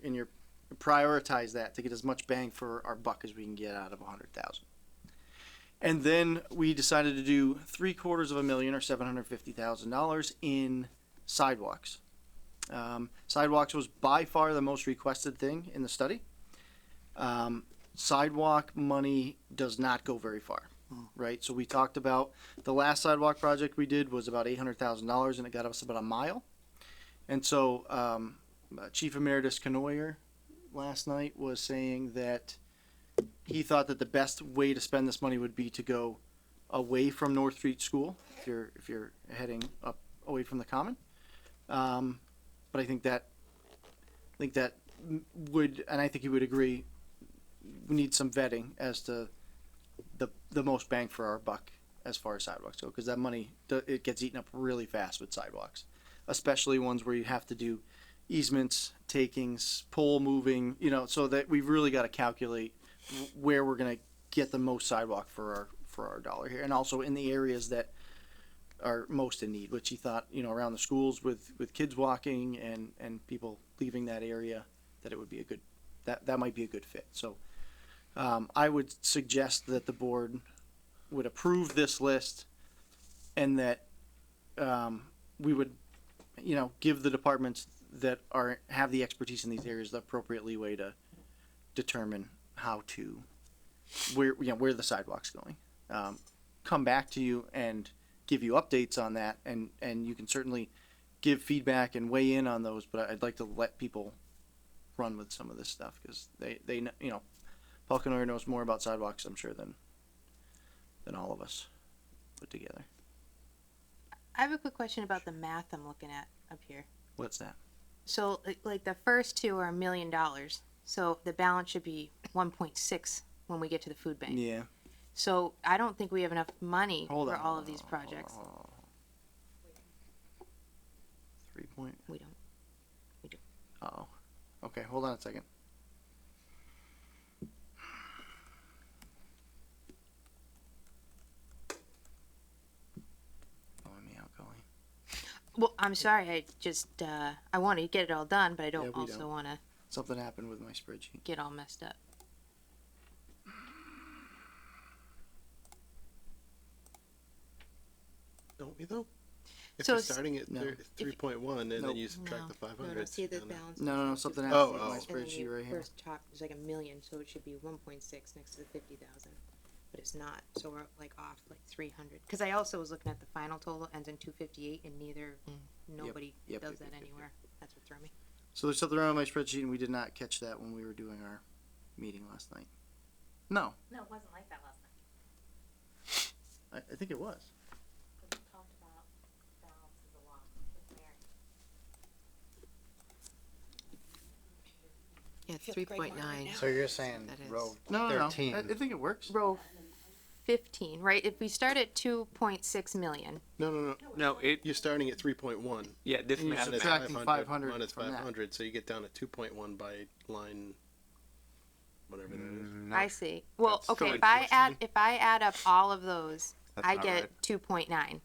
prioritize that to get as much bang for our buck as we can get out of $100,000. And then we decided to do $750,000 or $750,000 in sidewalks. Sidewalks was by far the most requested thing in the study. Sidewalk money does not go very far, right? So we talked about the last sidewalk project we did was about $800,000 and it got us about a mile. And so Chief Emeritus Canoyer last night was saying that he thought that the best way to spend this money would be to go away from North Street School if you're heading up away from the Common. But I think that would, and I think he would agree, we need some vetting as to the most bang for our buck as far as sidewalks go, because that money it gets eaten up really fast with sidewalks, especially ones where you have to do easements, takings, pole moving, so that we've really got to calculate where we're going to get the most sidewalk for our dollar here, and also in the areas that are most in need, which he thought, around the schools with kids walking and people leaving that area, that it would be that might be a good fit. So I would suggest that the board would approve this list and that, we would, give the departments that have the expertise in these areas the appropriate leeway to determine how to, where the sidewalk's going. Come back to you and give you updates on that, and you can certainly give feedback and weigh in on those, but I'd like to let people run with some of this stuff, because they Paul Canoyer knows more about sidewalks, I'm sure, than all of us put together. I have a quick question about the math I'm looking at up here. What's that? So, like the first two are $1 million, so the balance should be 1.6 when we get to the food bank. Yeah. So I don't think we have enough money Hold for on, all of these projects. 3 point. We don't. Uh-oh. Okay, hold on a second. Blowing me out, Colleen. Well, I'm sorry. I just I want to get it all done, but I don't we also don't. want to Something happened with my spreadsheet. get all messed up. Don't we though? If So you're it's- starting at No. 3.1 and Nope. then you subtract the No, 500. see the and- balance. No, something Oh, happened with oh. my And then spreadsheet you right here. first top is like $1 million, so it should be 1.6 next to the 50,000, but it's not. So we're like off like 300. Because I also was looking at the final total ends in 258, and nobody Yep, does yep, that yep, anywhere. That's what threw me. So there's something wrong with my spreadsheet, and we did not catch that when we were doing our meeting last night. No, No, it wasn't like that last night. I think it was. We talked about balances a lot with Mary. Yeah, it's 3.9. So you're saying That is- row No, 13? I think it works. Row 15, right? If we start at 2.6 million, No. No, You're starting at 3.1. yeah, this And you're math minus subtracting 500 minus from that. 500, so you get down to 2.1 by line, whatever that is. No, I see. Well, That's okay, going if I add up all of those, That's I not get right. 2.9.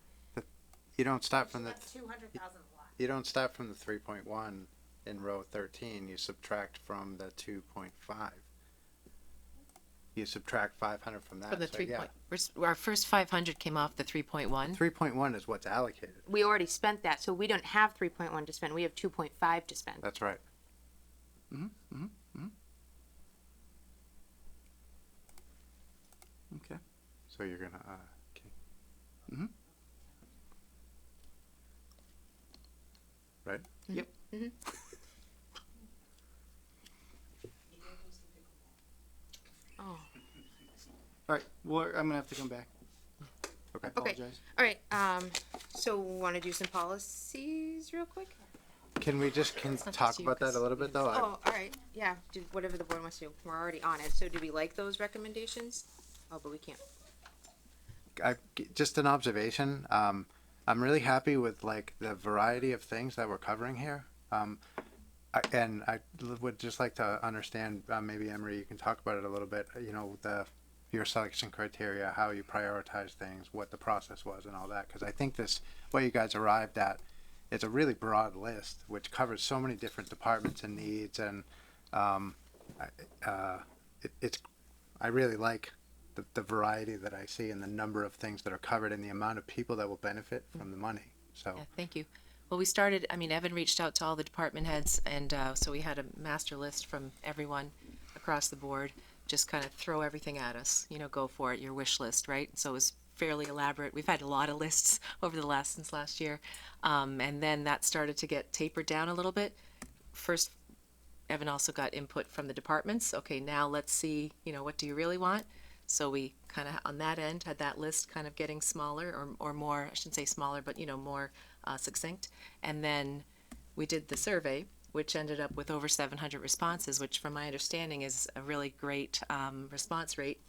you don't start from the 200,000 lot. you don't start from the 3.1 in row 13. You subtract from the 2.5. You subtract 500 from that. From the so 3 yeah. point, our first 500 came off the 3.1. 3.1 is what's allocated. We already spent that, so we don't have 3.1 to spend. We have 2.5 to spend. That's right. Okay. So you're gonna okay. Mhm. Right? Yep. Oh. All right. Well, I'm gonna have to come back. Okay. Okay. Apologize. All right. So want to do some policies real quick? Can we just not talk just you, about that a 'cause little bit though? Oh, all right. Yeah. Do whatever the board wants to do. We're already on it. So do we like those recommendations? Oh, but we can't. Just an observation. I'm really happy with like the variety of things that we're covering here. I would just like to understand, maybe Emery, you can talk about it a little bit. You know, your selection criteria, how you prioritize things, what the process was, and all that. Because I think what you guys arrived at, is a really broad list which covers so many different departments and needs, and I really like the variety that I see and the number of things that are covered and the amount of people that will benefit from the money. So Yeah, thank you. Well, we started, Evan reached out to all the department heads, and so we had a master list from everyone across the board, just kind of throw everything at us, go for it, your wish list, right? So it was fairly elaborate. We've had a lot of lists over the since last year. And then that started to get tapered down a little bit. First, Evan also got input from the departments. Okay, now let's see, what do you really want? So we kind of, on that end, had that list kind of getting smaller or more, I shouldn't say smaller, but, more succinct. And then we did the survey, which ended up with over 700 responses, which from my understanding is a really great response rate,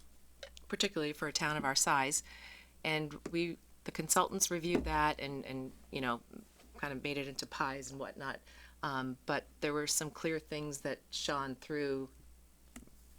particularly for a town of our size. And the consultants reviewed that and kind of made it into pies and whatnot. But there were some clear things that shone through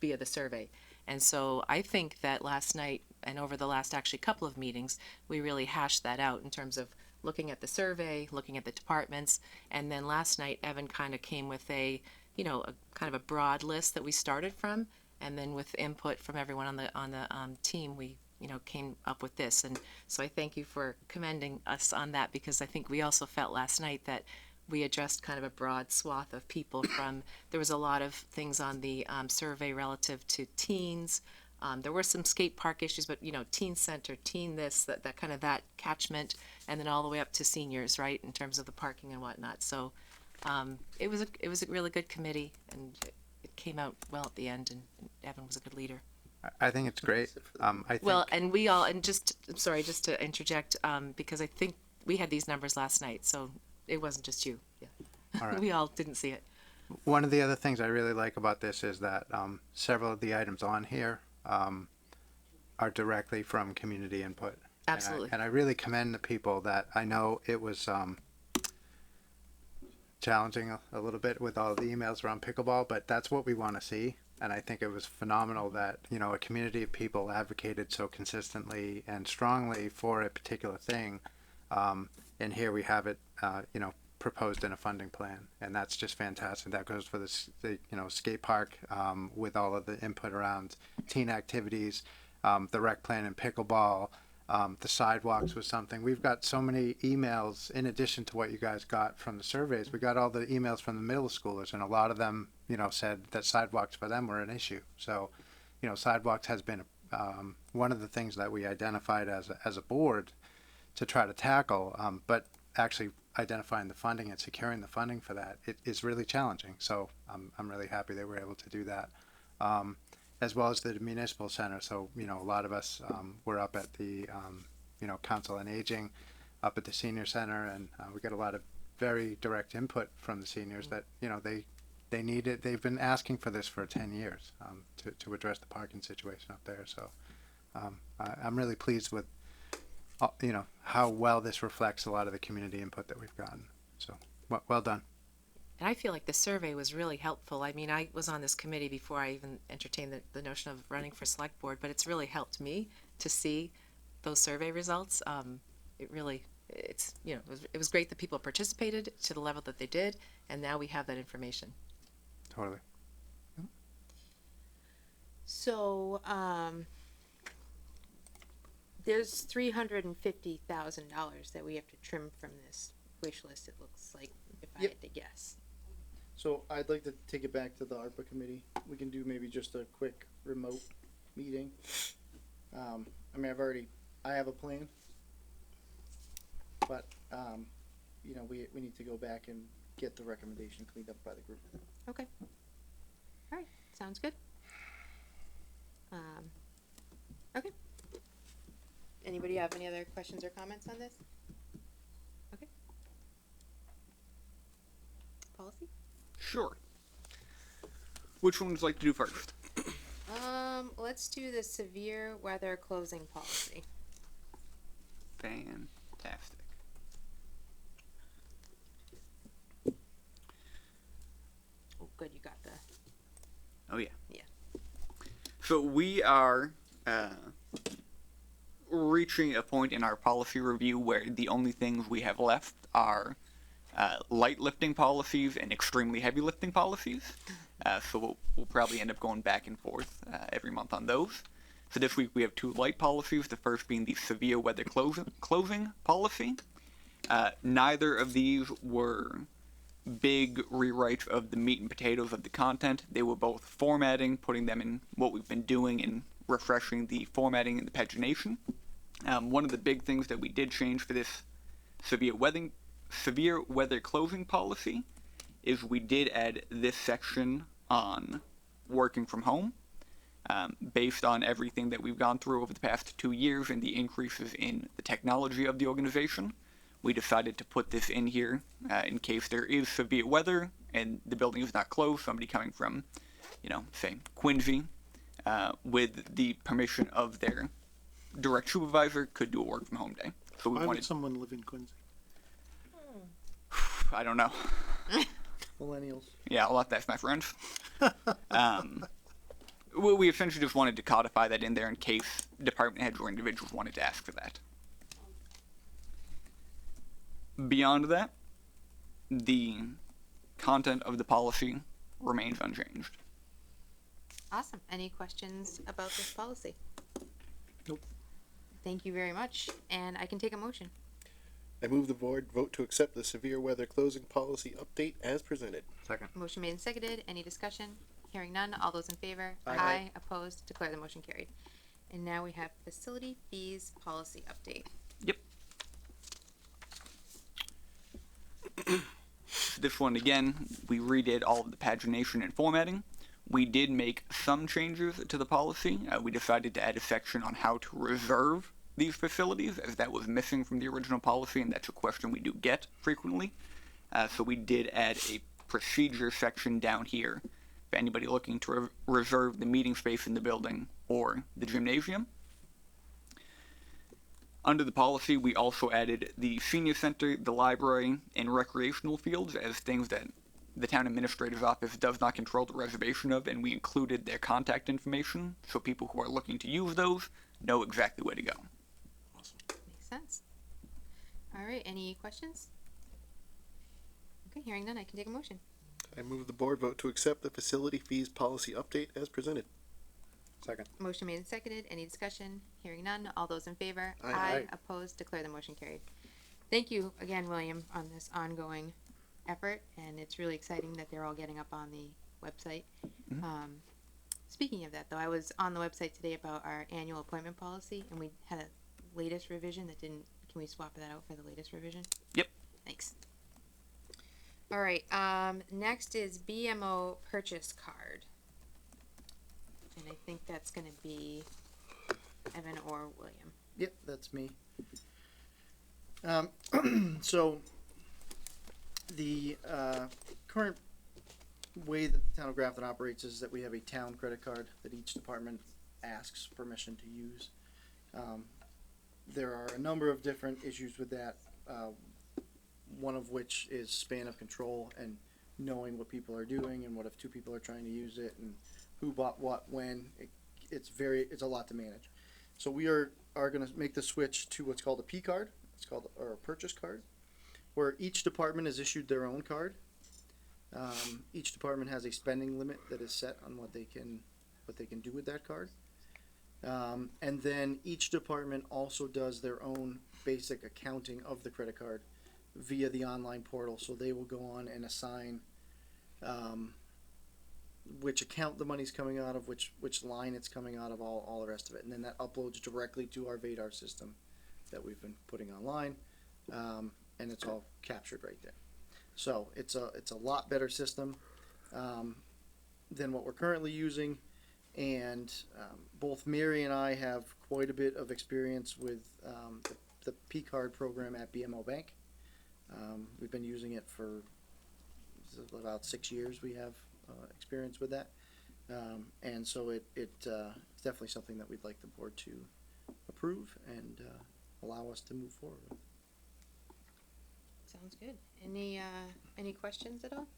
via the survey. And so I think that last night and over the last actually couple of meetings, we really hashed that out in terms of looking at the survey, looking at the departments. And then last night, Evan kind of came with a kind of a broad list that we started from. And then with input from everyone on the team, we, came up with this. And so I thank you for commending us on that, because I think we also felt last night that we addressed kind of a broad swath of people from, there was a lot of things on the survey relative to teens. There were some skate park issues, but teen center, teen this, that kind of that catchment, and then all the way up to seniors, right, in terms of the parking and whatnot. So it was a really good committee, and it came out well at the end, and Evan was a good leader. I think it's great. I think, Well, and we all, and I'm sorry, just to interject, because I think we had these numbers last night, so it wasn't just you. Yeah. All right. We all didn't see it. one of the other things I really like about this is that several of the items on here are directly from community input. Absolutely. And I really commend the people that, I know it was challenging a little bit with all the emails around pickleball, but that's what we want to see. And I think it was phenomenal that, a community of people advocated so consistently and strongly for a particular thing. And here we have it, proposed in a funding plan, and that's just fantastic. That goes for the skate park, with all of the input around teen activities, the rec plan and pickleball, the sidewalks was something. We've got so many emails in addition to what you guys got from the surveys. We got all the emails from the middle schoolers, and a lot of them, said that sidewalks for them were an issue. So, sidewalks has been one of the things that we identified as a board to try to tackle, but actually identifying the funding and securing the funding for that, it is really challenging. So I'm really happy they were able to do that, as well as the municipal center. So a lot of us were up at the Council on Aging, up at the senior center, and we got a lot of very direct input from the seniors that they need it. They've been asking for this for 10 years to address the parking situation up there. So I'm really pleased with how well this reflects a lot of the community input that we've gotten. So well done. And I feel like the survey was really helpful. I mean, I was on this committee before I even entertained the notion of running for select board, but it's really helped me to see those survey results. It was great that people participated to the level that they did, and now we have that information. Totally. So, there's $350,000 that we have to trim from this wish list, it looks like, if I had to guess. So I'd like to take it back to the ARPA committee. We can do maybe just a quick remote meeting. I have a plan, but, we need to go back and get the recommendation cleaned up by the group. Okay. All right, sounds good. Okay. Anybody have any other questions or comments on this? Okay. Policy? Sure. Which one would you like to do first? Let's do the severe weather closing policy. Fantastic. Oh, good, you got the. Oh yeah. Yeah. So we are reaching a point in our policy review where the only things we have left are light lifting policies and extremely heavy lifting policies. So we'll probably end up going back and forth every month on those. So this week we have two light policies, the first being the severe weather closing policy. Neither of these were big rewrites of the meat and potatoes of the content. They were both formatting, putting them in what we've been doing and refreshing the formatting and the pagination. One of the big things that we did change for this severe weather closing policy is we did add this section on working from home. Based on everything that we've gone through over the past 2 years and the increases in the technology of the organization, we decided to put this in here in case there is severe weather and the building is not closed, somebody coming from, say, Quincy, with the permission of their direct supervisor, could do a work from home day. So Why would someone live in Quincy? I don't know. Millennials. Yeah, I'll have to ask my friends. We essentially just wanted to codify that in there in case department heads or individuals wanted to ask for that. Beyond that, the content of the policy remains unchanged. Awesome. Any questions about this policy? Nope. Thank you very much. And I can take a motion. I move the board vote to accept the severe weather closing policy update as presented. Second. Motion made and seconded. Any discussion? Hearing none. All those in favor? Aye. Opposed? Declare the motion carried. And now we have facility fees policy update. This one again, we redid all of the pagination and formatting. We did make some changes to the policy. We decided to add a section on how to reserve these facilities, as that was missing from the original policy, and that's a question we do get frequently. So we did add a procedure section down here for anybody looking to reserve the meeting space in the building or the gymnasium. Under the policy, we also added the senior center, the library, and recreational fields as things that the town administrator's office does not control the reservation of, and we included their contact information so people who are looking to use those know exactly where to go. Makes sense. All right. Any questions? Okay. Hearing none. I can take a motion. I move the board vote to accept the facility fees policy update as presented. Second. Motion made and seconded. Any discussion? Hearing none. All those in favor? Aye. Aye. Opposed? Declare the motion carried. Thank you again, William, on this ongoing effort, and it's really exciting that they're all getting up on the website. Speaking of that, though, I was on the website today about our annual appointment policy, and we had a latest revision that didn't. Can we swap that out for the latest revision? Yep. Thanks. All right. Next is BMO purchase card. And I think that's going to be Evan or William. Yep, that's me. So the current way that the town of Grafton operates is that we have a town credit card that each department asks permission to use. There are a number of different issues with that, one of which is span of control and knowing what people are doing and what if two people are trying to use it and who bought what when. It's a lot to manage. So we are going to make the switch to what's called a P card. It's called a purchase card, where each department is issued their own card. Each department has a spending limit that is set on what they can do with that card. And then each department also does their own basic accounting of the credit card via the online portal. So they will go on and assign which account the money's coming out of, which line it's coming out of, all the rest of it. And then that uploads directly to our Vadar system that we've been putting online. And it's all captured right there. So it's a lot better system than what we're currently using. And both Mary and I have quite a bit of experience with the P card program at BMO Bank. We've been using it for about 6 years. We have experience with that, and so it's definitely something that we'd like the board to approve and allow us to move forward with. Sounds good. Any questions at all?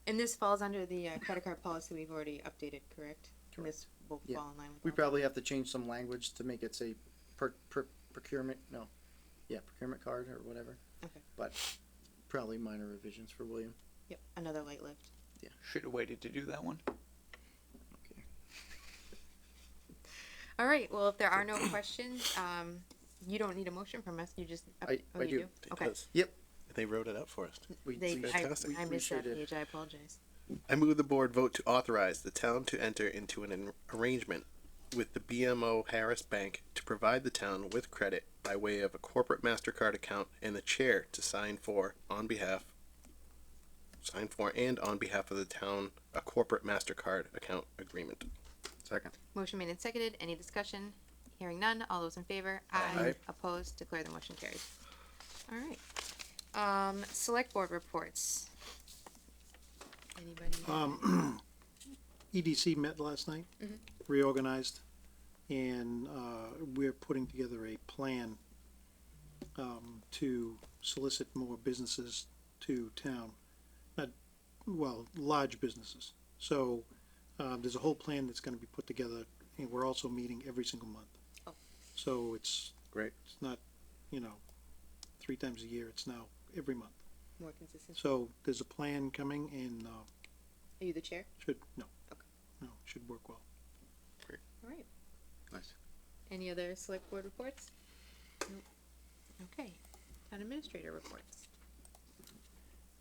And this falls under the credit card policy we've already updated, correct? And this will fall in line with. We probably have to change some language to make it say procurement card or whatever. Okay. But probably minor revisions for William. Yep. Another light lift. Yeah. Should have waited to do that one. Okay. All right. Well, if there are no questions, you don't need a motion from us. You just. I you do. Okay. Yep. They wrote it up for us. I missed that appreciate it. page. I apologize. I move the board vote to authorize the town to enter into an arrangement with the BMO Harris Bank to provide the town with credit by way of a corporate MasterCard account and the chair to sign for and on behalf of the town a corporate MasterCard account agreement. Second. Motion made and seconded. Any discussion? Hearing none. All those in favor? Aye. Opposed? Declare the motion carried. All right. Select board reports. Anybody? EDC met last night, reorganized, and we're putting together a plan to solicit more businesses to town. Large businesses. So there's a whole plan that's going to be put together, and we're also meeting every single month. Oh. So it's great. It's not, 3 times a year. It's now every month. More consistent. So there's a plan coming, and Are you the chair? no. Okay. No, should work well. All right. Nice. Any other select board reports? Nope. Okay. Town administrator reports.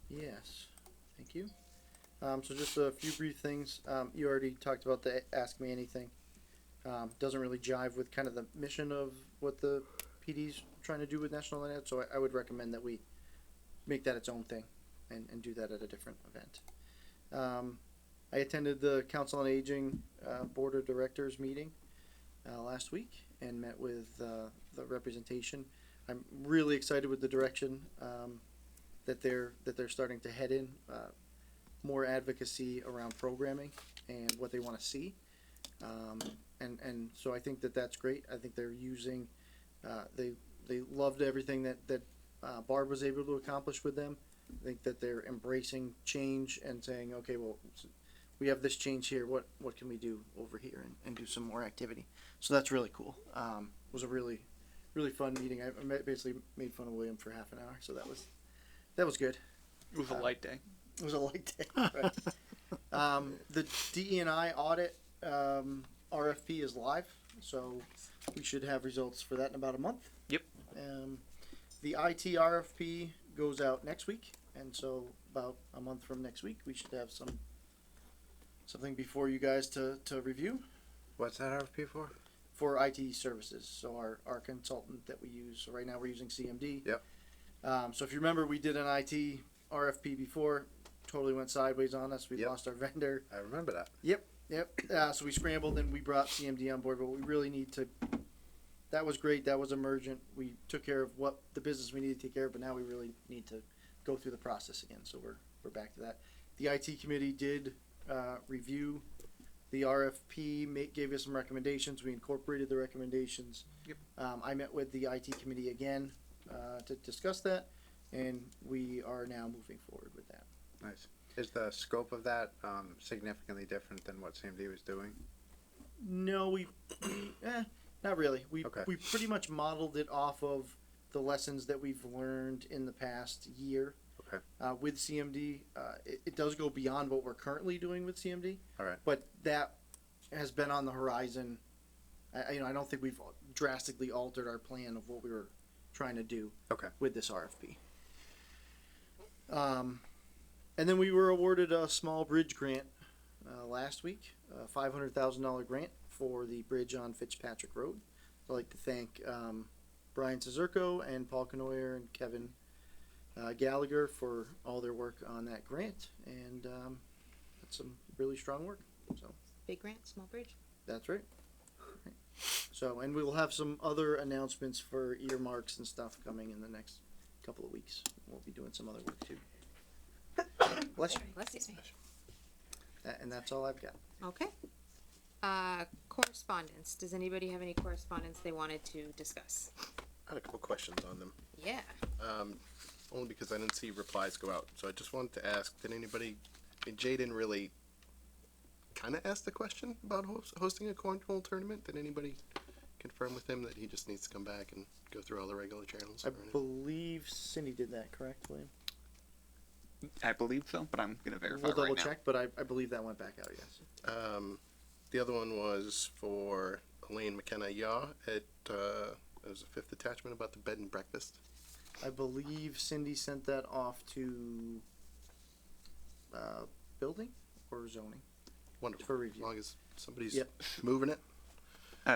Yes, thank you. So just a few brief things. You already talked about the Ask Me Anything. Doesn't really jive with kind of the mission of what the PD's trying to do with National Night Out, so I would recommend that we make that its own thing and do that at a different event. I attended the Council on Aging Board of Directors meeting last week and met with the representation. I'm really excited with the direction that they're starting to head in. More advocacy around programming and what they want to see, and so I think that that's great. I think they're using they loved everything that Barb was able to accomplish with them. I think that they're embracing change and saying, okay, well, we have this change here. What can we do over here and do some more activity? So that's really cool. It was a really fun meeting. I basically made fun of William for half an hour, so that was good. It was a light day. It was a light day, right? The DE&I audit RFP is live, so we should have results for that in about a month. Yep. The IT RFP goes out next week, and so about a month from next week, we should have something before you guys to review. What's that RFP for? For IT services, so our consultant that we use. So right now we're using CMD. Yep. So if you remember, we did an IT RFP before. Totally went sideways on us. We lost our vendor. I remember that. Yep. So we scrambled and we brought CMD on board, but we really need to. That was great. That was emergent. We took care of what the business we needed to take care of, but now we really need to go through the process again. So we're back to that. The IT committee did review the RFP, gave us some recommendations. We incorporated the recommendations. Yep. I met with the IT committee again to discuss that, and we are now moving forward with that. Nice. Is the scope of that significantly different than what CMD was doing? No, we not really. We Okay. we pretty much modeled it off of the lessons that we've learned in the past year. Okay. With CMD, it does go beyond what we're currently doing with CMD. All right. But that has been on the horizon. I don't think we've drastically altered our plan of what we were trying to do. Okay. With this RFP. And then we were awarded a small bridge grant last week, a $500,000 grant for the bridge on Fitzpatrick Road. I'd like to thank Brian Cizurko and Paul Canoyer and Kevin Gallagher for all their work on that grant, and that's some really strong work. So Big grant, small bridge. that's right. So, and we will have some other announcements for earmarks and stuff coming in the next couple of weeks. We'll be doing some other work too. Bless you. Bless you. And that's all I've got. Okay. Correspondence. Does anybody have any correspondence they wanted to discuss? I had a couple questions on them. Yeah. Only because I didn't see replies go out. So I just wanted to ask, did anybody, Jay didn't really kind of ask the question about hosting a cornhole tournament. Did anybody confirm with him that he just needs to come back and go through all the regular channels? I believe Cindy did that, correct, William? I believe so, but I'm gonna verify We'll double right now. check, but I believe that went back out, yes. The other one was for Elaine McKenna Yaw at, it was the fifth attachment about the bed and breakfast. I believe Cindy sent that off to building or zoning. Wonderful. For review. As long as somebody's Yep. moving it.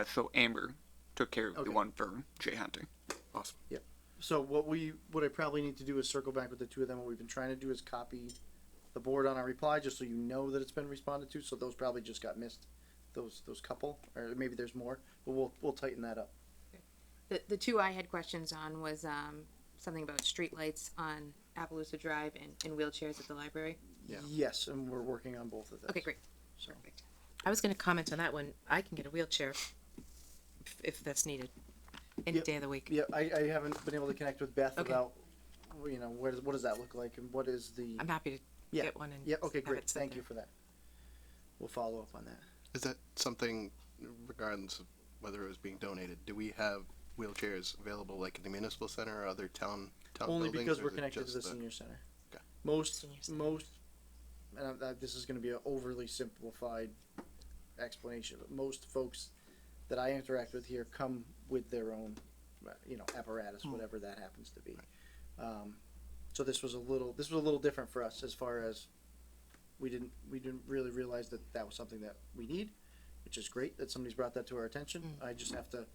So Amber took care of Okay. the one for Jay Hunter. Awesome. Yep. So what I probably need to do is circle back with the two of them. What we've been trying to do is copy the board on our reply, just so you know that it's been responded to. So those probably just got missed. Those couple, or maybe there's more, but we'll tighten that up. The two I had questions on was something about streetlights on Appaloosa Drive and wheelchairs at the library. Yeah. Yes, and we're working on both of those. Okay, great. So. Perfect. I was gonna comment on that one. I can get a wheelchair if that's needed, any Yep. day of the week. Yeah, I haven't been able to connect with Beth Okay. about, what does that look like and what is the. I'm happy to Yeah. get one and Yeah, okay, have great. it sent Thank there. you for that. We'll follow up on that. Is that something, regardless of whether it was being donated, do we have wheelchairs available like at the municipal center or other town Only buildings? because or we're is it connected to just the senior center. Okay. Most, and this is gonna be an overly simplified explanation, but most folks that I interact with here come with their own, apparatus, whatever that happens to be. So this was a little different for us as far as we didn't really realize that was something that we need, which is great that somebody's brought that to our attention. I just have to,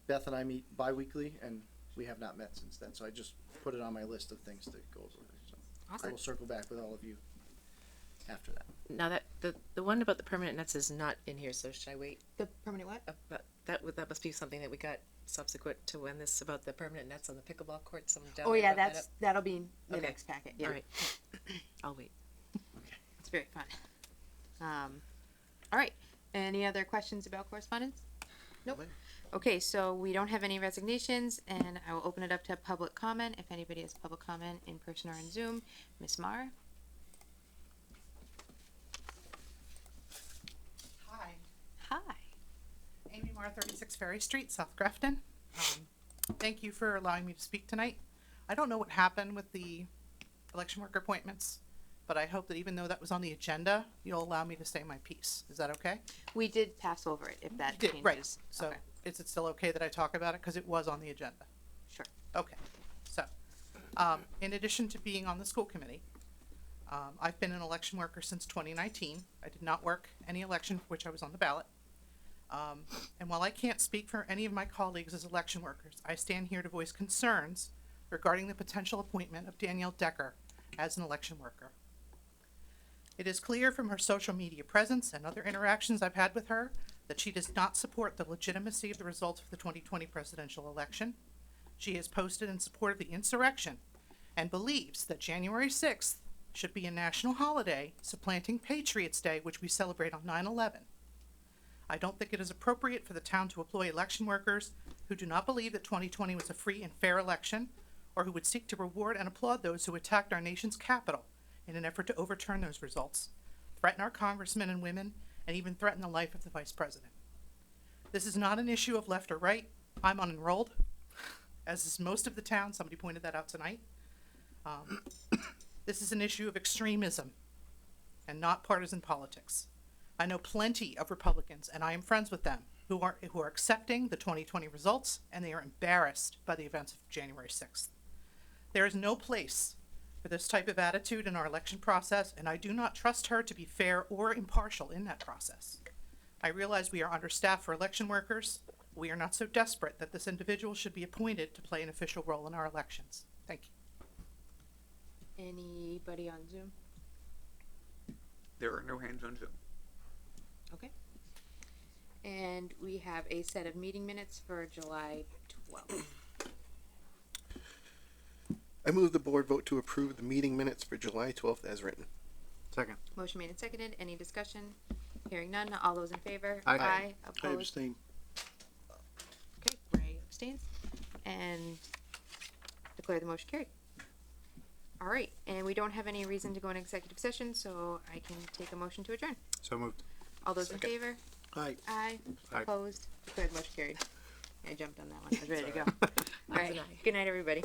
Beth and I meet bi-weekly and we have not met since then, so I just put it on my list of things to go over. So Awesome. I will circle back with all of you after that. Now that, the one about the permanent nets is not in here, so should I wait? The permanent what? That must be something that we got subsequent to when this, about the permanent nets on the pickleball court, someone down Oh there yeah, brought that up? that'll be in the Okay. next packet, yeah. All right. I'll wait. It's very fun. All right, any other questions about correspondence? Nope. Okay, so we don't have any resignations, and I will open it up to public comment, if anybody has public comment in person or on Zoom. Ms. Marr? Hi, Hi. Amy Marr, 36 Ferry Street, South Grafton. Thank you for allowing me to speak tonight. I don't know what happened with the election worker appointments, but I hope that even though that was on the agenda, you'll allow me to say my piece. Is that okay? We did pass over it, if that You did, right. changes. So Okay. is it still okay that I talk about it? Because it was on the agenda. Sure. Okay. So, in addition to being on the school committee, I've been an election worker since 2019. I did not work any election for which I was on the ballot. And while I can't speak for any of my colleagues as election workers, I stand here to voice concerns regarding the potential appointment of Danielle Decker as an election worker. It is clear from her social media presence and other interactions I've had with her that she does not support the legitimacy of the results of the 2020 presidential election. She has posted in support of the insurrection and believes that January 6th should be a national holiday, supplanting Patriots' Day, which we celebrate on 9/11. I don't think it is appropriate for the town to employ election workers who do not believe that 2020 was a free and fair election, or who would seek to reward and applaud those who attacked our nation's capital in an effort to overturn those results, threaten our congressmen and women, and even threaten the life of the vice president. This is not an issue of left or right. I'm unenrolled, as is most of the town. Somebody pointed that out tonight. This is an issue of extremism and not partisan politics. I know plenty of Republicans, and I am friends with them, who are accepting the 2020 results, and they are embarrassed by the events of January 6th. There is no place for this type of attitude in our election process, and I do not trust her to be fair or impartial in that process. I realize we are understaffed for election workers. We are not so desperate that this individual should be appointed to play an official role in our elections. Thank you. Anybody on Zoom? There are no hands on Zoom. Okay. And we have a set of meeting minutes for July 12th. I move the board vote to approve the meeting minutes for July 12th as written. Second. Motion made and seconded. Any discussion? Hearing none. All those in favor? Aye. I Opposed? abstain. Okay, Ray abstains. And declare the motion carried. All right, and we don't have any reason to go in executive session, so I can take a motion to adjourn. So moved. All those Second. in favor? Aye. Aye. Aye. Opposed? Declare the motion carried. I jumped on that one. I was ready to go. All right. Good night, everybody.